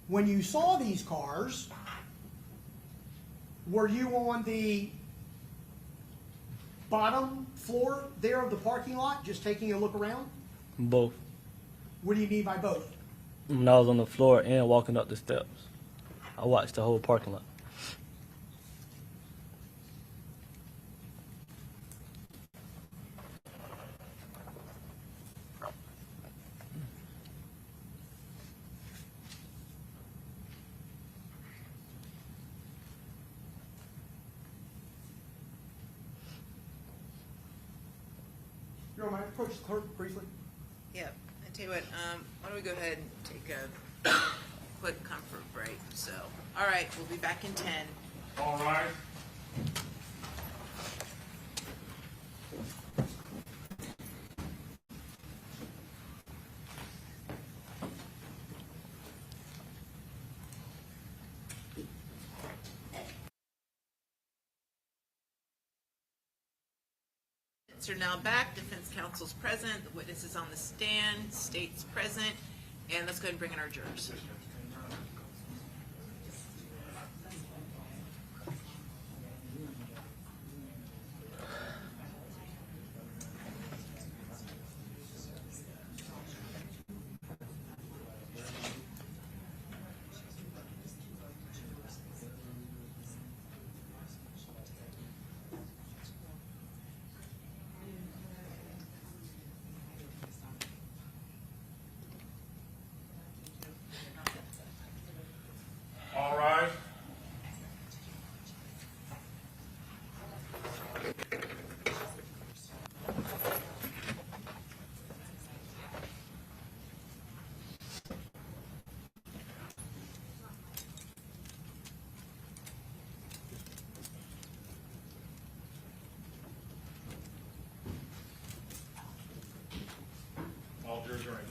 Speaker 6: When you saw these cars, were you on the bottom floor there of the parking lot, just taking a look around?
Speaker 5: Both.
Speaker 6: What do you mean by both?
Speaker 5: When I was on the floor and walking up the steps, I watched the whole parking lot.
Speaker 6: You want to approach the clerk briefly?
Speaker 1: Yep. I tell you what, why don't we go ahead and take a quick comfort break? So, all right, we'll be back in 10.
Speaker 7: All right.
Speaker 1: Are now back. Defense counsel's present. The witness is on the stand. State's present. And let's go ahead and bring in our jurors.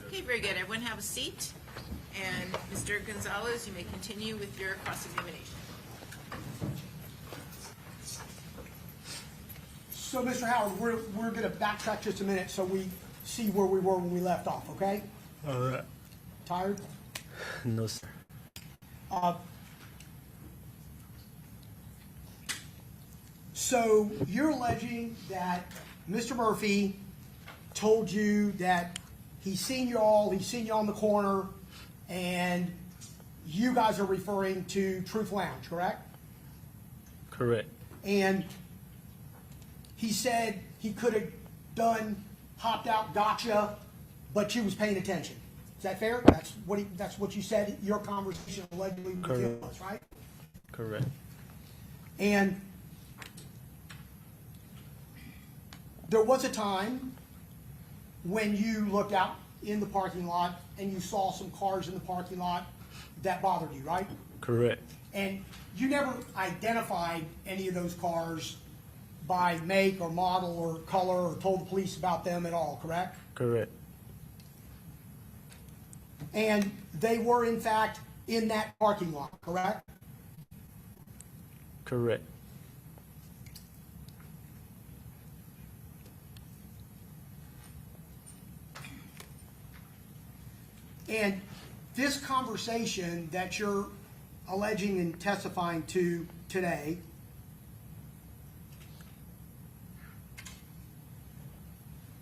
Speaker 1: Okay, very good. Everyone have a seat. And Mr. Gonzalez, you may continue with your cross-examination.
Speaker 6: So, Mr. Howard, we're going to backtrack just a minute so we see where we were when we left off, okay?
Speaker 5: All right.
Speaker 6: Tired?
Speaker 5: No, sir.
Speaker 6: So you're alleging that Mr. Murphy told you that he's seen you on the corner, and you guys are referring to Truth Lounge, correct?
Speaker 5: Correct.
Speaker 6: And he said he could have hopped out, gotcha, but you was paying attention. Is that fair? That's what you said your conversation allegedly with him was, right?
Speaker 5: Correct.
Speaker 6: And there was a time when you looked out in the parking lot and you saw some cars in the parking lot that bothered you, right?
Speaker 5: Correct.
Speaker 6: And you never identified any of those cars by make or model or color or told the police about them at all, correct?
Speaker 5: Correct.
Speaker 6: And they were, in fact, in that parking lot, correct?
Speaker 5: Correct.
Speaker 6: And this conversation that you're alleging and testifying to today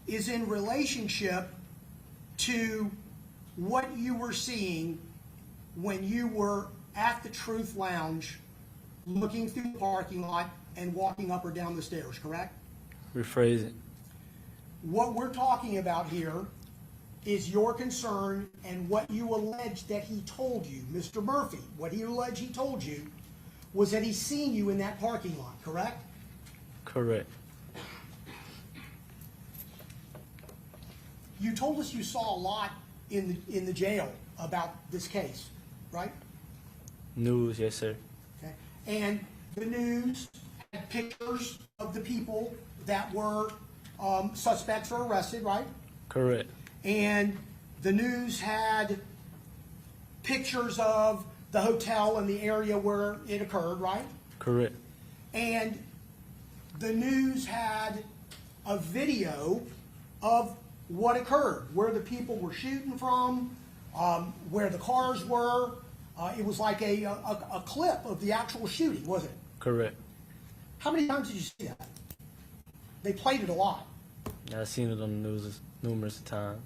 Speaker 6: is in relationship to what you were seeing when you were at the Truth Lounge looking through the parking lot and walking up or down the stairs, correct?
Speaker 5: Rephrase it.
Speaker 6: What we're talking about here is your concern and what you allege that he told you, Mr. Murphy. What he alleged he told you was that he's seen you in that parking lot, correct?
Speaker 5: Correct.
Speaker 6: You told us you saw a lot in the jail about this case, right?
Speaker 5: News, yes, sir.
Speaker 6: Okay. And the news had pictures of the people that were suspects or arrested, right?
Speaker 5: Correct.
Speaker 6: And the news had pictures of the hotel and the area where it occurred, right?
Speaker 5: Correct.
Speaker 6: And the news had a video of what occurred, where the people were shooting from, where the cars were. It was like a clip of the actual shooting, wasn't it?
Speaker 5: Correct.
Speaker 6: How many times did you see that? They played it a lot.
Speaker 5: I've seen it on the news numerous times.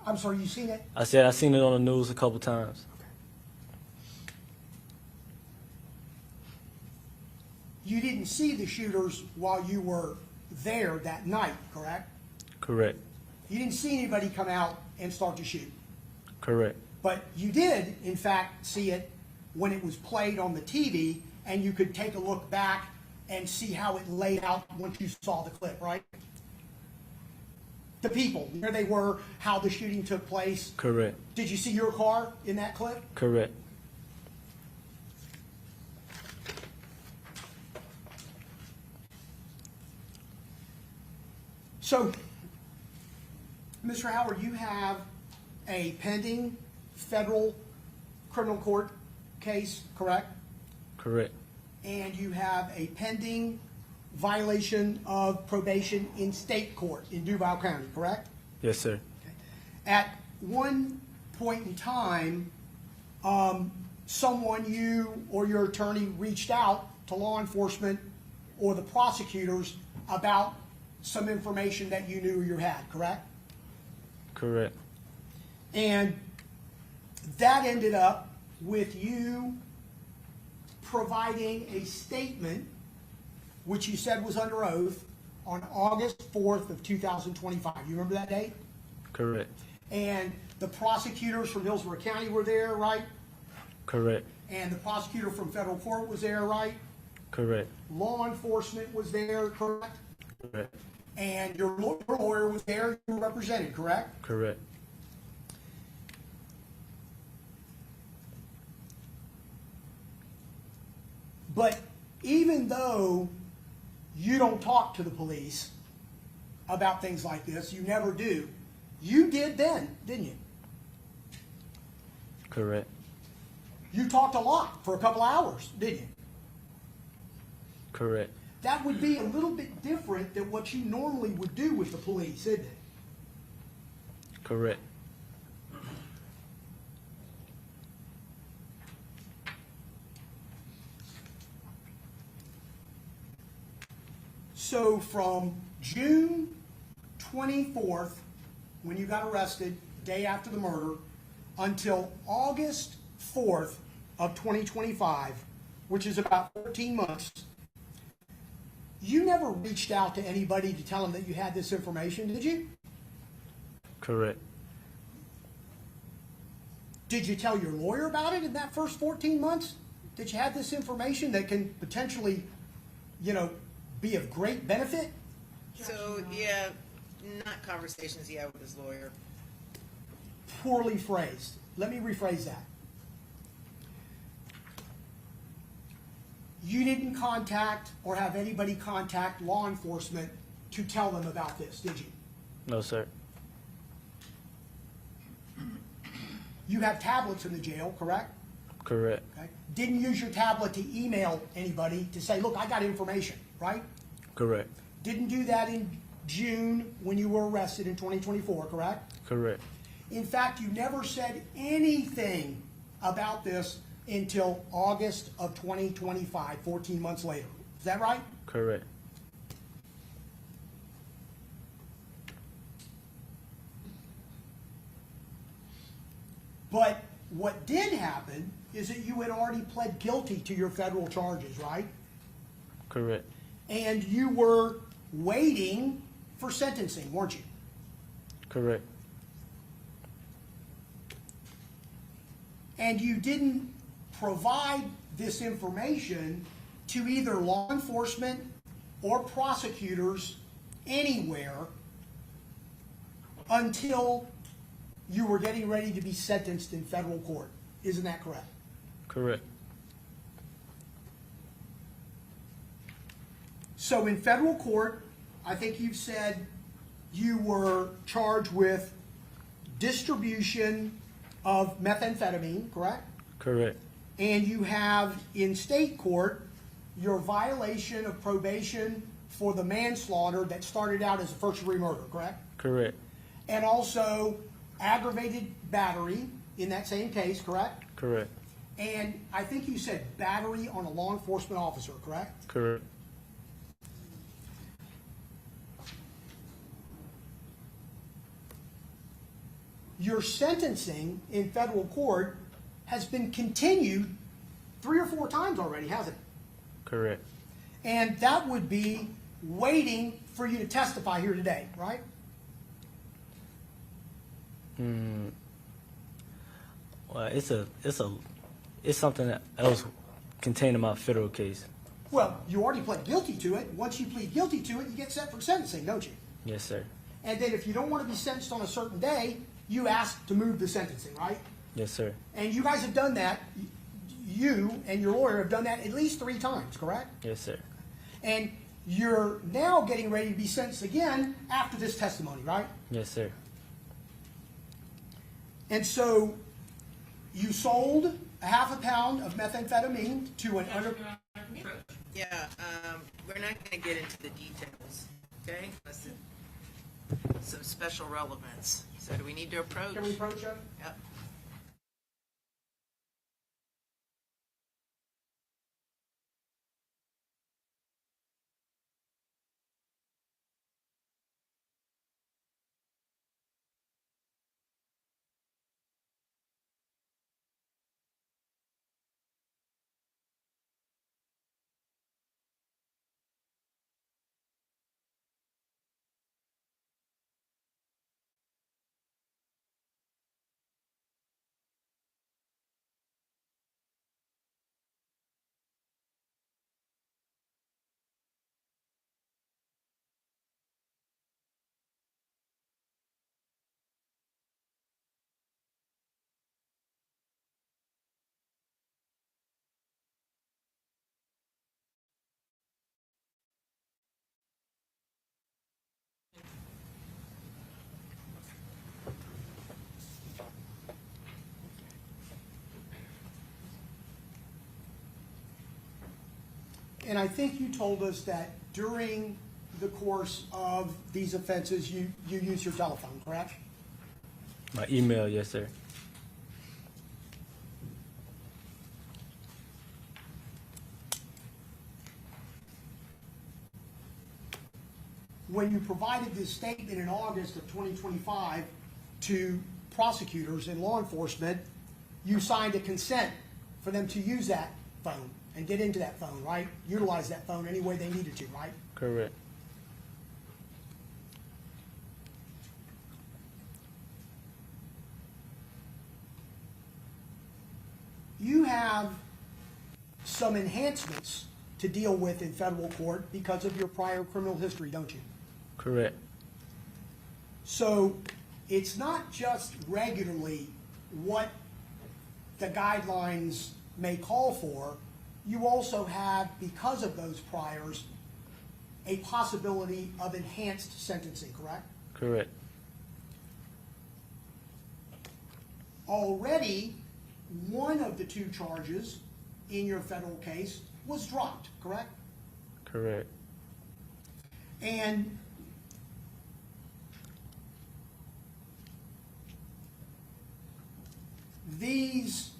Speaker 6: I'm sorry, you seen it?
Speaker 5: I said I've seen it on the news a couple times.
Speaker 6: You didn't see the shooters while you were there that night, correct?
Speaker 5: Correct.
Speaker 6: You didn't see anybody come out and start to shoot.
Speaker 5: Correct.
Speaker 6: But you did, in fact, see it when it was played on the TV, and you could take a look back and see how it laid out once you saw the clip, right? The people, where they were, how the shooting took place.
Speaker 5: Correct.
Speaker 6: Did you see your car in that clip?
Speaker 5: Correct.
Speaker 6: So, Mr. Howard, you have a pending federal criminal court case, correct?
Speaker 5: Correct.
Speaker 6: And you have a pending violation of probation in state court in Duval County, correct?
Speaker 5: Yes, sir.
Speaker 6: At one point in time, someone, you or your attorney, reached out to law enforcement or the prosecutors about some information that you knew you had, correct?
Speaker 5: Correct.
Speaker 6: And that ended up with you providing a statement, which you said was under oath, on August 4th of 2025. You remember that date?
Speaker 5: Correct.
Speaker 6: And the prosecutors from Hillsborough County were there, right?
Speaker 5: Correct.
Speaker 6: And the prosecutor from federal court was there, right?
Speaker 5: Correct.
Speaker 6: Law enforcement was there, correct?
Speaker 5: Correct.
Speaker 6: And your lawyer was there, you were represented, correct?
Speaker 5: Correct.
Speaker 6: But even though you don't talk to the police about things like this, you never do, You did then, didn't you?
Speaker 5: Correct.
Speaker 6: You talked a lot for a couple hours, didn't you?
Speaker 5: Correct.
Speaker 6: That would be a little bit different than what you normally would do with the police, isn't it?
Speaker 5: Correct.
Speaker 6: So from June 24th, when you got arrested, day after the murder, until August 4th of 2025, which is about 14 months, you never reached out to anybody to tell them that you had this information, did you?
Speaker 5: Correct.
Speaker 6: Did you tell your lawyer about it in that first 14 months? That you had this information that can potentially, be of great benefit?
Speaker 1: So, yeah, not conversations he had with his lawyer.
Speaker 6: Poorly phrased. Let me rephrase that. You didn't contact or have anybody contact law enforcement to tell them about this, did you?
Speaker 5: No, sir.
Speaker 6: You have tablets in the jail, correct?
Speaker 5: Correct.
Speaker 6: Okay. Didn't use your tablet to email anybody to say, look, I got information, right?
Speaker 5: Correct.
Speaker 6: Didn't do that in June when you were arrested in 2024, correct?
Speaker 5: Correct.
Speaker 6: In fact, you never said anything about this until August of 2025, 14 months later. Is that right?
Speaker 5: Correct.
Speaker 6: But what did happen is that you had already pled guilty to your federal charges, right?
Speaker 5: Correct.
Speaker 6: And you were waiting for sentencing, weren't you?
Speaker 5: Correct.
Speaker 6: And you didn't provide this information to either law enforcement or prosecutors anywhere until you were getting ready to be sentenced in federal court. Isn't that correct?
Speaker 5: Correct.
Speaker 6: So in federal court, I think you've said you were charged with distribution of methamphetamine, correct?
Speaker 5: Correct.
Speaker 6: And you have in state court your violation of probation for the manslaughter that started out as a first-degree murder, correct?
Speaker 5: Correct.
Speaker 6: And also aggravated battery in that same case, correct?
Speaker 5: Correct.
Speaker 6: And I think you said battery on a law enforcement officer, correct?
Speaker 5: Correct.
Speaker 6: Your sentencing in federal court has been continued 3 or 4 times already, hasn't it?
Speaker 5: Correct.
Speaker 6: And that would be waiting for you to testify here today, right?
Speaker 5: Well, it's something that else contained in my federal case.
Speaker 6: Well, you already pled guilty to it. Once you plead guilty to it, you get set for sentencing, don't you?
Speaker 5: Yes, sir.
Speaker 6: And then if you don't want to be sentenced on a certain day, you ask to move the sentencing, right?
Speaker 5: Yes, sir.
Speaker 6: And you guys have done that. You and your lawyer have done that at least 3 times, correct?
Speaker 5: Yes, sir.
Speaker 6: And you're now getting ready to be sentenced again after this testimony, right?
Speaker 5: Yes, sir.
Speaker 6: And so you sold a half a pound of methamphetamine to an
Speaker 1: Yeah, we're not gonna get into the details, okay? Unless it's some special relevance. So do we need to approach?
Speaker 6: Can we approach that?
Speaker 1: Yep.
Speaker 6: And I think you told us that during the course of these offenses, you use your telephone, correct?
Speaker 5: My email, yes, sir.
Speaker 6: When you provided this statement in August of 2025 to prosecutors and law enforcement, you signed a consent for them to use that phone and get into that phone, right? Utilize that phone any way they needed to, right?
Speaker 5: Correct.
Speaker 6: You have some enhancements to deal with in federal court because of your prior criminal history, don't you?
Speaker 5: Correct.
Speaker 6: So it's not just regularly what the guidelines may call for. You also have, because of those priors, a possibility of enhanced sentencing, correct?
Speaker 5: Correct.
Speaker 6: Already, one of the two charges in your federal case was dropped, correct?
Speaker 5: Correct.
Speaker 6: And these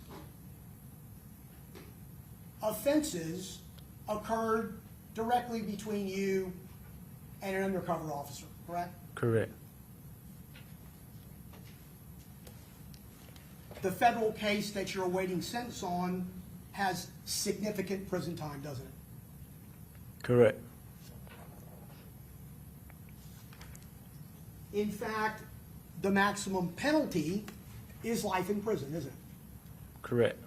Speaker 6: offenses occurred directly between you and an undercover officer, correct?
Speaker 5: Correct.
Speaker 6: The federal case that you're awaiting sentence on has significant prison time, doesn't it?
Speaker 5: Correct.
Speaker 6: In fact, the maximum penalty is life in prison, isn't it?
Speaker 5: Correct.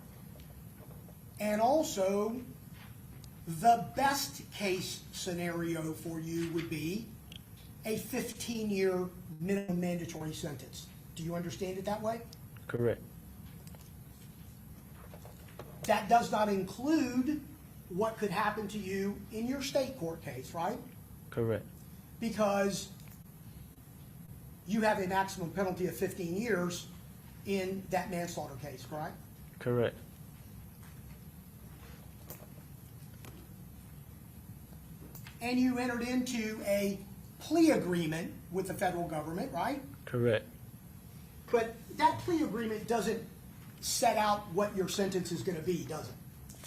Speaker 6: And also, the best case scenario for you would be a 15-year minimum mandatory sentence. Do you understand it that way?
Speaker 5: Correct.
Speaker 6: That does not include what could happen to you in your state court case, right?
Speaker 5: Correct.
Speaker 6: Because you have a maximum penalty of 15 years in that manslaughter case, correct?
Speaker 5: Correct.
Speaker 6: And you entered into a plea agreement with the federal government, right?
Speaker 5: Correct.
Speaker 6: But that plea agreement doesn't set out what your sentence is going to be, does it?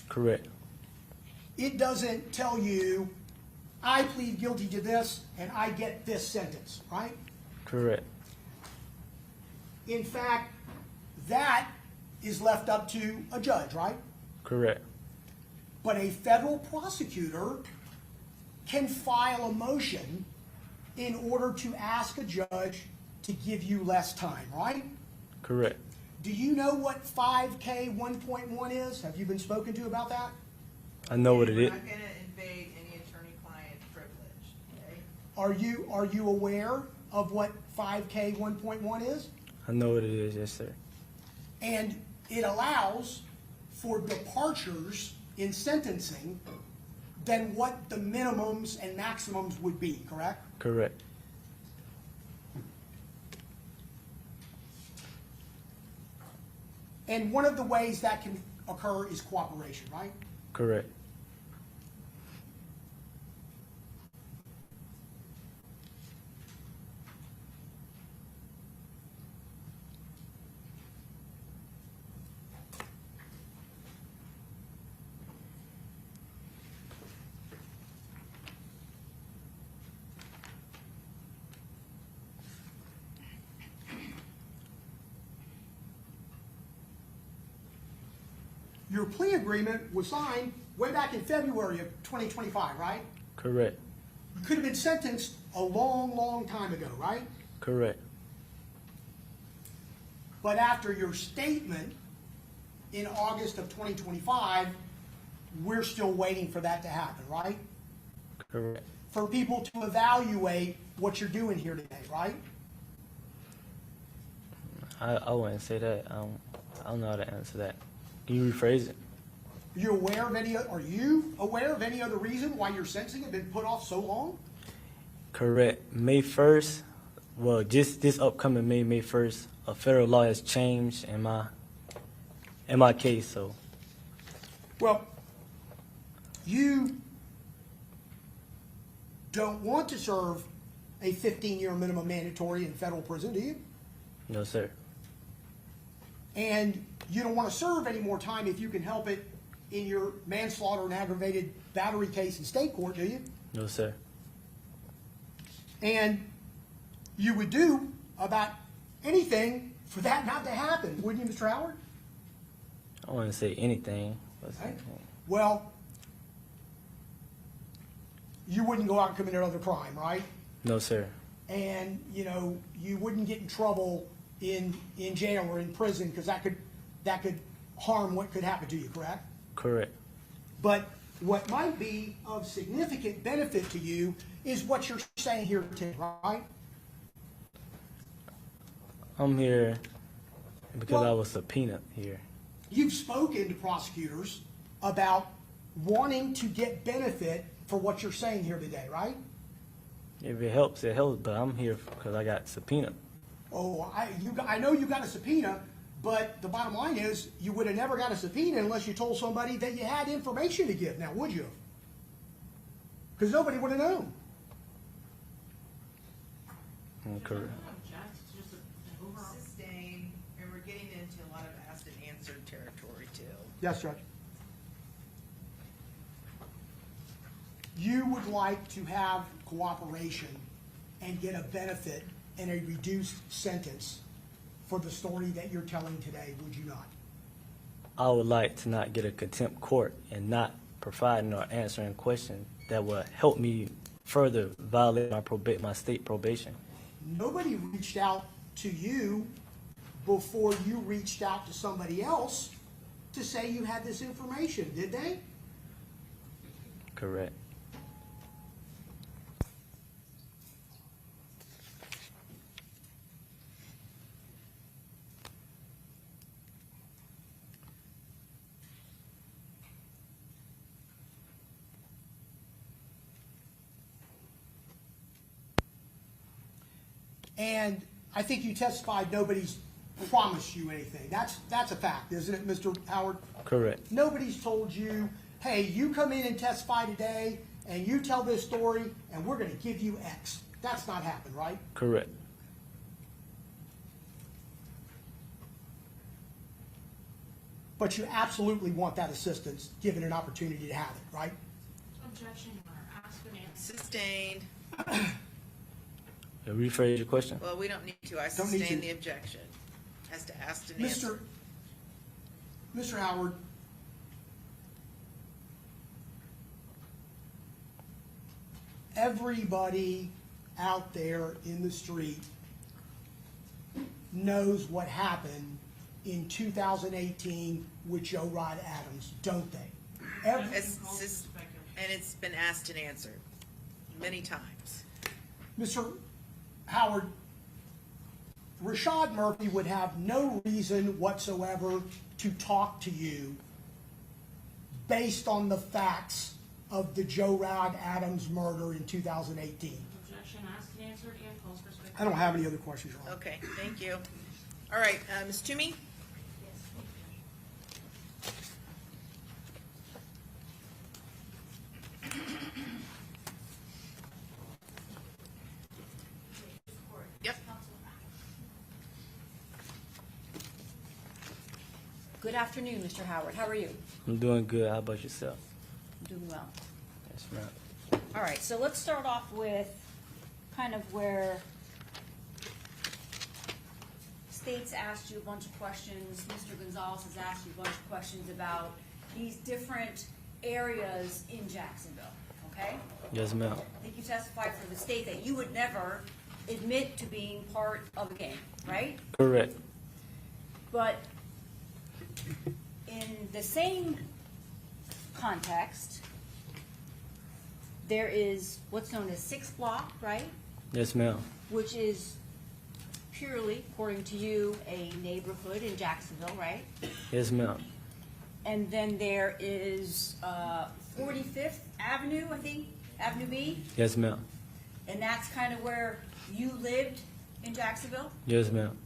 Speaker 5: Correct.
Speaker 6: It doesn't tell you, I plead guilty to this and I get this sentence, right?
Speaker 5: Correct.
Speaker 6: In fact, that is left up to a judge, right?
Speaker 5: Correct.
Speaker 6: But a federal prosecutor can file a motion in order to ask a judge to give you less time, right?
Speaker 5: Correct.
Speaker 6: Do you know what 5K 1.1 is? Have you been spoken to about that?
Speaker 5: I know what it
Speaker 1: We're
Speaker 5: is.
Speaker 1: not gonna invade any attorney-client privilege, okay?
Speaker 6: Are you aware of what 5K 1.1 is?
Speaker 5: I know what it is, yes, sir.
Speaker 6: And it allows for departures in sentencing than what the minimums and maximums would be, correct?
Speaker 5: Correct.
Speaker 6: And one of the ways that can occur is cooperation, right?
Speaker 5: Correct.
Speaker 6: Your plea agreement was signed way back in February of 2025, right?
Speaker 5: Correct.
Speaker 6: You could have been sentenced a long, long time ago, right?
Speaker 5: Correct.
Speaker 6: But after your statement in August of 2025, we're still waiting for that to happen, right?
Speaker 5: Correct.
Speaker 6: For people to evaluate what you're doing here today, right?
Speaker 5: I wouldn't say that. I don't know how to answer that. Can you rephrase it?
Speaker 6: Are you aware of any other reason why your sentencing had been put off so long?
Speaker 5: Correct. May 1st, well, just this upcoming May 1st, a federal law has changed in my case, so
Speaker 6: Well, you don't want to serve a 15-year minimum mandatory in federal prison, do you?
Speaker 5: No, sir.
Speaker 6: And you don't want to serve any more time if you can help it in your manslaughter and aggravated battery case in state court, do you?
Speaker 5: No, sir.
Speaker 6: And you would do about anything for that not to happen, wouldn't you, Mr. Howard?
Speaker 5: I don't want to say anything. But
Speaker 6: Right? Well, you wouldn't go out and commit another crime, right?
Speaker 5: no, sir.
Speaker 6: And, you know, you wouldn't get in trouble in jail or in prison because that could harm what could happen to you, correct?
Speaker 5: Correct.
Speaker 6: But what might be of significant benefit to you is what you're saying here today, right?
Speaker 5: I'm here because
Speaker 6: Well-
Speaker 5: I was subpoenaed here.
Speaker 6: You've spoken to prosecutors about wanting to get benefit for what you're saying here today, right?
Speaker 5: If it helps, it helps. But I'm here because I got subpoenaed.
Speaker 6: Oh, I know you got a subpoena, but the bottom line is you would have never got a subpoena unless you told somebody that you had information to give. Now, would you? Because nobody would have known.
Speaker 5: Correct.
Speaker 1: Sustained, and we're getting into a lot of asked and answered territory too.
Speaker 6: Yes, Judge. You would like to have cooperation and get a benefit and a reduced sentence for the story that you're telling today, would you not?
Speaker 5: I would like to not get a contempt court and not providing or answering questions that will help me further violate my state probation.
Speaker 6: Nobody reached out to you before you reached out to somebody else to say you had this information, did they?
Speaker 5: Correct.
Speaker 6: And I think you testified nobody's promised you anything. That's a fact, isn't it, Mr. Howard?
Speaker 5: Correct.
Speaker 6: Nobody's told you, hey, you come in and testify today, and you tell this story, and we're going to give you X. That's not happened, right?
Speaker 5: Correct.
Speaker 6: But you absolutely want that assistance, given an opportunity to have it, right?
Speaker 3: Objection, Your Honor. Ask and answer.
Speaker 1: Sustained.
Speaker 5: Rephrase your question.
Speaker 1: Well, we don't need to. I
Speaker 6: Don't need
Speaker 1: sustain
Speaker 6: to.
Speaker 1: the objection. As to asked and answered.
Speaker 6: Mr. Howard, everybody out there in the street knows what happened in 2018 with Joe Rod Adams, don't they?
Speaker 1: And it's been asked and answered many times.
Speaker 6: Mr. Howard, Rashad Murphy would have no reason whatsoever to talk to you based on the facts of the Joe Rod Adams murder in 2018.
Speaker 3: Objection, asked and answered, and calls for speculation.
Speaker 6: I don't have any other questions, Your Honor.
Speaker 1: Okay, thank you. All right, Ms. Tumi? Yep.
Speaker 7: Good afternoon, Mr. Howard. How are you?
Speaker 5: I'm doing good. How about yourself?
Speaker 7: I'm doing well.
Speaker 5: Yes, ma'am.
Speaker 7: All right, so let's start off with kind of where State's asked you a bunch of questions. Mr. Gonzalez has asked you a bunch of questions about these different areas in Jacksonville, okay?
Speaker 5: Yes, ma'am.
Speaker 7: I think you testified for the state that you would never admit to being part of a gang, right?
Speaker 5: Correct.
Speaker 7: But in the same context, there is what's known as 6 Block, right?
Speaker 5: Yes, ma'am.
Speaker 7: Which is purely, according to you, a neighborhood in Jacksonville, right?
Speaker 5: Yes, ma'am.
Speaker 7: And then there is 45th Avenue, I think, Avenue B,
Speaker 5: Yes, ma'am.
Speaker 7: and that's kind of where you lived in Jacksonville.
Speaker 5: Yes, ma'am.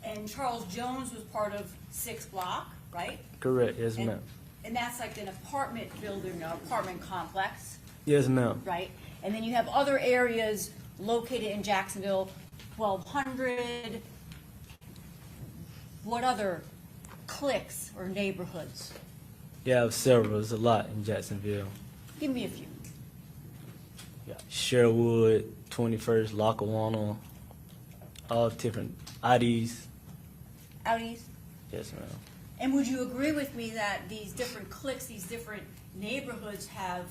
Speaker 7: And Charles Jones was part of 6 Block, right?
Speaker 5: Correct. Yes,
Speaker 7: And-
Speaker 5: ma'am.
Speaker 7: And that's like an apartment building, an apartment complex,
Speaker 5: Yes, ma'am.
Speaker 7: right? And then you have other areas located in Jacksonville, 1,200. What other cliques or neighborhoods?
Speaker 5: Yeah, several. There's a lot in Jacksonville.
Speaker 7: Give me a few.
Speaker 5: Yeah, Sherwood, 21st, Lackawanna, all different IDs.
Speaker 7: Outies?
Speaker 5: Yes, ma'am.
Speaker 7: And would you agree with me that these different cliques, these different neighborhoods have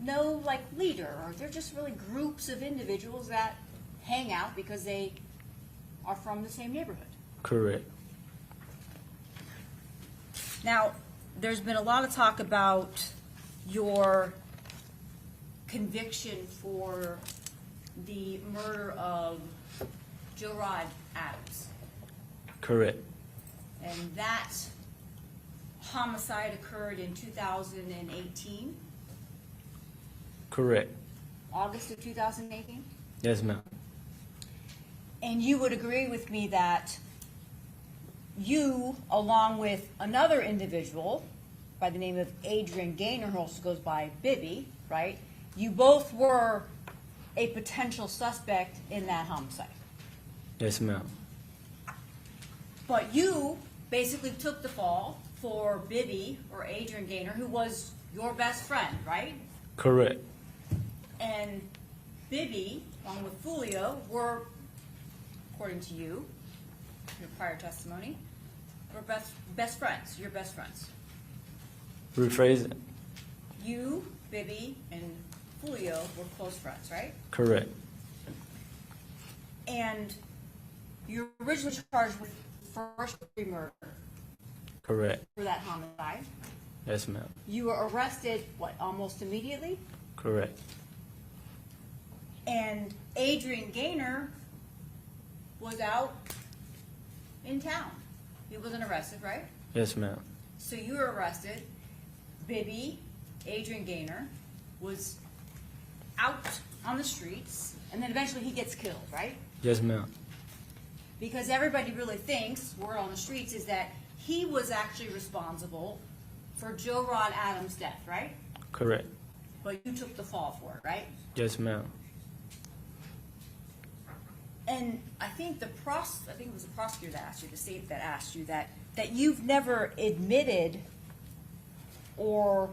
Speaker 7: no like leader, or they're just really groups of individuals that hang out because they are from the same neighborhood?
Speaker 5: Correct.
Speaker 7: Now, there's been a lot of talk about your conviction for the murder of Joe Rod Adams.
Speaker 5: Correct.
Speaker 7: And that homicide occurred in 2018,
Speaker 5: Correct.
Speaker 7: August of 2018.
Speaker 5: Yes, ma'am.
Speaker 7: And you would agree with me that you, along with another individual by the name of Adrian Gaynor, who also goes by Bibby, right? You both were a potential suspect in that homicide.
Speaker 5: Yes, ma'am.
Speaker 7: But you basically took the fall for Bibby, or Adrian Gaynor, who was your best friend, right?
Speaker 5: Correct.
Speaker 7: And Bibby, along with Foolio, were, according to you, your prior testimony, were best friends, your best friends.
Speaker 5: Rephrase it.
Speaker 7: You, Bibby, and Foolio were close friends, right?
Speaker 5: Correct.
Speaker 7: And you're originally charged with first-degree murder
Speaker 5: Correct.
Speaker 7: for that homicide.
Speaker 5: Yes, ma'am.
Speaker 7: You were arrested, what, almost immediately?
Speaker 5: Correct.
Speaker 7: And Adrian Gaynor was out in town. He wasn't arrested, right?
Speaker 5: Yes, ma'am.
Speaker 7: So you were arrested. Bibby, Adrian Gaynor, was out on the streets, and then eventually he gets killed, right?
Speaker 5: Yes, ma'am.
Speaker 7: Because everybody really thinks, word on the streets, is that he was actually responsible for Joe Rod Adams' death, right?
Speaker 5: Correct.
Speaker 7: But you took the fall for it, right?
Speaker 5: Yes, ma'am.
Speaker 7: And I think it was the prosecutor that asked you, the state that asked you that you've never admitted or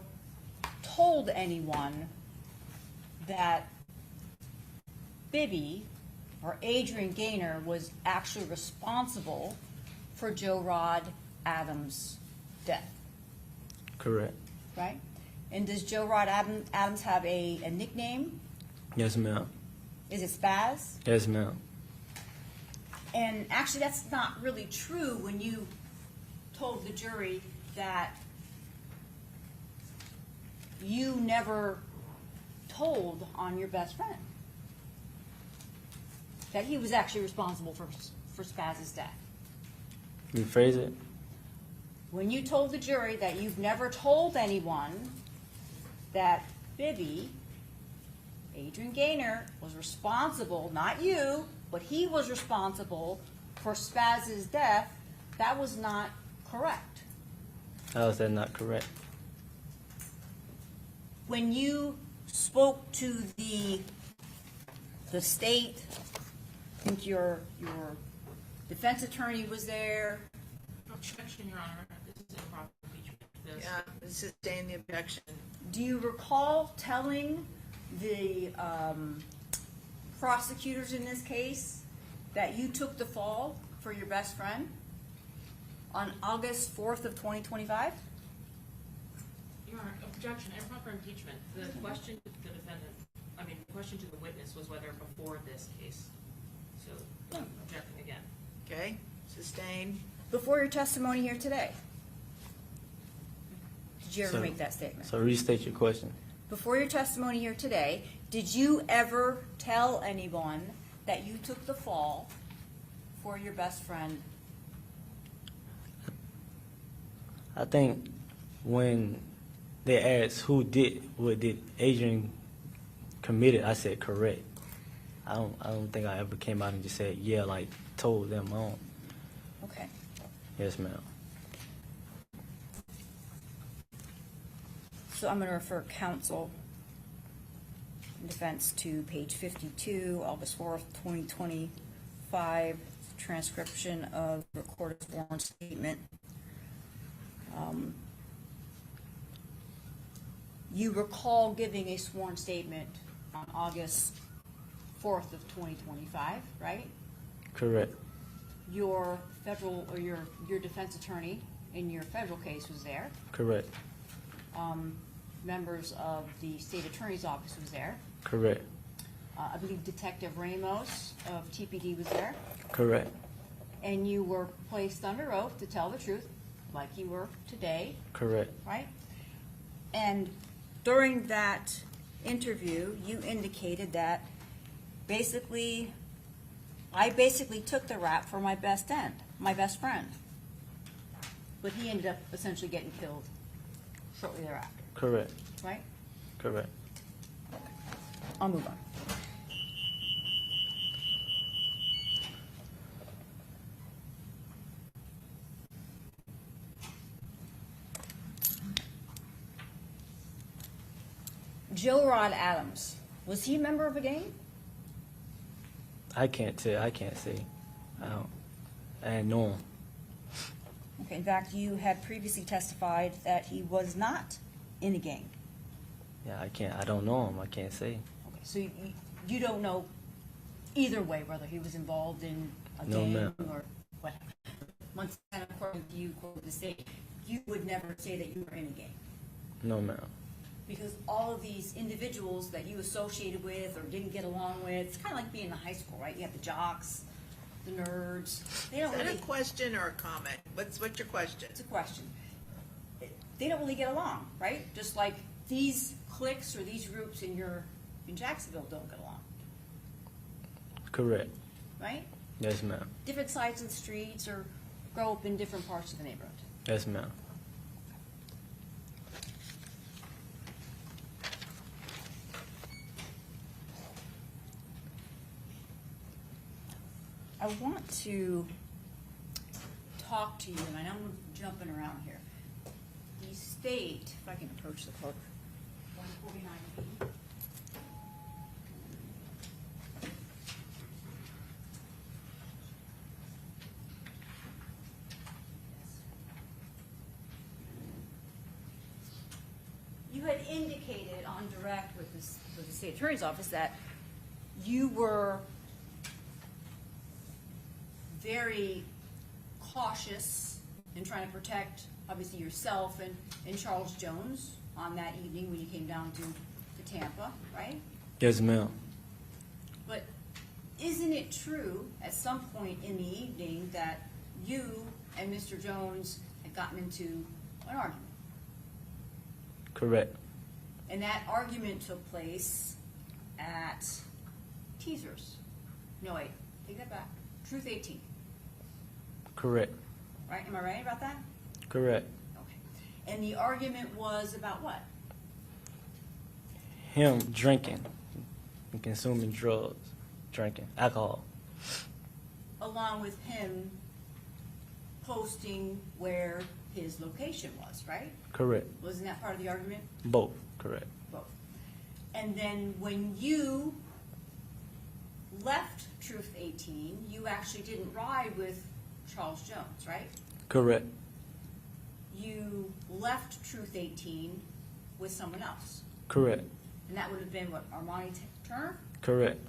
Speaker 7: told anyone that Bibby or Adrian Gaynor was actually responsible for Joe Rod Adams' death,
Speaker 5: Correct.
Speaker 7: right? And does Joe Rod Adams have a nickname?
Speaker 5: Yes, ma'am.
Speaker 7: Is it Spaz?
Speaker 5: Yes, ma'am.
Speaker 7: And actually, that's not really true when you told the jury that you never told on your best friend that he was actually responsible for Spaz's death.
Speaker 5: Rephrase it.
Speaker 7: When you told the jury that you've never told anyone that Bibby, Adrian Gaynor, was responsible, not you, but he was responsible for Spaz's death, that was not correct.
Speaker 5: How is that not correct?
Speaker 7: When you spoke to the state, I think your defense attorney was there.
Speaker 3: Objection, Your Honor. This is improper impeachment. This-
Speaker 1: Yeah, sustain the objection.
Speaker 7: Do you recall telling the prosecutors in this case that you took the fall for your best friend on August 4th of 2025?
Speaker 3: Your Honor, objection, improper impeachment. The question to the defendant, the question to the witness was whether before this case. So, objecting again.
Speaker 1: Okay, sustain.
Speaker 7: Before your testimony here today? Did you ever
Speaker 5: So-
Speaker 7: make that statement?
Speaker 5: So restate your question.
Speaker 7: Before your testimony here today, did you ever tell anyone that you took the fall for your best friend?
Speaker 5: I think when they asked what did Adrian committed, I said correct. I don't think I ever came out and just said, yeah, like told them on.
Speaker 7: Okay.
Speaker 5: Yes, ma'am.
Speaker 7: So I'm going to refer counsel in defense to page 52, August 4th, 2025, transcription of recorded sworn statement. You recall giving a sworn statement on August 4th of 2025, right?
Speaker 5: Correct.
Speaker 7: Your federal, or your defense attorney in your federal case was there.
Speaker 5: Correct.
Speaker 7: Members of the state attorney's office was there.
Speaker 5: Correct.
Speaker 7: I believe Detective Ramos of TPD was there.
Speaker 5: Correct.
Speaker 7: And you were placed under oath to tell the truth, like you were today,
Speaker 5: Correct.
Speaker 7: right? And during that interview, you indicated that basically, I basically took the rap for my best friend. But he ended up essentially getting killed shortly thereafter,
Speaker 5: Correct.
Speaker 7: right?
Speaker 5: Correct.
Speaker 7: I'll move on. Joe Rod Adams, was he a member of a gang?
Speaker 5: I can't tell. I can't say. I didn't know him.
Speaker 7: Okay, in fact, you had previously testified that he was not in a gang.
Speaker 5: Yeah, I can't. I don't know him. I can't say.
Speaker 7: Okay, so you don't know either way whether he was involved in a
Speaker 5: No,
Speaker 7: gang
Speaker 5: ma'am.
Speaker 7: or what. Once again, according to you, quote the state, you would never say that you were in a gang.
Speaker 5: No, ma'am.
Speaker 7: Because all of these individuals that you associated with or didn't get along with, it's kind of like being in high school, right? You have the jocks, the nerds. They don't
Speaker 1: Is that
Speaker 7: really.
Speaker 1: a question or a comment? What's your question?
Speaker 7: It's a question. They don't really get along, right? Just like these cliques or these groups in Jacksonville don't get along,
Speaker 5: Correct.
Speaker 7: right?
Speaker 5: Yes, ma'am.
Speaker 7: Different sides of the streets or grow up in different parts of the neighborhood.
Speaker 5: Yes, ma'am.
Speaker 7: I want to talk to you, and I know I'm jumping around here. The state, if I can approach the clerk, 149B. You had indicated on direct with the state attorney's office that you were very cautious in trying to protect, obviously, yourself and Charles Jones on that evening when you came down to Tampa, right?
Speaker 5: Yes, ma'am.
Speaker 7: But isn't it true at some point in the evening that you and Mr. Jones had gotten into an argument?
Speaker 5: Correct.
Speaker 7: And that argument took place at Teasers. No, wait, take that back. Truth 18.
Speaker 5: Correct.
Speaker 7: Right? Am I right about that?
Speaker 5: Correct.
Speaker 7: Okay. And the argument was about what?
Speaker 5: Him drinking and consuming drugs, drinking alcohol.
Speaker 7: Along with him posting where his location was, right?
Speaker 5: Correct.
Speaker 7: Wasn't that part of the argument?
Speaker 5: Both. Correct.
Speaker 7: Both. And then when you left Truth 18, you actually didn't ride with Charles Jones, right?
Speaker 5: Correct.
Speaker 7: You left Truth 18 with someone else.
Speaker 5: Correct.
Speaker 7: And that would have been what, Armani Turner
Speaker 5: Correct.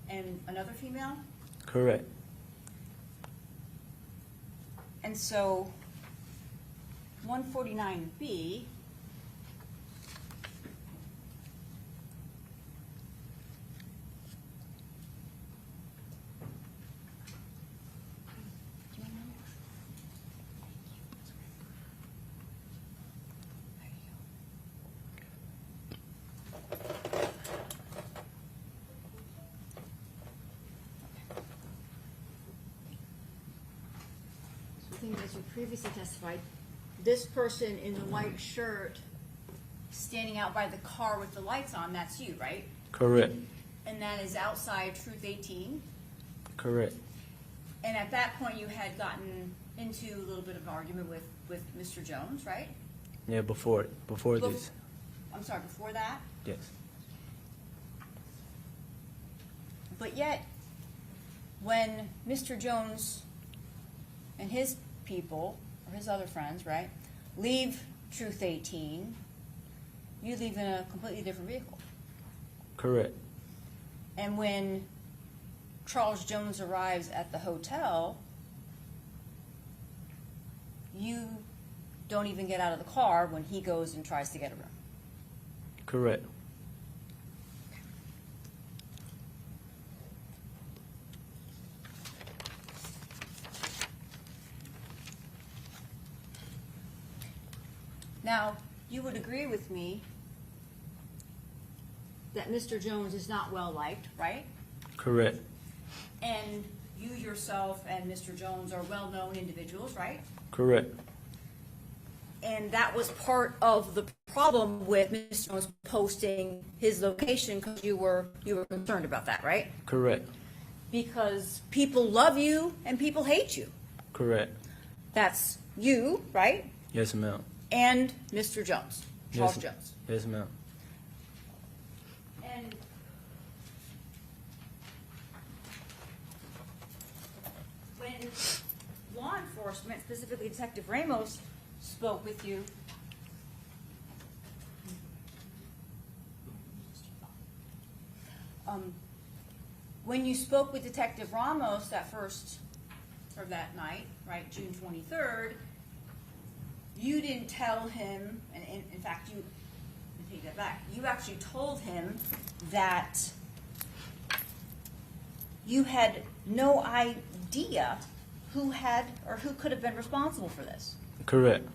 Speaker 7: and another female?
Speaker 5: Correct.
Speaker 7: And so 149B as you previously testified, this person in the white shirt standing out by the car with the lights on, that's you, right?
Speaker 5: Correct.
Speaker 7: And that is outside Truth 18.
Speaker 5: Correct.
Speaker 7: And at that point, you had gotten into a little bit of an argument with Mr. Jones, right?
Speaker 5: Yeah, before this.
Speaker 7: I'm sorry, before that?
Speaker 5: Yes.
Speaker 7: But yet, when Mr. Jones and his people, or his other friends, right, leave Truth 18, you leave in a completely different vehicle.
Speaker 5: Correct.
Speaker 7: And when Charles Jones arrives at the hotel, you don't even get out of the car when he goes and tries to get a room.
Speaker 5: Correct.
Speaker 7: Now, you would agree with me that Mr. Jones is not well liked, right?
Speaker 5: Correct.
Speaker 7: And you yourself and Mr. Jones are well-known individuals, right?
Speaker 5: Correct.
Speaker 7: And that was part of the problem with Mr. Jones posting his location because you were concerned about that, right?
Speaker 5: Correct.
Speaker 7: Because people love you and people hate you.
Speaker 5: Correct.
Speaker 7: That's you, right?
Speaker 5: Yes, ma'am.
Speaker 7: And Mr. Jones, Charles
Speaker 5: Yes.
Speaker 7: Jones.
Speaker 5: Yes, ma'am.
Speaker 7: And when law enforcement, specifically Detective Ramos, spoke with you, when you spoke with Detective Ramos that night, right, June 23rd, you didn't tell him, and in fact, let me take that back. You actually told him that you had no idea who could have been responsible for this.
Speaker 5: Correct.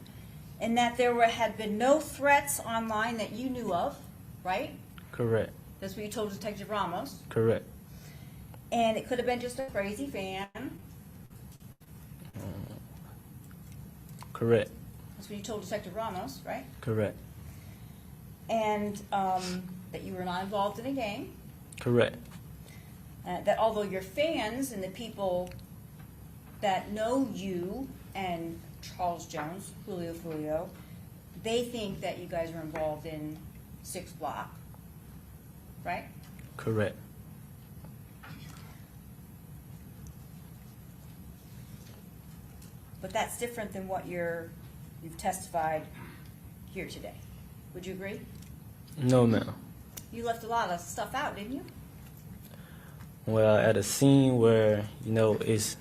Speaker 7: And that there had been no threats online that you knew of, right?
Speaker 5: Correct.
Speaker 7: That's what you told Detective Ramos.
Speaker 5: Correct.
Speaker 7: And it could have been just a crazy fan.
Speaker 5: Correct.
Speaker 7: That's what you told Detective Ramos, right?
Speaker 5: Correct.
Speaker 7: And that you were not involved in a gang.
Speaker 5: Correct.
Speaker 7: That although your fans and the people that know you and Charles Jones, Foolio, they think that you guys are involved in 6 Block, right?
Speaker 5: Correct.
Speaker 7: But that's different than what you've testified here today. Would you agree?
Speaker 5: No, ma'am.
Speaker 7: You left a lot of stuff out, didn't you?
Speaker 5: Well, at a scene where, it's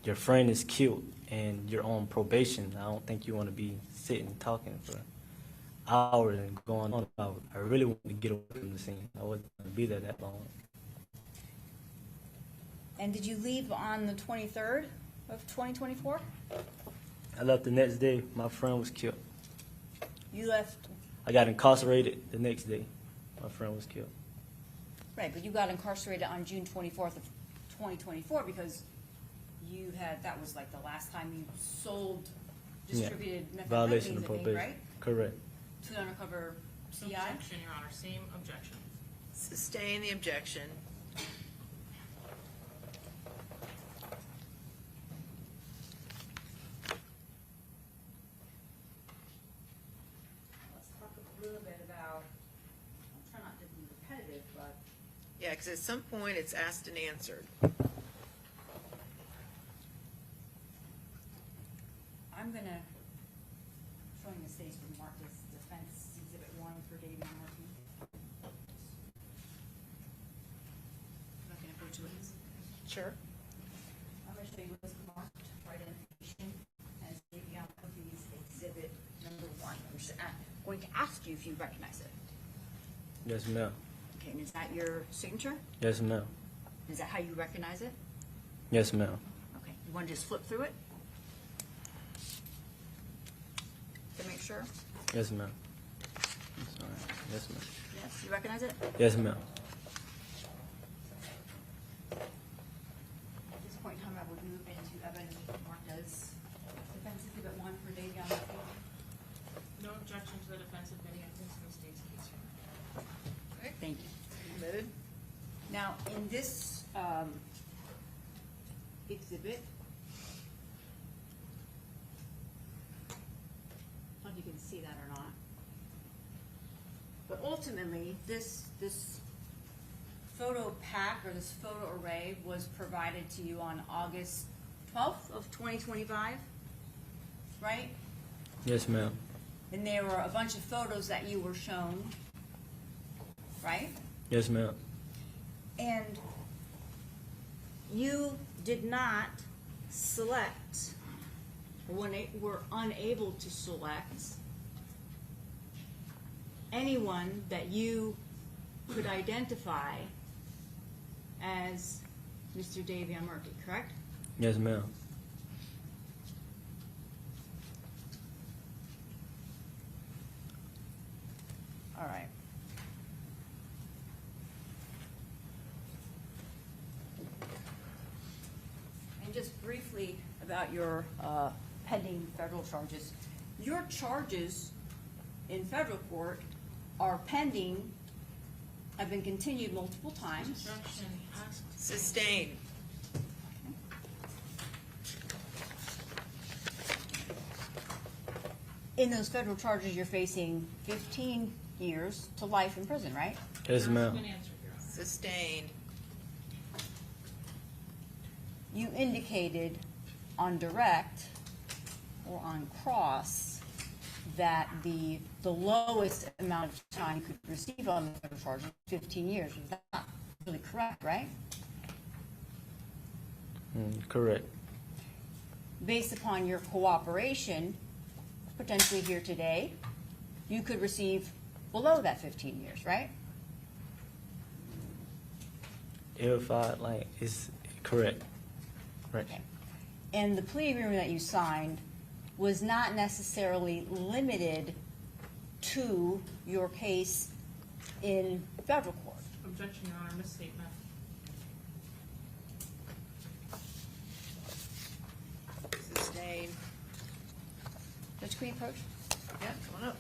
Speaker 5: your friend is killed and you're on probation, I don't think you want to be sitting talking for hours and going on about it. I really want to get away from the scene. I wasn't going to be there that long.
Speaker 7: And did you leave on the 23rd of 2024?
Speaker 5: I left the next day. My friend was killed.
Speaker 7: You left,
Speaker 5: I got incarcerated the next day. My friend was killed.
Speaker 7: right, but you got incarcerated on June 24th of 2024 because that was like the last time you distributed
Speaker 5: Violation
Speaker 7: methamphetamine,
Speaker 5: of
Speaker 7: I think,
Speaker 5: probation.
Speaker 7: right?
Speaker 5: Correct.
Speaker 7: To the undercover CI?
Speaker 3: Objection, Your Honor, same objection.
Speaker 1: Sustain the objection.
Speaker 7: Let's talk a little bit about, I'm trying not to be repetitive, but
Speaker 1: Yeah, because at some point it's asked and answered.
Speaker 7: I'm gonna, showing the state's been marked as defense exhibit 1 for David Murphy. Not gonna go to it.
Speaker 1: Sure.
Speaker 7: I'm gonna show you what's marked for identification as David Murphy's exhibit number 1. I'm just going to ask you if you recognize it.
Speaker 5: Yes, ma'am.
Speaker 7: Okay, and is that your signature?
Speaker 5: Yes, ma'am.
Speaker 7: Is that how you recognize it?
Speaker 5: Yes, ma'am.
Speaker 7: Okay, you wanna just flip through it? To make sure?
Speaker 5: Yes, ma'am. I'm sorry. Yes, ma'am.
Speaker 7: Yes, you recognize it?
Speaker 5: Yes, ma'am.
Speaker 7: At this point in time, I would move into evidence marked as defense exhibit 1 for David Murphy.
Speaker 3: No objection to the defense of any evidence in the state's case.
Speaker 1: Okay.
Speaker 7: Thank you.
Speaker 1: Admitted.
Speaker 7: Now, in this exhibit, I don't know if you can see that or not. ultimately, this photo pack or this photo array was provided to you on August 12th of 2025, right?
Speaker 5: Yes, ma'am.
Speaker 7: And there were a bunch of photos that you were shown, right?
Speaker 5: Yes, ma'am.
Speaker 7: And you did not select, or were unable to select anyone that you could identify as Mr. Davion Murphy, correct?
Speaker 5: Yes, ma'am.
Speaker 7: All right. And just briefly about your pending federal charges. Your charges in federal court are pending, have been continued multiple times.
Speaker 1: Sustained.
Speaker 7: In those federal charges, you're facing 15 years to life in prison, right?
Speaker 5: Yes, ma'am.
Speaker 1: Sustained.
Speaker 7: You indicated on direct or on cross that the lowest amount of time you could receive on the federal charge was 15 years. Is that not really correct, right?
Speaker 5: Correct.
Speaker 7: Based upon your cooperation, potentially here today, you could receive below that 15 years, right?
Speaker 5: If I, like, it's correct. Right.
Speaker 7: Okay. And the plea agreement that you signed was not necessarily limited to your case in federal court.
Speaker 3: Objection, Your Honor, misstatement.
Speaker 1: Sustained.
Speaker 7: Judge Queen, approach.
Speaker 1: Yeah, come on up.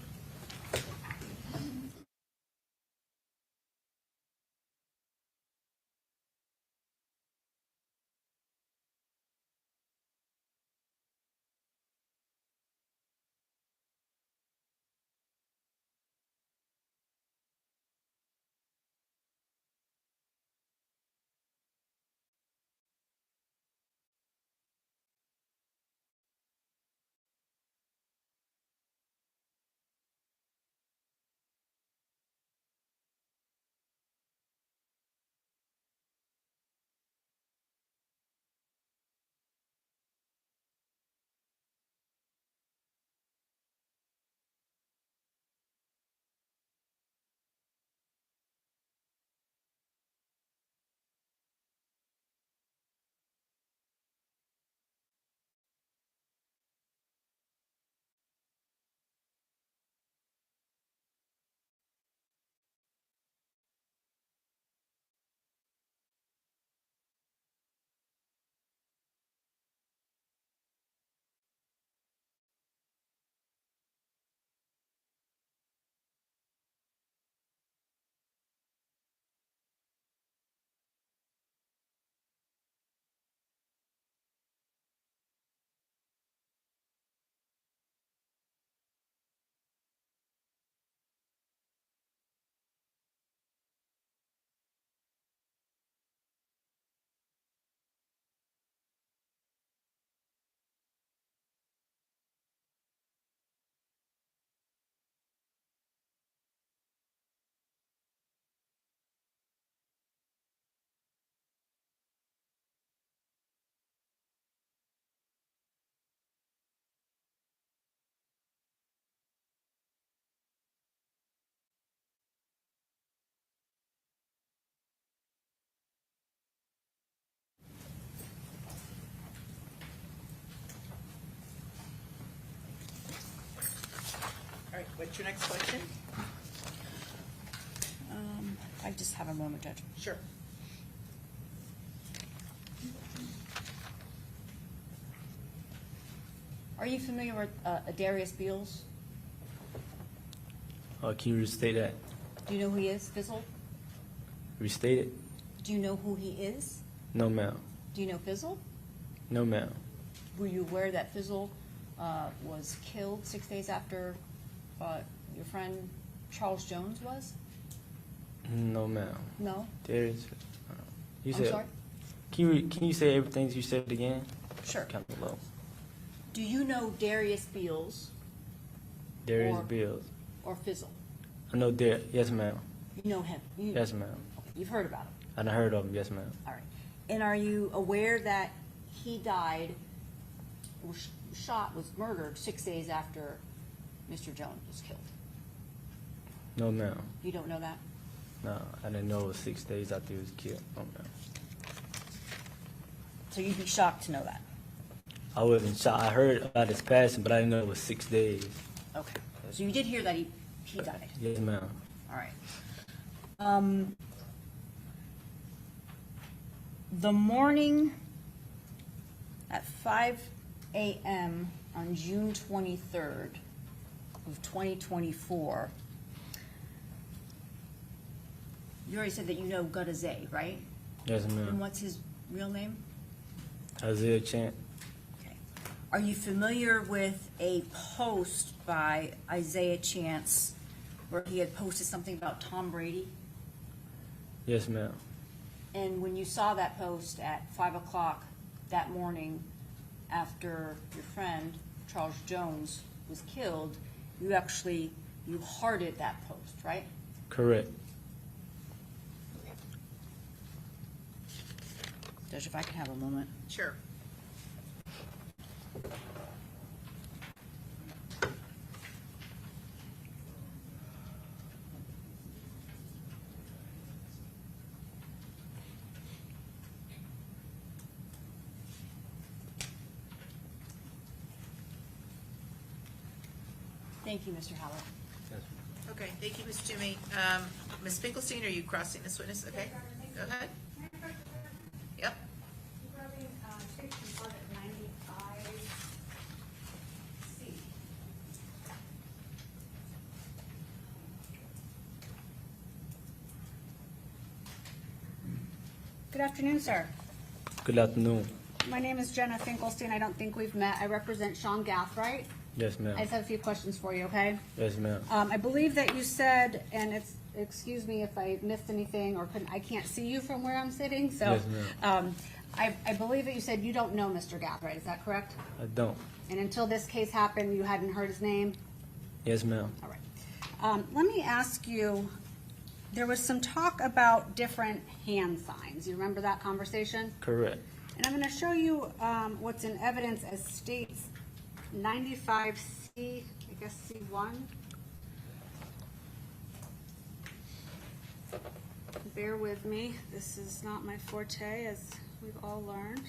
Speaker 1: All right, what's your next question?
Speaker 7: I just have a moment, Judge.
Speaker 1: Sure.
Speaker 7: Are you familiar with Darius Beals?
Speaker 5: Can you restate that?
Speaker 7: Do you know who he is, Fizzle?
Speaker 5: Restate it?
Speaker 7: Do you know who he is?
Speaker 5: No, ma'am.
Speaker 7: Do you know Fizzle?
Speaker 5: No, ma'am.
Speaker 7: Were you aware that Fizzle was killed 6 days after your friend Charles Jones was?
Speaker 5: No, ma'am.
Speaker 7: No?
Speaker 5: Darius, you
Speaker 7: I'm
Speaker 5: said.
Speaker 7: sorry?
Speaker 5: Can you say everything you said again?
Speaker 7: Sure.
Speaker 5: Kind of low.
Speaker 7: Do you know Darius Beals
Speaker 5: Darius
Speaker 7: Or-
Speaker 5: Bills.
Speaker 7: or Fizzle?
Speaker 5: I know Darius. Yes, ma'am.
Speaker 7: You know him?
Speaker 5: Yes, ma'am.
Speaker 7: Okay, you've heard about him?
Speaker 5: I done heard of him. Yes, ma'am.
Speaker 7: All right. And are you aware that he died, was shot, was murdered 6 days after Mr. Jones was killed?
Speaker 5: No, ma'am.
Speaker 7: You don't know that?
Speaker 5: No, I didn't know it was 6 days after he was killed. No, ma'am.
Speaker 7: So you'd be shocked to know that?
Speaker 5: I wasn't shocked. I heard about his passing, but I didn't know it was 6 days.
Speaker 7: Okay. So you did hear that he died?
Speaker 5: Yes, ma'am.
Speaker 7: All right. The morning at 5 a.m. on June 23rd of 2024, you already said that you know Gonzalez, right?
Speaker 5: Yes,
Speaker 7: And
Speaker 5: ma'am.
Speaker 7: what's his real name?
Speaker 5: Isaiah Chant.
Speaker 7: Okay. Are you familiar with a post by Isaiah Chance where he had posted something about Tom Brady?
Speaker 5: Yes, ma'am.
Speaker 7: And when you saw that post at 5 o'clock that morning after your friend Charles Jones was killed, you hearted that post, right?
Speaker 5: Correct.
Speaker 7: Judge, if I can have a moment.
Speaker 1: Sure.
Speaker 7: Thank you, Mr. Howard.
Speaker 5: Yes, ma'am.
Speaker 1: Okay, thank you, Ms. Toomey. Ms. Finkelstein, are you crossing this witness? Okay, go ahead. Yep.
Speaker 8: Good afternoon, sir.
Speaker 5: Good afternoon.
Speaker 8: My name is Jenna Finkelstein. I don't think we've met. I represent Sean Gath, right?
Speaker 5: Yes,
Speaker 8: I
Speaker 5: ma'am.
Speaker 8: just have a few questions for you, okay?
Speaker 5: Yes, ma'am.
Speaker 8: I believe that you said, and excuse me if I missed anything or I can't see you from where I'm sitting, so.
Speaker 5: Yes, ma'am.
Speaker 8: I believe that you said you don't know Mr. Gath, right? Is that correct?
Speaker 5: I don't.
Speaker 8: And until this case happened, you hadn't heard his name?
Speaker 5: Yes, ma'am.
Speaker 8: All right. Let me ask you, there was some talk about different hand signs. You remember that conversation?
Speaker 5: Correct.
Speaker 8: And I'm going to show you what's in evidence as states 95C, I guess C1. Bear with me. This is not my forte, as we've all learned.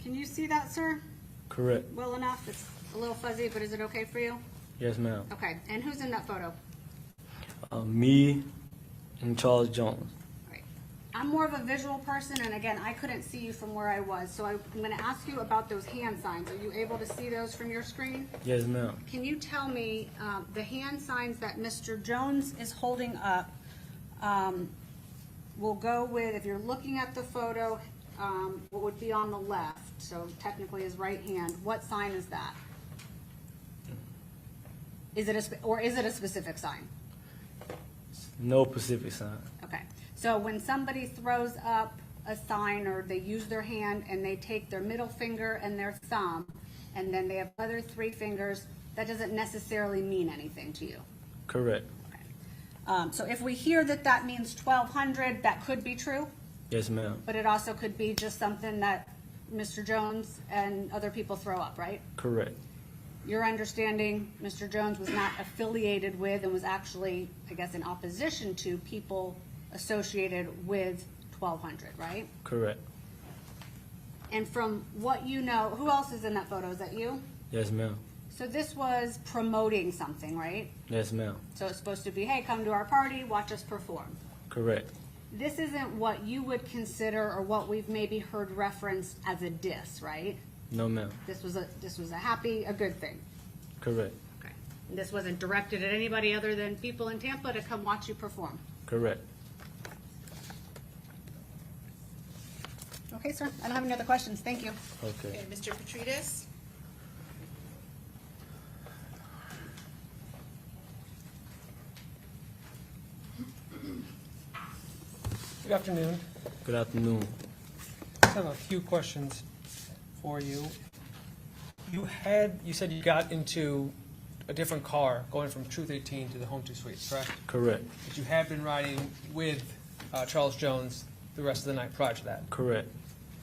Speaker 8: Can you see that, sir?
Speaker 5: Correct.
Speaker 8: Well enough. It's a little fuzzy, but is it okay for you?
Speaker 5: Yes, ma'am.
Speaker 8: Okay. And who's in that photo?
Speaker 5: Me and Charles Jones.
Speaker 8: Right. I'm more of a visual person, and again, I couldn't see you from where I was, so I'm going to ask you about those hand signs. Are you able to see those from your screen?
Speaker 5: Yes, ma'am.
Speaker 8: Can you tell me the hand signs that Mr. Jones is holding up? We'll go with, if you're looking at the photo, what would be on the left, so technically his right hand, what sign is that? Is it a specific sign?
Speaker 5: No Pacific sign.
Speaker 8: Okay, so when somebody throws up a sign or they use their hand and they take their middle finger and their thumb, and then they have other three fingers, that doesn't necessarily mean anything to you.
Speaker 5: Correct.
Speaker 8: Okay. So if we hear that that means 1,200, that could be true,
Speaker 5: Yes, ma'am.
Speaker 8: but it also could be just something that Mr. Jones and other people throw up, right?
Speaker 5: Correct.
Speaker 8: Your understanding, Mr. Jones was not affiliated with and was actually, I guess, in opposition to people associated with 1,200, right?
Speaker 5: Correct.
Speaker 8: And from what you know, who else is in that photo? Is that you?
Speaker 5: Yes, ma'am.
Speaker 8: So this was promoting something, right?
Speaker 5: Yes, ma'am.
Speaker 8: So it's supposed to be, hey, come to our party, watch us perform.
Speaker 5: Correct.
Speaker 8: This isn't what you would consider or what we've maybe heard referenced as a diss, right?
Speaker 5: No, ma'am.
Speaker 8: This was a good thing.
Speaker 5: Correct.
Speaker 8: Okay. And this wasn't directed at anybody other than people in Tampa to come watch you perform.
Speaker 5: Correct.
Speaker 8: Okay, sir. I don't have any other questions. Thank you.
Speaker 5: Okay.
Speaker 1: Okay, Mr. Petridis?
Speaker 9: Good afternoon.
Speaker 5: Good afternoon.
Speaker 9: I have a few questions for you. You said you got into a different car going from Truth 18 to the Home 2 Suites, correct?
Speaker 5: Correct.
Speaker 9: But you had been riding with Charles Jones the rest of the night prior to that,
Speaker 5: Correct.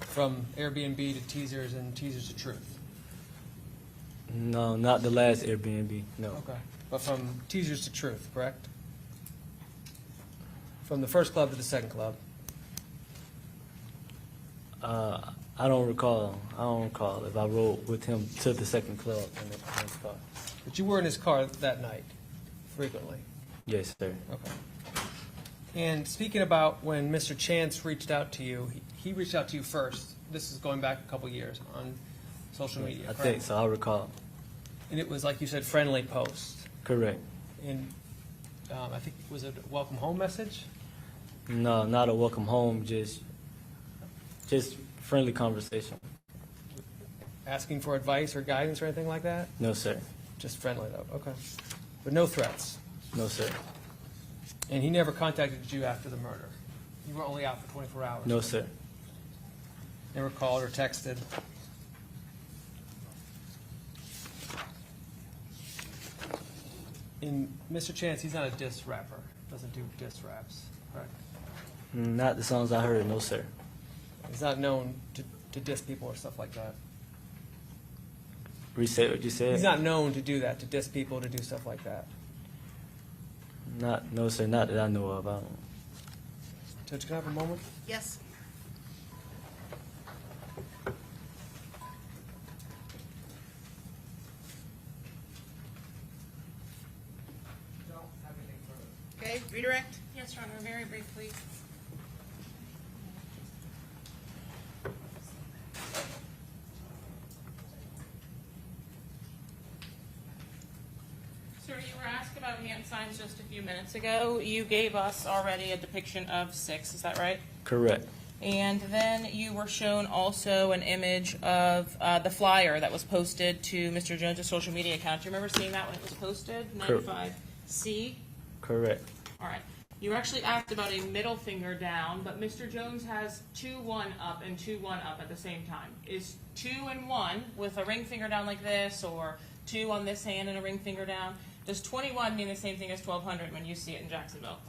Speaker 9: from Airbnb to Teasers and Teasers to Truth.
Speaker 5: No, not the last Airbnb. No.
Speaker 9: Okay. But from Teasers to Truth, correct? From the first club to the second club.
Speaker 5: I don't recall. If I rode with him to the second club in his car.
Speaker 9: But you were in his car that night, frequently.
Speaker 5: Yes, sir.
Speaker 9: Okay. And speaking about when Mr. Chance reached out to you, he reached out to you first. This is going back a couple years on social media,
Speaker 5: I
Speaker 9: correct?
Speaker 5: think so. I recall.
Speaker 9: And it was, like you said, friendly post.
Speaker 5: Correct.
Speaker 9: And I think, was it a welcome home message?
Speaker 5: No, not a welcome home. Just friendly conversation.
Speaker 9: Asking for advice or guidance or anything like that?
Speaker 5: No, sir.
Speaker 9: Just friendly, though. Okay. But no threats.
Speaker 5: No, sir.
Speaker 9: And he never contacted you after the murder? You were only out for 24 hours?
Speaker 5: No, sir.
Speaker 9: Never called or texted? And Mr. Chance, he's not a diss rapper. Doesn't do diss raps, correct?
Speaker 5: Not the songs I heard. No, sir.
Speaker 9: He's not known to diss people or stuff like that.
Speaker 5: Reset what you said.
Speaker 9: He's not known to do that, to diss people, to do stuff like that.
Speaker 5: No, sir. Not that I know of. I don't.
Speaker 9: Judge, can I have a moment?
Speaker 1: Yes. Okay, redirect.
Speaker 3: Yes, Your Honor, very briefly. Sir, you were asked about hand signs just a few minutes ago. You gave us already a depiction of 6, is that right?
Speaker 5: Correct.
Speaker 3: And then you were shown also an image of the flyer that was posted to Mr. Jones' social media account. Do you remember seeing that when it was posted? 95C?
Speaker 5: Correct.
Speaker 3: All right. You were actually asked about a middle finger down, but Mr. Jones has 2-1 up and 2-1 up at the same time. Is 2 and 1 with a ring finger down like this, or 2 on this hand and a ring finger down? Does 21 mean the same thing as 1200 when you see it in Jacksonville?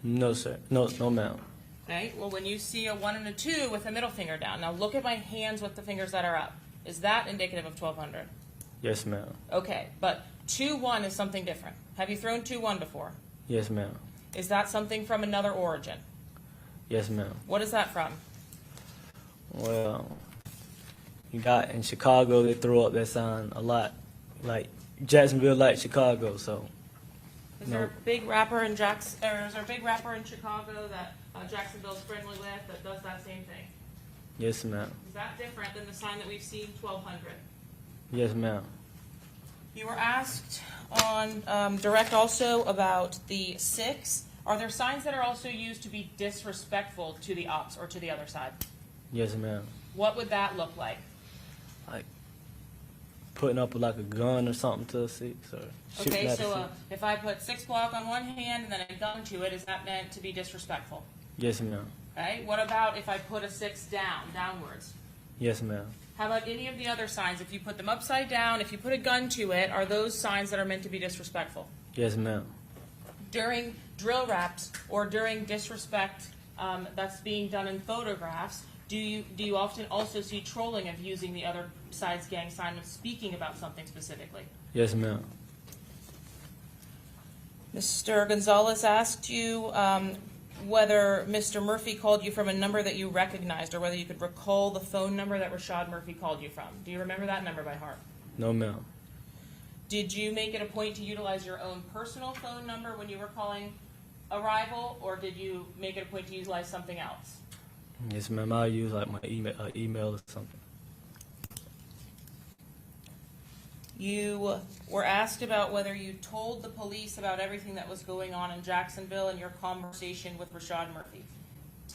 Speaker 5: No, sir. No, ma'am.
Speaker 3: Okay. Well, when you see a 1 and a 2 with a middle finger down, now look at my hands with the fingers that are up. Is that indicative of 1200?
Speaker 5: Yes, ma'am.
Speaker 3: Okay, but 2-1 is something different. Have you thrown 2-1 before?
Speaker 5: Yes, ma'am.
Speaker 3: Is that something from another origin?
Speaker 5: Yes, ma'am.
Speaker 3: What is that from?
Speaker 5: Well, you got in Chicago, they throw up that sign a lot. Like Jacksonville, like Chicago. So.
Speaker 3: Is there a big rapper in is there a big rapper in Chicago that Jacksonville's friendly with that does that same thing?
Speaker 5: Yes, ma'am.
Speaker 3: Is that different than the sign that we've seen 1200?
Speaker 5: Yes, ma'am.
Speaker 3: You were asked on direct also about the 6. Are there signs that are also used to be disrespectful to the ops or to the other side?
Speaker 5: Yes, ma'am.
Speaker 3: What would that look like?
Speaker 5: Like putting up like a gun or something to a 6 or shooting
Speaker 3: Okay,
Speaker 5: at a
Speaker 3: so
Speaker 5: 6.
Speaker 3: if I put 6 block on one hand and then a gun to it, is that meant to be disrespectful?
Speaker 5: Yes, ma'am.
Speaker 3: Okay, what about if I put a 6 downwards?
Speaker 5: Yes, ma'am.
Speaker 3: How about any of the other signs? If you put them upside down, if you put a gun to it, are those signs that are meant to be disrespectful?
Speaker 5: Yes, ma'am.
Speaker 3: During drill raps or during disrespect that's being done in photographs, do you often also see trolling of using the other side's gang sign when speaking about something specifically?
Speaker 5: Yes, ma'am.
Speaker 3: Mr. Gonzalez asked you whether Mr. Murphy called you from a number that you recognized or whether you could recall the phone number that Rashad Murphy called you from. Do you remember that number by heart?
Speaker 5: No, ma'am.
Speaker 3: Did you make it a point to utilize your own personal phone number when you were calling a rival, or did you make it a point to utilize something else?
Speaker 5: Yes, ma'am. I'll use like my email or something.
Speaker 3: You were asked about whether you told the police about everything that was going on in Jacksonville in your conversation with Rashad Murphy.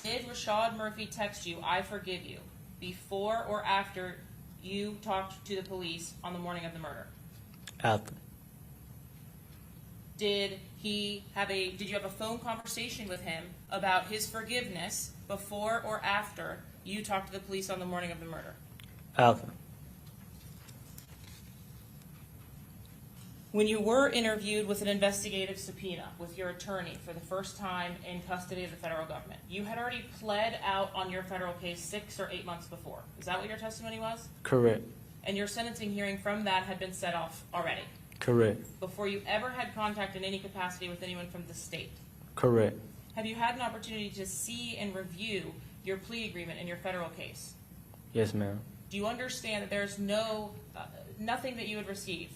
Speaker 3: Did Rashad Murphy text you, "I forgive you," before or after you talked to the police on the morning of the murder?
Speaker 5: After.
Speaker 3: did you have a phone conversation with him about his forgiveness before or after you talked to the police on the morning of the murder?
Speaker 5: After.
Speaker 3: When you were interviewed with an investigative subpoena with your attorney for the first time in custody of the federal government, you had already pled out on your federal case 6 or 8 months before. Is that what your testimony was?
Speaker 5: Correct.
Speaker 3: And your sentencing hearing from that had been set off already,
Speaker 5: Correct.
Speaker 3: before you ever had contact in any capacity with anyone from the state.
Speaker 5: Correct.
Speaker 3: Have you had an opportunity to see and review your plea agreement in your federal case?
Speaker 5: Yes, ma'am.
Speaker 3: Do you understand that there's nothing that you would receive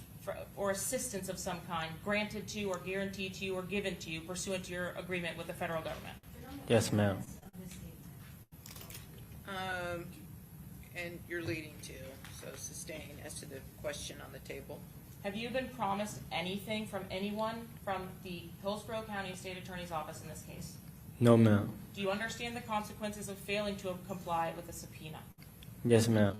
Speaker 3: or assistance of some kind granted to you or guaranteed to you or given to you pursuant to your agreement with the federal government?
Speaker 5: Yes, ma'am.
Speaker 1: And you're leading to, so sustain as to the question on the table.
Speaker 3: Have you been promised anything from anyone from the Hillsborough County State Attorney's Office in this case?
Speaker 5: No, ma'am.
Speaker 3: Do you understand the consequences of failing to comply with the subpoena?
Speaker 5: Yes, ma'am.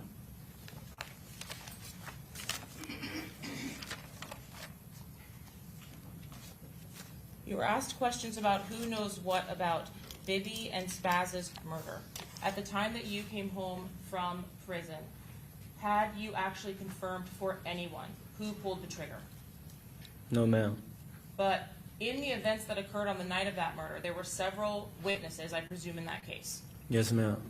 Speaker 3: You were asked questions about who knows what about Bibby and Spaz's murder. At the time that you came home from prison, had you actually confirmed for anyone who pulled the trigger?
Speaker 5: No, ma'am.
Speaker 3: But in the events that occurred on the night of that murder, there were several witnesses, I presume, in that case.
Speaker 5: Yes, ma'am.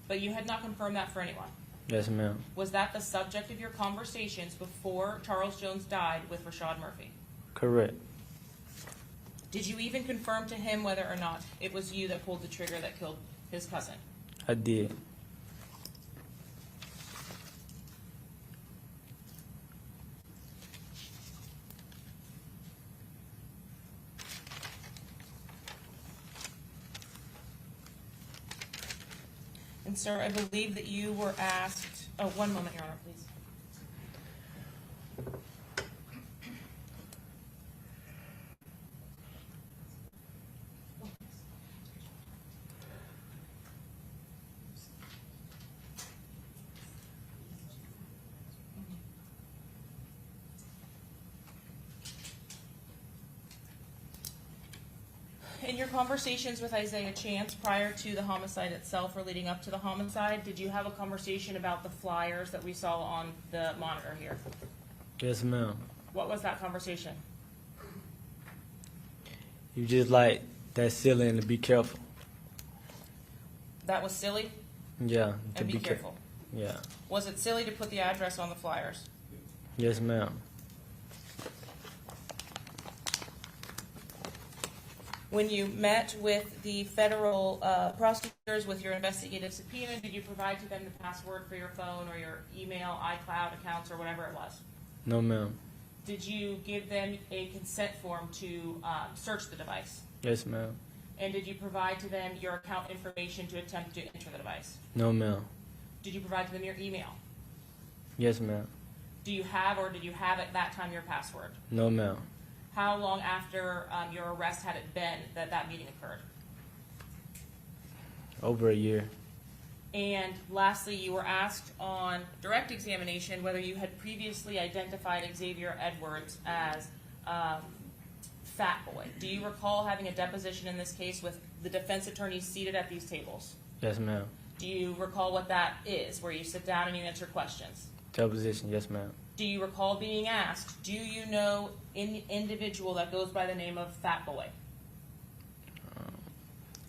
Speaker 3: But you had not confirmed that for anyone.
Speaker 5: Yes, ma'am.
Speaker 3: Was that the subject of your conversations before Charles Jones died with Rashad Murphy?
Speaker 5: Correct.
Speaker 3: Did you even confirm to him whether or not it was you that pulled the trigger that killed his cousin?
Speaker 5: I did.
Speaker 3: And sir, I believe that you were asked, oh, one moment, Your Honor, please. In your conversations with Isaiah Chance prior to the homicide itself or leading up to the homicide, did you have a conversation about the flyers that we saw on the monitor here?
Speaker 5: Yes, ma'am.
Speaker 3: What was that conversation?
Speaker 5: You just like that silly and to be careful.
Speaker 3: That was silly
Speaker 5: Yeah. To
Speaker 3: and be careful.
Speaker 5: Yeah.
Speaker 3: Was it silly to put the address on the flyers?
Speaker 5: Yes, ma'am.
Speaker 3: When you met with the federal prosecutors with your investigative subpoena, did you provide to them the password for your phone or your email, iCloud accounts, or whatever it was?
Speaker 5: No, ma'am.
Speaker 3: Did you give them a consent form to search the device?
Speaker 5: Yes, ma'am.
Speaker 3: And did you provide to them your account information to attempt to enter the device?
Speaker 5: No, ma'am.
Speaker 3: Did you provide to them your email?
Speaker 5: Yes, ma'am.
Speaker 3: Do you have or did you have at that time your password?
Speaker 5: No, ma'am.
Speaker 3: How long after your arrest had it been that that meeting occurred?
Speaker 5: Over a year.
Speaker 3: And lastly, you were asked on direct examination whether you had previously identified Xavier Edwards as Fat Boy. Do you recall having a deposition in this case with the defense attorneys seated at these tables?
Speaker 5: Yes, ma'am.
Speaker 3: Do you recall what that is, where you sit down and you answer questions?
Speaker 5: Deposition. Yes, ma'am.
Speaker 3: Do you recall being asked, do you know an individual that goes by the name of Fat Boy?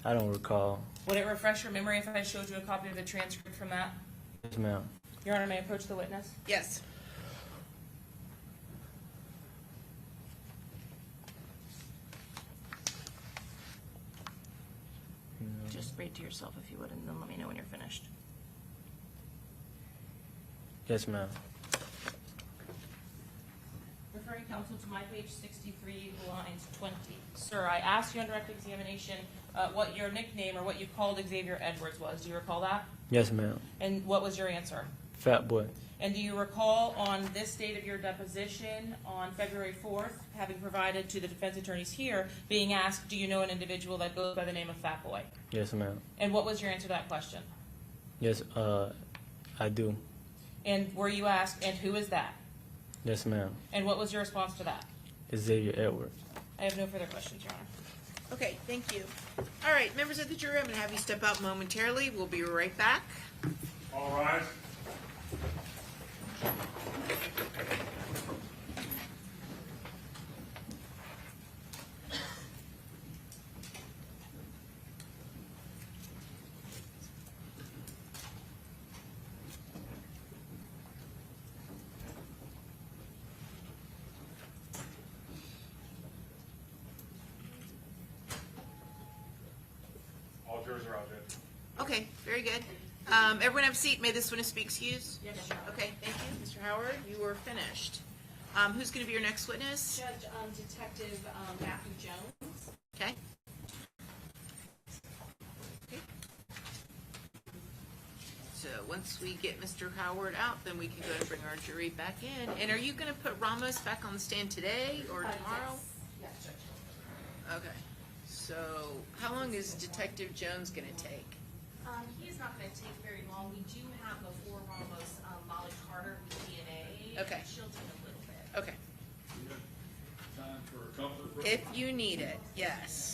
Speaker 5: I don't recall.
Speaker 3: Would it refresh your memory if I showed you a copy of the transcript from that?
Speaker 5: Yes, ma'am.
Speaker 3: Your Honor, may I approach the witness?
Speaker 1: Yes.
Speaker 3: Just read to yourself if you would, and then let me know when you're finished.
Speaker 5: Yes, ma'am.
Speaker 3: Referring counsel to my page 63, lines 20. Sir, I asked you on direct examination what your nickname or what you called Xavier Edwards was. Do you recall that?
Speaker 5: Yes, ma'am.
Speaker 3: And what was your answer?
Speaker 5: Fat Boy.
Speaker 3: And do you recall on this date of your deposition on February 4th, having provided to the defense attorneys here, being asked, do you know an individual that goes by the name of Fat Boy?
Speaker 5: Yes, ma'am.
Speaker 3: And what was your answer to that question?
Speaker 5: Yes, I do.
Speaker 3: And were you asked, and who is that?
Speaker 5: Yes, ma'am.
Speaker 3: And what was your response to that?
Speaker 5: Xavier Edwards.
Speaker 3: I have no further questions, Your Honor.
Speaker 1: Okay, thank you. All right, members of the jury, I'm going to have you step out momentarily. We'll be right back.
Speaker 10: All rise. All jurors are out, Judge.
Speaker 1: Okay, very good. Everyone have a seat. May this witness be excused? Yes, Your Honor. Okay, thank you. Mr. Howard, you are finished. Who's going to be your next witness?
Speaker 11: Judge, Detective Matthew Jones.
Speaker 1: Okay. Okay. So once we get Mr. Howard out, then we can go and bring our jury back in. And are you going to put Ramos back on the stand today or tomorrow?
Speaker 11: Yes, Judge.
Speaker 1: Okay. So how long is Detective Jones going to take?
Speaker 11: He is not going to take very long. We do have before Ramos, Molly Carter with DNA.
Speaker 1: Okay.
Speaker 11: She'll take a little bit.
Speaker 1: Okay.
Speaker 10: Time for a couple of.
Speaker 1: If you need it, yes.